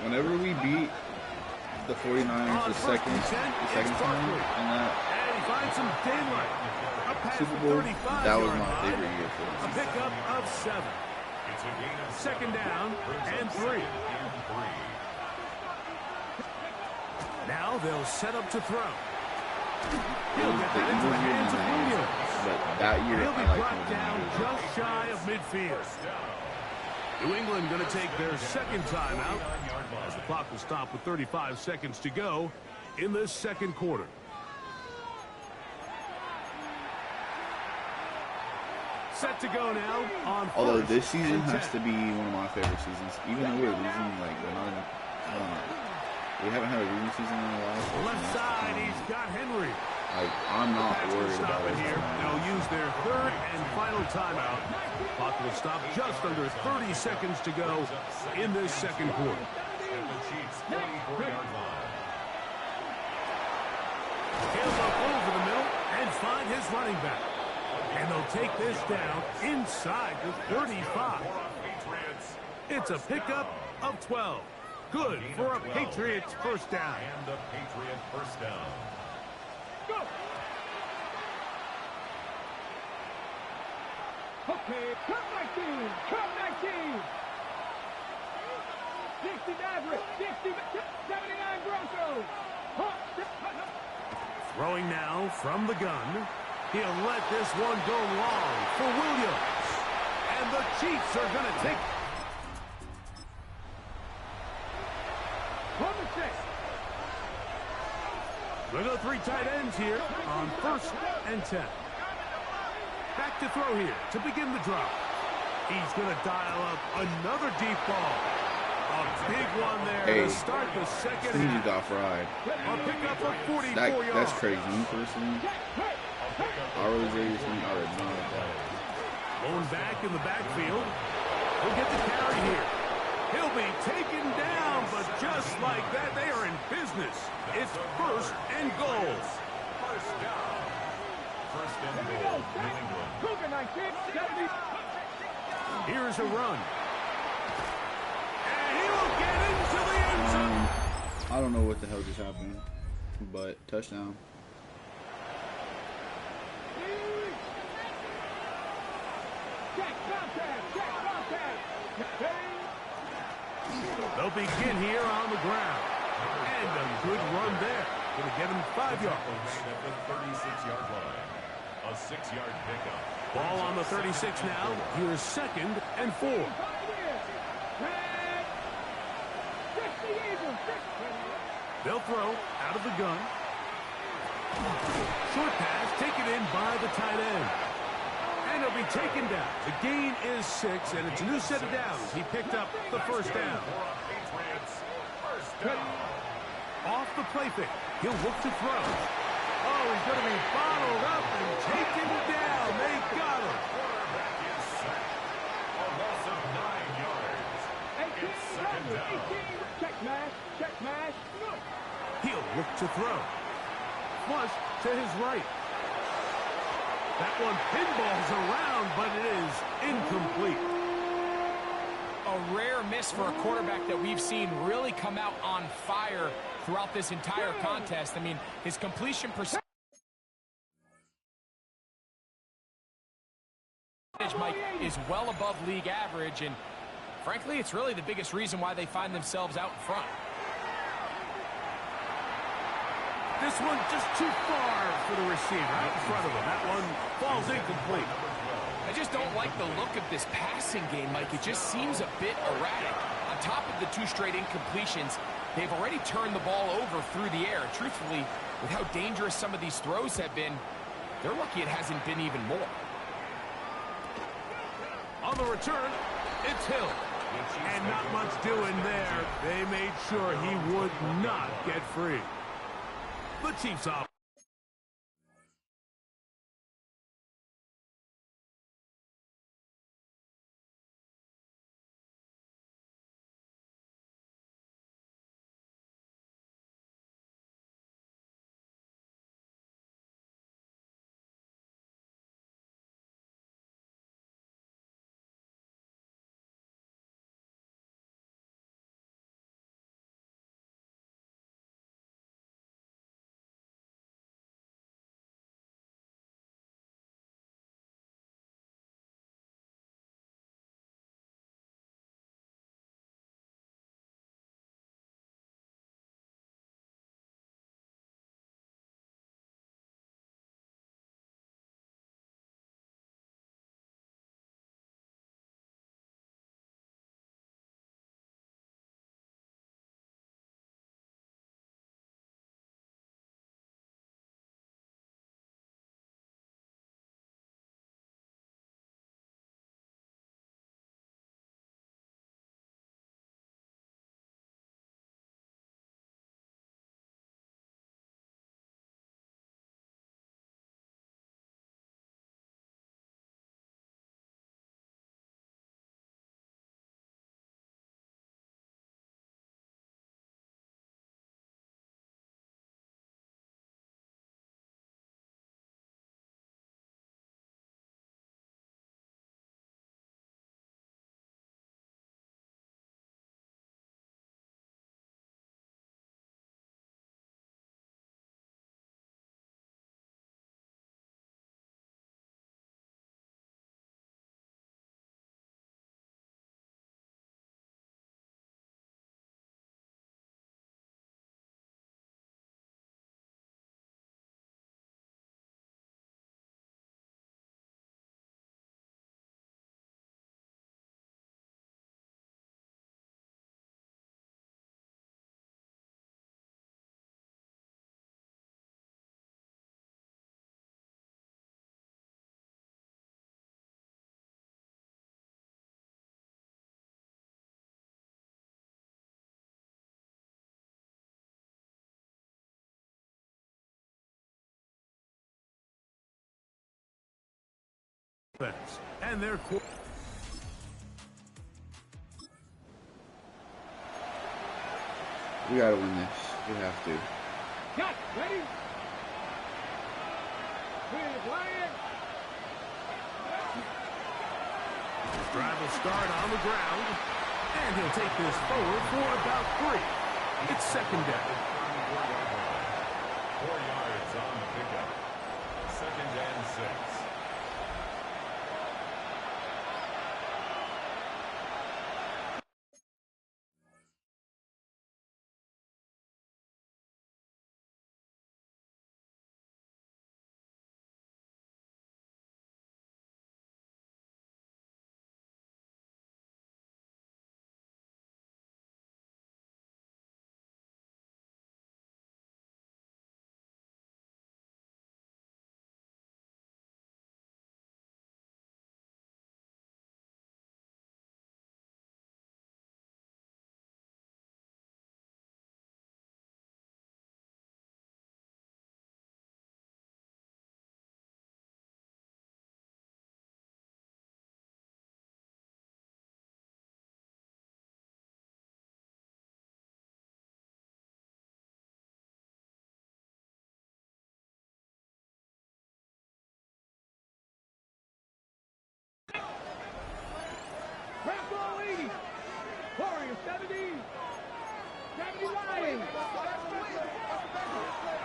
Whenever we beat the 49ers the second time in that Super Bowl, that was my favorite year for them.
A pickup of 7. Second down and 3. Now they'll set up to throw. He'll get that into the hands of Williams.
But that year,
He'll be
I
brought down just shy of midfield. New England going to take their second timeout as the clock will stop with 35 seconds to go in this second quarter. Set to go now on
although this season has to be one of my favorite seasons. Even though we're losing, like, we're not, we haven't had a losing season in a while.
Left side, he's got Henry.
Like, I'm not worried about it.
Here. They'll use their third and final timeout. Clock will stop just under 30 seconds to go in this second quarter. He'll look over the middle and find his running back. And they'll take this down inside the 35. It's a pickup of 12. Good for a Patriots first down.
And a Patriot first down.
Go! Okay, cut 19! Cut 19! 60 Maverick! 60, 79 Broncos!
Throwing now from the gun. He'll let this one go long for Williams. And the Chiefs are going to take... We'll go 3 tight ends here on 1st and 10. Back to throw here to begin the drop. He's going to dial up another deep ball. A big one there to start the second half.
Got fried.
A pickup of 44 yards.
That's crazy. Me personally, I really know that.
Going back in the backfield. He'll get the carry here. He'll be taken down, but just like that, they are in business. It's 1st and goal.
First down. First and goal, New England.
Here's a run. And he will get into the end zone.
I don't know what the hell just happened, but touchdown.
They'll begin here on the ground. And a good run there. Going to get him 5 yards.
At the 36-yard line. A 6-yard pickup.
Ball on the 36 now. Here's 2nd and 4. They'll throw out of the gun. Short pass taken in by the tight end. And he'll be taken down. The gain is 6, and it's a new set of downs. He picked up the first down. Off the play fake. He'll look to throw. Oh, he's going to be bottled up and taken down. They got him.
Quarterback is sacked. A loss of 9 yards. It's 2nd down.
Check smash, check smash.
He'll look to throw. Flush to his right. That one pinballs around, but it is incomplete.
A rare miss for a quarterback that we've seen really come out on fire throughout this entire contest. I mean, his completion percentage, Mike, is well above league average, and frankly, it's really the biggest reason why they find themselves out in front.
This one just too far for the receiver out in front of him. That one falls incomplete.
I just don't like the look of this passing game, Mike. It just seems a bit erratic. On top of the 2 straight incompletions, they've already turned the ball over through the air. Truthfully, with how dangerous some of these throws have been, they're lucky it hasn't been even more.
On the return, it's Hill. And not much doing there. They made sure he would not get free. The Chiefs off. And they're
We gotta win this. We have to.
Cut, ready? Here's Ryan.
His drive will start on the ground, and he'll take this forward for about 3. It's second down.
4 yards on the pickup. Second and 6.
Crack ball 80. Warriors 70. 70 Lions.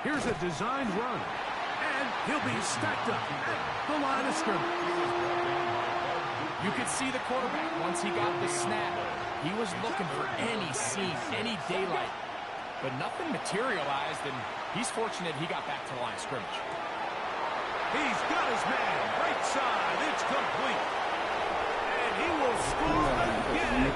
Here's a designed run, and he'll be stacked up at the line of scrimmage.
You could see the quarterback once he got the snap. He was looking for any seam, any daylight. But nothing materialized, and he's fortunate he got back to the line of scrimmage.
He's got his man. Right side. It's complete. And he will score again.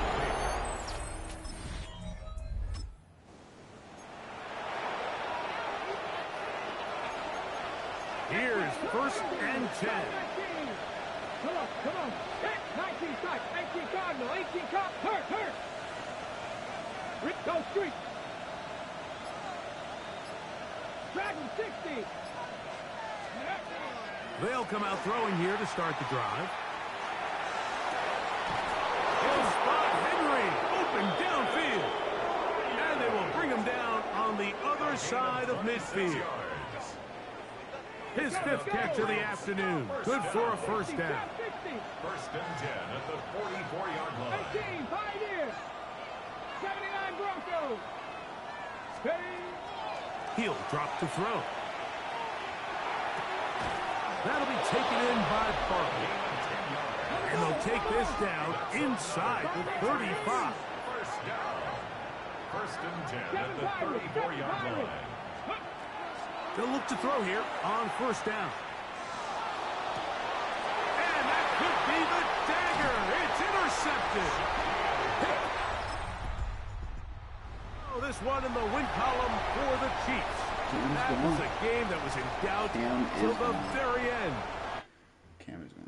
Here's first and 10.
Come on, come on. 19 strike, 18 Cardinal, 18 Cop, hurt. Rick, go street. Dragon 60.
They'll come out throwing here to start the drive. He'll spot Henry, open downfield. And they will bring him down on the other side of midfield. His 5th catch of the afternoon. Good for a first down.
First and 10 at the 44-yard line.
18, Pioneers. 79 Broncos. Steady.
He'll drop to throw. That'll be taken in by Barkley. And they'll take this down inside the 35.
First down. First and 10 at the 34-yard line.
They'll look to throw here on first down. And that could be the dagger. It's intercepted. Oh, this one in the win column for the Chiefs. That was a game that was in doubt till the very end.
Cam is gone.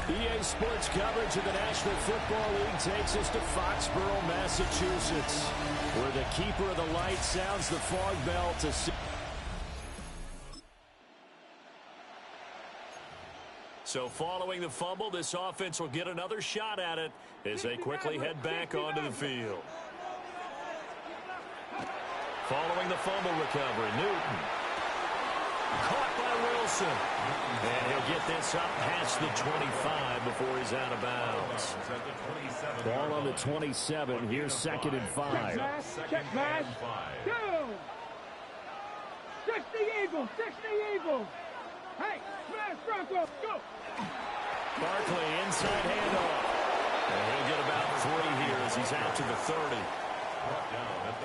EA Sports coverage of the National Football League takes us to Foxborough, Massachusetts, where the keeper of the light sounds the fog bell to see. So following the fumble, this offense will get another shot at it as they quickly head back onto the field. Following the fumble recovery, Newton. Caught by Wilson. And he'll get this up past the 25 before he's out of bounds. Ball on the 27. Here's 2nd and 5.
Check pass. Go. 60 Eagles. 60 Eagles. Hey, smash Bronco. Go.
Barkley inside handoff. And he'll get about 3 here as he's out to the 30.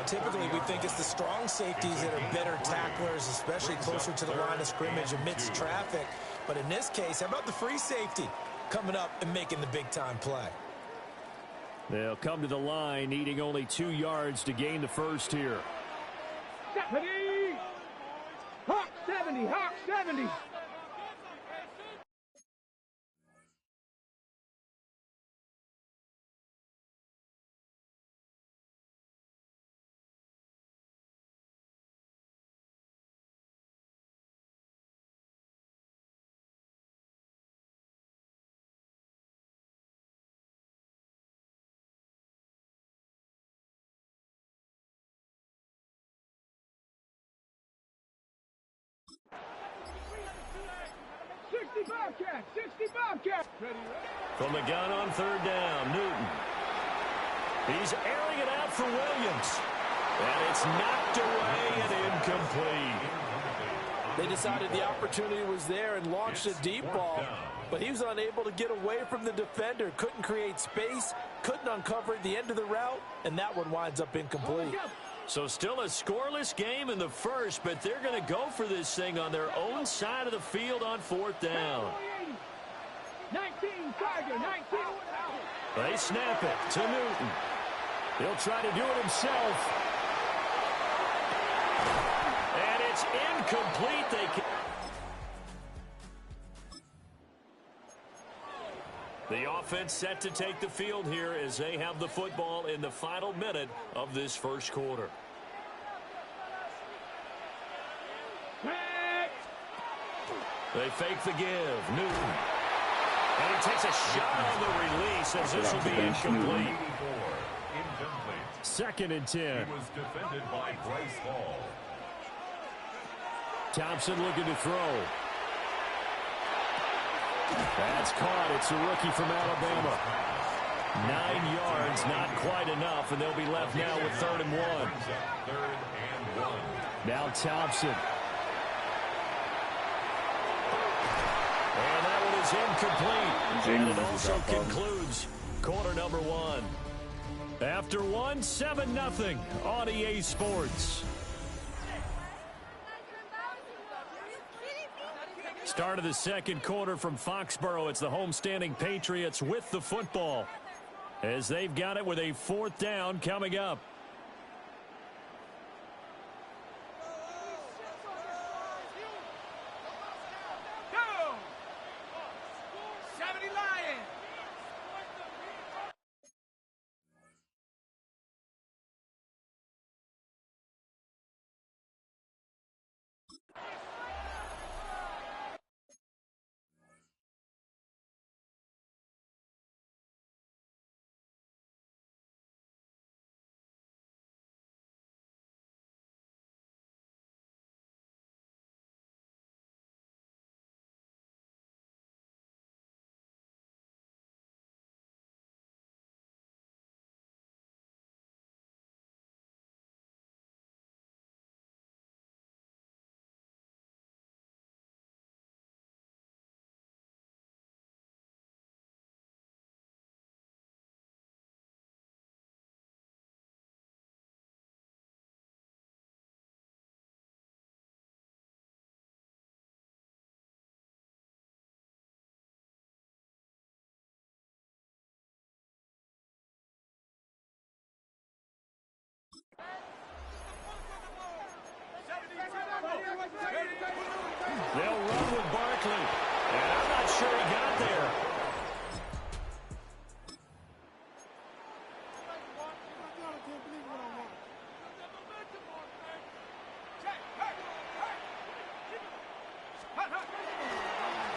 Typically, we think it's the strong safeties that are better tacklers, especially closer to the line of scrimmage amidst traffic. But in this case, how about the free safety coming up and making the big-time play?
They'll come to the line, needing only 2 yards to gain the first here.
70. Hawk 70. Hawk 70. Bobcat, 60 Bobcat.
From the gun on 3rd down, Newton. He's airing it out for Williams. And it's knocked away and incomplete.
They decided the opportunity was there and launched a deep ball, but he was unable to get away from the defender. Couldn't create space, couldn't uncover the end of the route, and that one winds up incomplete.
So still a scoreless game in the first, but they're going to go for this thing on their own side of the field on 4th down.
19, Tiger, 19.
They snap it to Newton. He'll try to do it himself. And it's incomplete. The offense set to take the field here as they have the football in the final minute of this first quarter. They fake the give. Newton. And he takes a shot on the release as this will be incomplete. 2nd and 10.
He was defended by Bryce Hall.
Thompson looking to throw. That's caught. It's a rookie from Alabama. 9 yards, not quite enough, and they'll be left now with 3rd and 1.
3rd and 1.
Now Thompson. And that one is incomplete. And it also concludes quarter number 1. After 1, 7-0 on EA Sports. Start of the second quarter from Foxborough. It's the homestanding Patriots with the football as they've got it with a 4th down coming up.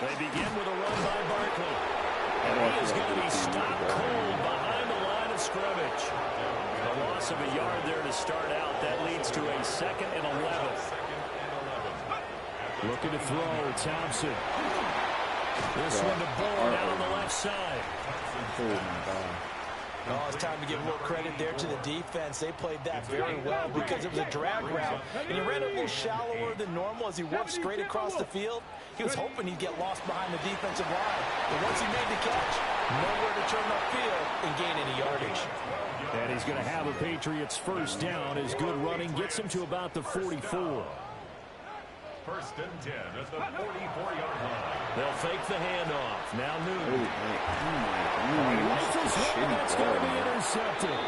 They begin with a run by Barkley. And he is going to be stopped cold behind the line of scrimmage. A loss of a yard there to start out. That leads to a 2nd and 11. Looking to throw, Thompson. This one to Bourne out on the left side.
Oh, my God.
Oh, it's time to give a little credit there to the defense. They played that very well because it was a drag route. And he ran a little shallower than normal as he worked straight across the field. He was hoping he'd get lost behind the defensive line. But once he made the catch, nowhere to turn upfield and gain any yardage.
And he's going to have a Patriots first down. His good running gets him to about the 44.
1st and 10 at the 44-yard line.
They'll fake the handoff. Now Newton.
That's
going to be intercepted.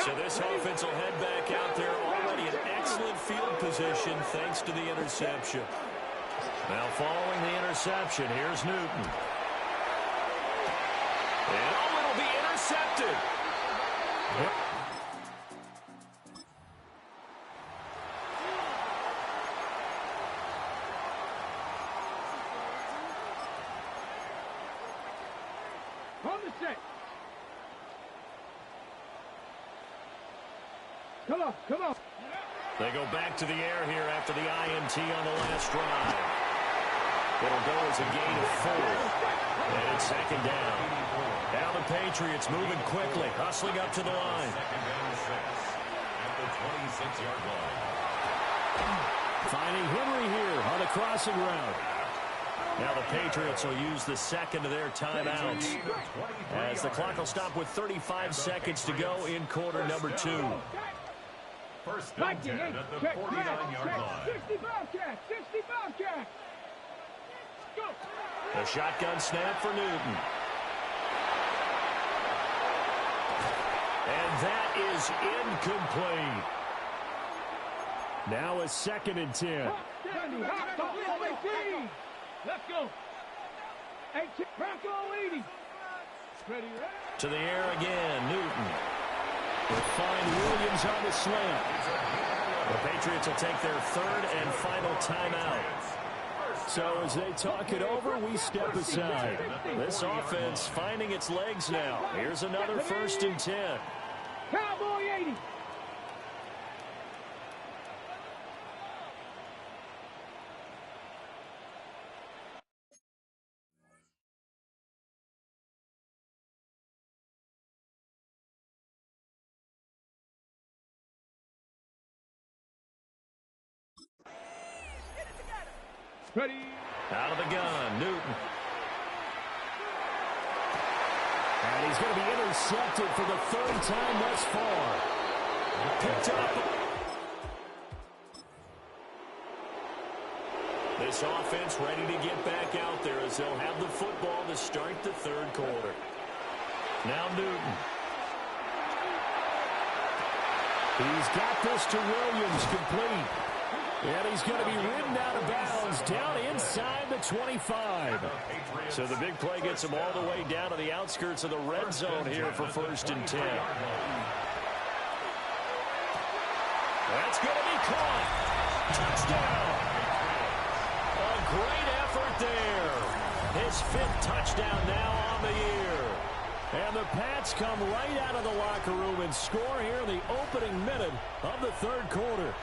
So this offense will head back out there already in excellent field position thanks to the interception. Now following the interception, here's Newton. And it'll be intercepted. Yep.
On the set. Come on, come on.
They go back to the air here after the INT on the last drive. It'll go as a gain of 4. And it's 2nd down. Now the Patriots moving quickly, hustling up to the line.
2nd and 6 at the 26-yard line.
Finding Henry here on the crossing route. Now the Patriots will use the 2nd of their timeouts as the clock will stop with 35 seconds to go in quarter number 2.
1st and 10 at the 49-yard line.
60 Bobcats, 60 Bobcats. Go.
A shotgun snap for Newton. And that is incomplete. Now a 2nd and 10.
Let's go. 18, Bronco 80. Ready, ready.
To the air again, Newton. Will find Williams on the slant. The Patriots will take their 3rd and final timeout. So as they talk it over, we step aside. This offense finding its legs now. Here's another 1st and 10.
Cowboy 80. Ready.
Out of the gun, Newton. And he's going to be intercepted for the 3rd time thus far. Picked up. This offense ready to get back out there as they'll have the football to start the 3rd quarter. Now Newton. He's got this to Williams, complete. And he's going to be ridden out of bounds down inside the 25. So the big play gets him all the way down to the outskirts of the red zone here for 1st and 10. That's going to be caught. Touchdown. A great effort there. His 5th touchdown now on the year. And the Pats come right out of the locker room and score here in the opening minute of the 3rd quarter.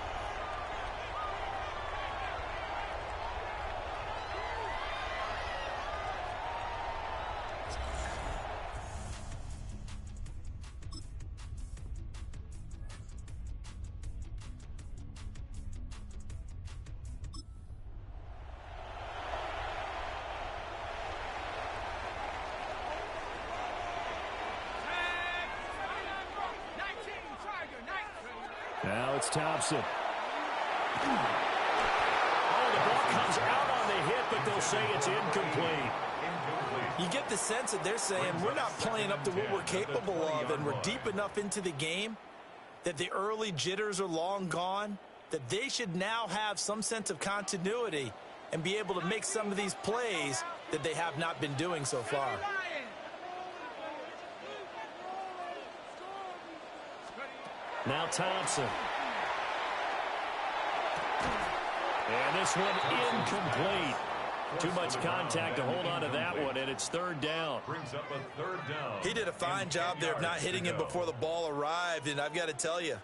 Now it's Thompson. Oh, the ball comes out on the hit, but they'll say it's incomplete.
You get the sense that they're saying we're not playing up to what we're capable of, and we're deep enough into the game that the early jitters are long gone, that they should now have some sense of continuity and be able to make some of these plays that they have not been doing so far.
Now Thompson. And this one incomplete. Too much contact to hold on to that one, and it's third down.
Brings up a third down.
He did a fine job there of not hitting him before the ball arrived, and I've got to tell you,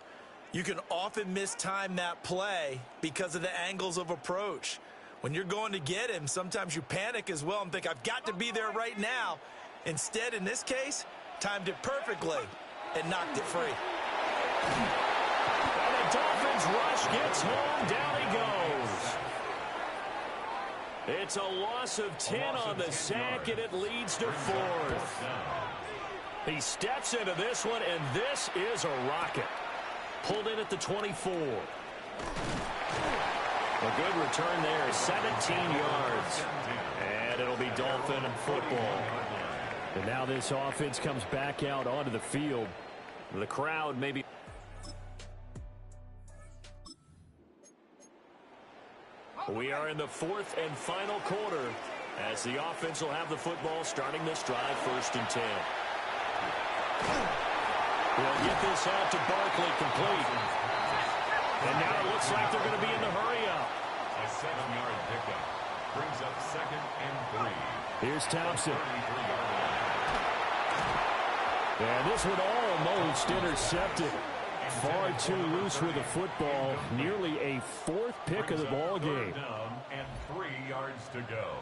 you can often mistime that play because of the angles of approach. When you're going to get him, sometimes you panic as well and think, I've got to be there right now. Instead, in this case, timed it perfectly and knocked it free.
And the Dolphins rush gets home. Down he goes. It's a loss of 10 on the sack, and it leads to fourth. He steps into this one, and this is a rocket. Pulled in at the 24. A good return there, 17 yards. And it'll be Dolphin football. And now this offense comes back out onto the field. The crowd maybe... We are in the fourth and final quarter as the offense will have the football starting this drive, 1st and 10. They'll get this out to Barkley, complete. And now it looks like they're going to be in the hurry-up.
A 7-yard pickup brings up 2nd and 3.
Here's Thompson. And this one almost intercepted. Far too loose with the football. Nearly a 4th pick of the ball game.
And 3 yards to go.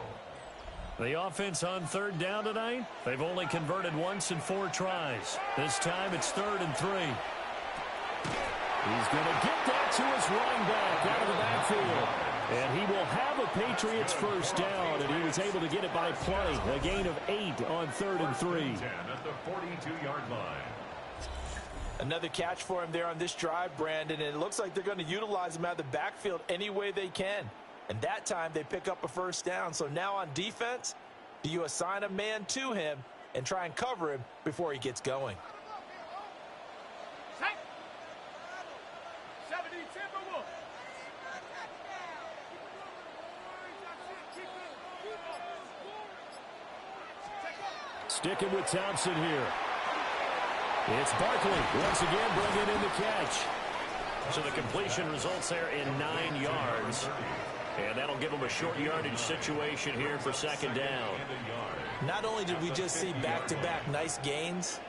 The offense on 3rd down tonight, they've only converted once in 4 tries. This time it's 3rd and 3. He's going to get that to his running back out of the backfield. And he will have a Patriots 1st down, and he was able to get it by play. A gain of 8 on 3rd and 3.
10 at the 42-yard line.
Another catch for him there on this drive, Brandon, and it looks like they're going to utilize him out of the backfield any way they can. And that time they pick up a 1st down. So now on defense, do you assign a man to him and try and cover him before he gets going?
Sticking with Thompson here. It's Barkley once again bringing in the catch. So the completion results there in 9 yards. And that'll give them a short yardage situation here for 2nd down.
Not only did we just see back-to-back nice gains,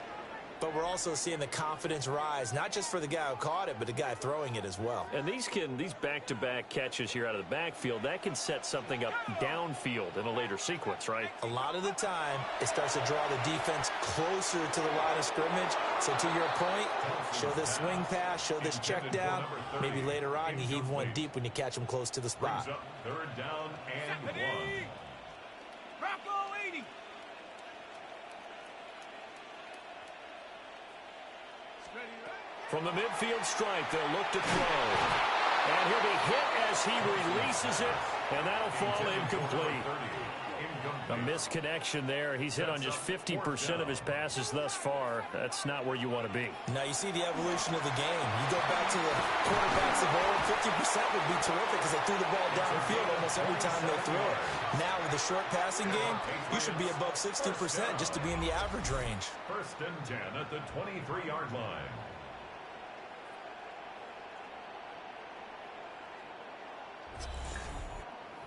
but we're also seeing the confidence rise, not just for the guy who caught it, but the guy throwing it as well.
And these back-to-back catches here out of the backfield, that can set something up downfield in a later sequence, right?
A lot of the time, it starts to draw the defense closer to the line of scrimmage. So to your point, show this swing pass, show this check down. Maybe later on, you heave one deep when you catch them close to the spot.
3rd down and 1.
Bronco 80.
From the midfield stripe, they'll look to throw. And he'll be hit as he releases it, and that'll fall incomplete. A misconnection there. He's hit on just 50% of his passes thus far. That's not where you want to be.
Now you see the evolution of the game. You go back to the quarterbacks of old, 50% would be terrific because they threw the ball downfield almost every time they threw it. Now with the short passing game, you should be above 60% just to be in the average range.
1st and 10 at the 23-yard line.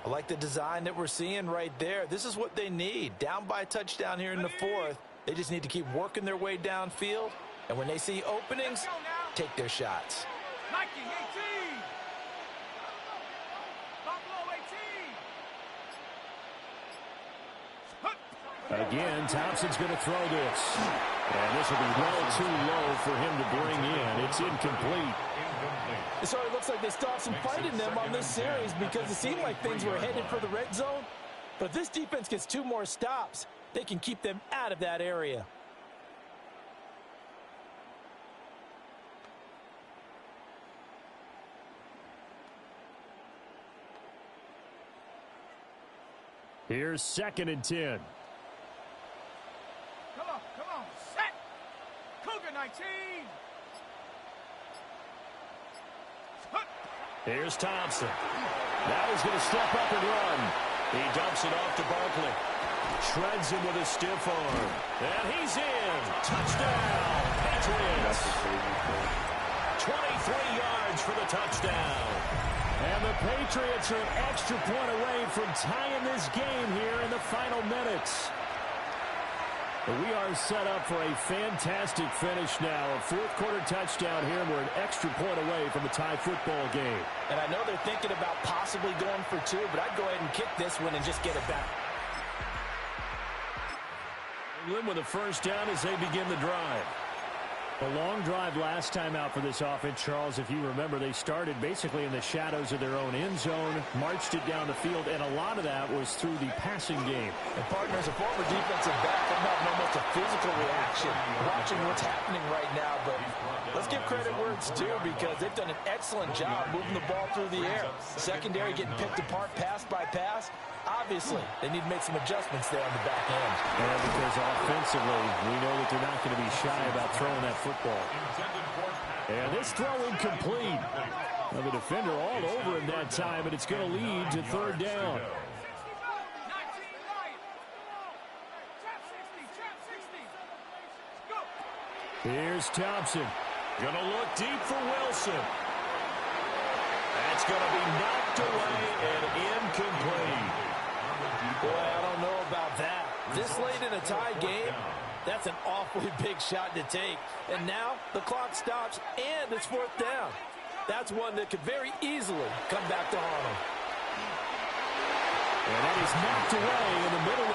I like the design that we're seeing right there. This is what they need. Down by a touchdown here in the 4th. They just need to keep working their way downfield. And when they see openings, take their shots.
Nike 18. Buffalo 18.
Again, Thompson's going to throw this. And this will be well too low for him to bring in. It's incomplete.
It sort of looks like they stopped some fight in them on this series because it seemed like things were headed for the red zone. But if this defense gets 2 more stops, they can keep them out of that area.
Here's 2nd and 10.
Come on, set. Cougar 19.
Here's Thompson. Now he's going to step up and run. He dumps it off to Barkley. Shreds him with a stiff arm. And he's in. Touchdown, Patriots. 23 yards for the touchdown. And the Patriots are an extra point away from tying this game here in the final minutes. But we are set up for a fantastic finish now. A fourth-quarter touchdown here, and we're an extra point away from a tie football game.
And I know they're thinking about possibly going for two, but I'd go ahead and kick this one and just get it back.
England with a first down as they begin the drive. A long drive last time out for this offense, Charles. If you remember, they started basically in the shadows of their own end zone, marched it down the field, and a lot of that was through the passing game.
And partners, a former defensive back, I'm having almost a physical reaction watching what's happening right now. But let's give credit where it's due, because they've done an excellent job moving the ball through the air. Secondary getting picked apart pass by pass. Obviously, they need to make some adjustments there on the back end.
Yeah, because offensively, we know that they're not going to be shy about throwing that football. And this throw incomplete. Well, the defender all over him that time, and it's going to lead to third down. Here's Thompson. Going to look deep for Wilson. That's going to be knocked away and incomplete.
Boy, I don't know about that. This late in a tie game, that's an awfully big shot to take. And now the clock stops and it's fourth down. That's one that could very easily come back to haunt him.
And that is knocked away in the middle.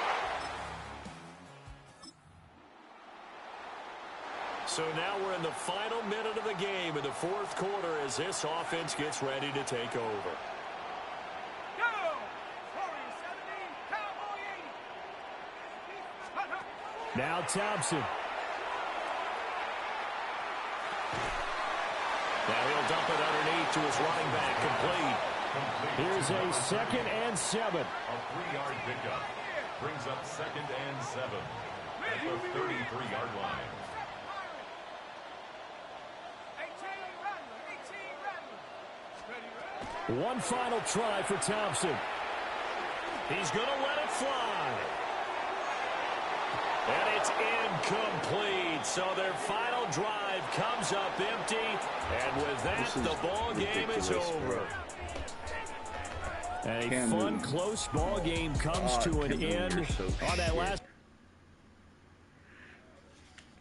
So now we're in the final minute of the game in the fourth quarter as this offense gets ready to take over. Now Thompson. Now he'll dump it underneath to his running back, complete. Here's a 2nd and 7.
A 3-yard pickup brings up 2nd and 7 at the 33-yard line.
One final try for Thompson. He's going to let it fly. And it's incomplete. So their final drive comes up empty. And with that, the ball game is over. And a fun, close ball game comes to an end on that last.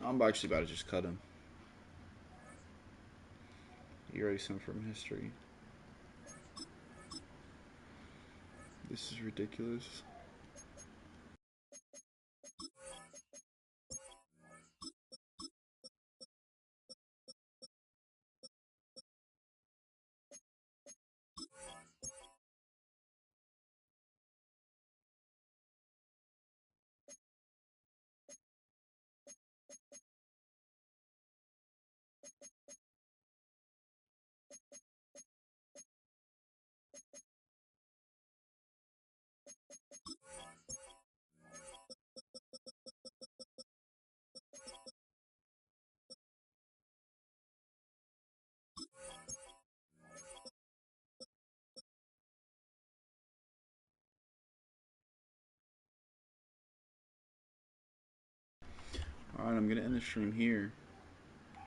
I'm actually about to just cut him. Erase him from history. This is ridiculous. Alright, I'm going to end the stream here.